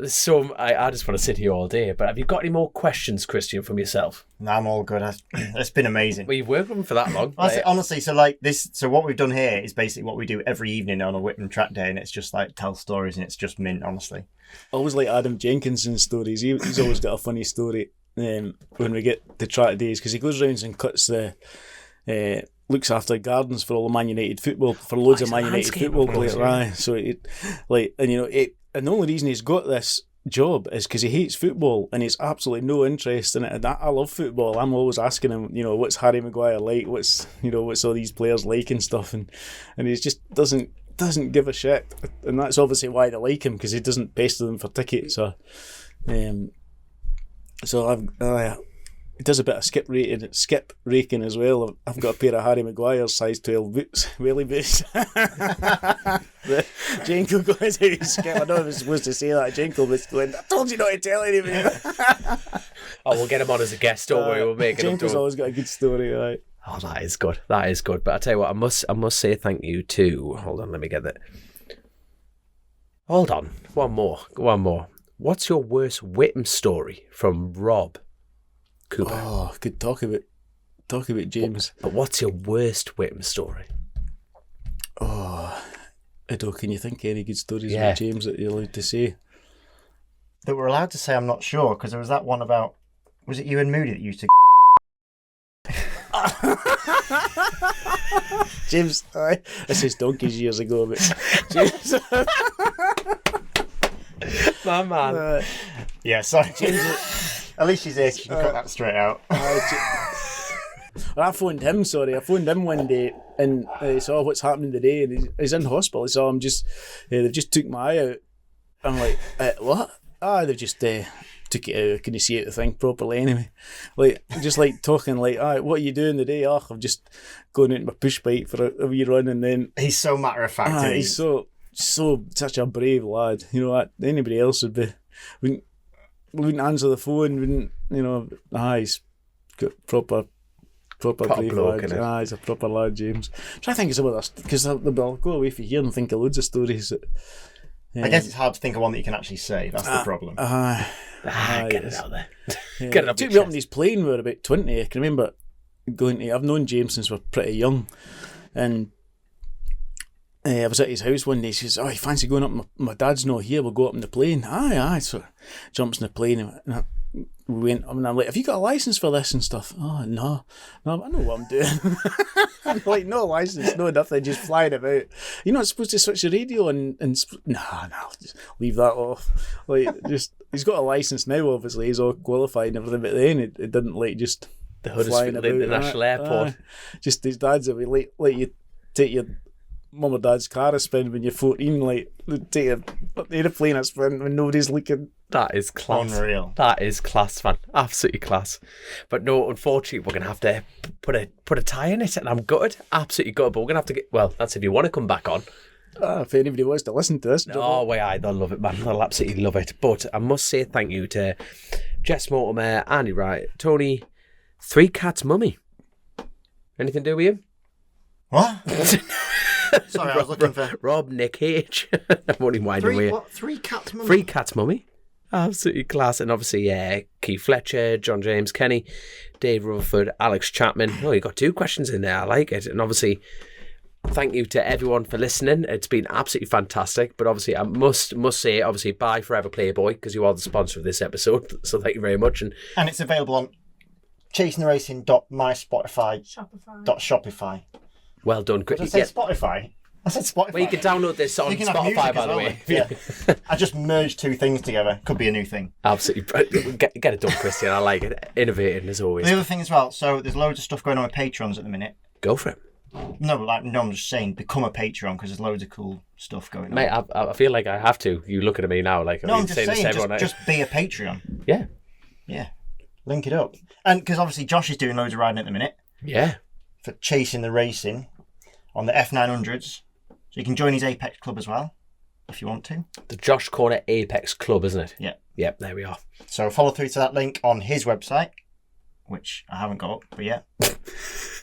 So I just want to sit here all day. But have you got any more questions, Christian, from yourself? No, I'm all good. It's been amazing. Well, you've worked with them for that long. Honestly, so like this, so what we've done here is basically what we do every evening on a Whitman track day, and it's just like tell stories, and it's just mint, honestly. I always like Adam Jenkinson's stories. He's always got a funny story when we get to track days, because he goes round and cuts the looks after gardens for all the Man United football, for loads of Man United football players. Right. So and the only reason he's got this job is because he hates football and he's absolutely no interest in it. And I love football. I'm always asking him, what's Harry Maguire like? What's all these players like and stuff, and he just doesn't give a shit. And that's obviously why they like him, because he doesn't pester them for tickets. He does a bit of skip raking as well. I've got a pair of Harry Maguire's size 12 boots, wheelie boots. Jenko goes out and skip. I don't know if I'm supposed to say that. Jenko was going, I told you not to tell anybody. We'll get him on as a guest, don't worry. We'll make it up to him. Jenko's always got a good story, right? Oh, that is good. That is good. But I tell you what, I must say thank you to. Hold on, let me get that. Hold on, one more. What's your worst Whitman story from Rob Cooper? Oh, good talk about James. But what's your worst Whitman story? Oh, Iddon, can you think of any good stories about James that you're allowed to say? That we're allowed to say, I'm not sure, because there was that one about, was it you and Moody that used to James, this is donkeys years ago, but James. My man. Yeah, sorry. James, at least she's here, she can cut that straight out. I phoned him one day and I saw what's happening today, and he's in hospital. So I'm just, they've just took my eye out. I'm like, what? They've just took it out. Can you see it the thing properly anyway? Just talking what are you doing today? I'm just going out in my push bike for a wee run, and then he's so matter of fact. He's so such a brave lad. Anybody else wouldn't answer the phone. He's got proper brave lad. He's a proper lad, James. I'm trying to think of some of this, because I'll go away from here and think of loads of stories that. I guess it's hard to think of one that you can actually say. That's the problem. Get it out there. Get it up. Took me up on his plane. We were about 20. I can remember I've known James since we're pretty young, and I was at his house one day. She says, you fancy going up? My dad's not here. We'll go up in the plane. Aye. So jumps in the plane, and we went up, and I'm like, have you got a license for this and stuff? Oh, no, I know what I'm doing. I'm like, no license, no nothing, just flying about. You're not supposed to switch the radio and no, just leave that off. He's got a license now, obviously, he's all qualified and everything, but then it didn't just the Huddersfield International Airport. Just his dad's a wee let you take your mum or dad's car a spin when you're 14, take an aeroplane a spin when nobody's looking. That is class. Unreal. That is class, man. Absolutely class. But no, unfortunately, we're going to have to put a tie in it, and I'm gutted. Absolutely gutted. But we're going to have to that's if you want to come back on. If anybody wants to listen to this. They'll love it, man. They'll absolutely love it. But I must say thank you to Jess Mortimer, Andy Wright, Tony, Three Cats Mummy. Anything to do with you? What? Sorry, I was looking for Rob, Nick H. I'm only winding with you. Three Cats Mummy? Three Cats Mummy. Absolutely class. And obviously Keith Fletcher, John James Kenny, Dave Rutherford, Alex Chapman. You got 2 questions in there. I like it. And obviously, thank you to everyone for listening. It's been absolutely fantastic. But obviously, I must say, obviously, bye forever Playboy, because you are the sponsor of this episode. So thank you very much. And it's available on chasintherasin.myspotify.shopify. Well done. Did I say Spotify? I said Spotify. Well, you can download this on Spotify, by the way. Yeah. I just merged 2 things together. Could be a new thing. Absolutely. Get it done, Christian. I like it. Innovating, as always. The other thing as well, so there's loads of stuff going on with Patrons at the minute. Go for it. No, I'm just saying, become a Patreon, because there's loads of cool stuff going on. Mate, I feel like I have to. You look at me now like... No, I'm just saying, just be a Patreon. Yeah. Yeah. Link it up. And because obviously Josh is doing loads of riding at the minute. Yeah. For Chasin The Racin on the F900s. So you can join his Apex Club as well, if you want to. The Josh Corner Apex Club, isn't it? Yeah. Yep, there we are. So follow through to that link on his website, which I haven't got up, but yeah.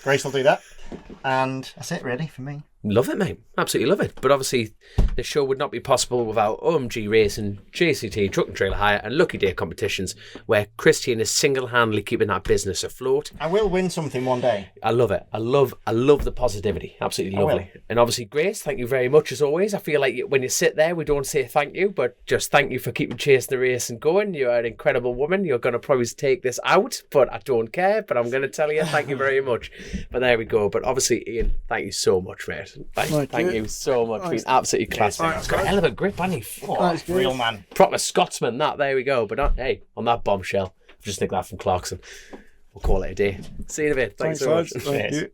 Grace will do that. And that's it, really, for me. Love it, mate. Absolutely love it. But obviously, the show would not be possible without OMG Racing, JCT, Truck and Trailer Hire, and Lucky Day competitions, where Christian is single-handedly keeping that business afloat. I will win something one day. I love it. I love the positivity. Absolutely lovely. And obviously, Grace, thank you very much as always. I feel like when you sit there, we don't say thank you, but just thank you for keeping Chasing the Racing going. You're an incredible woman. You're going to probably take this out, but I don't care. But I'm going to tell you thank you very much. But there we go. But obviously, Ian, thank you so much, mate. Thank you so much. Been absolutely class. It's got a hell of a grip, hasn't he? Oh, real man. Proper Scotsman, that. There we go. But hey, on that bombshell, just nick that from Clarkson. We'll call it a day. See you in a bit. Thanks so much. Thank you.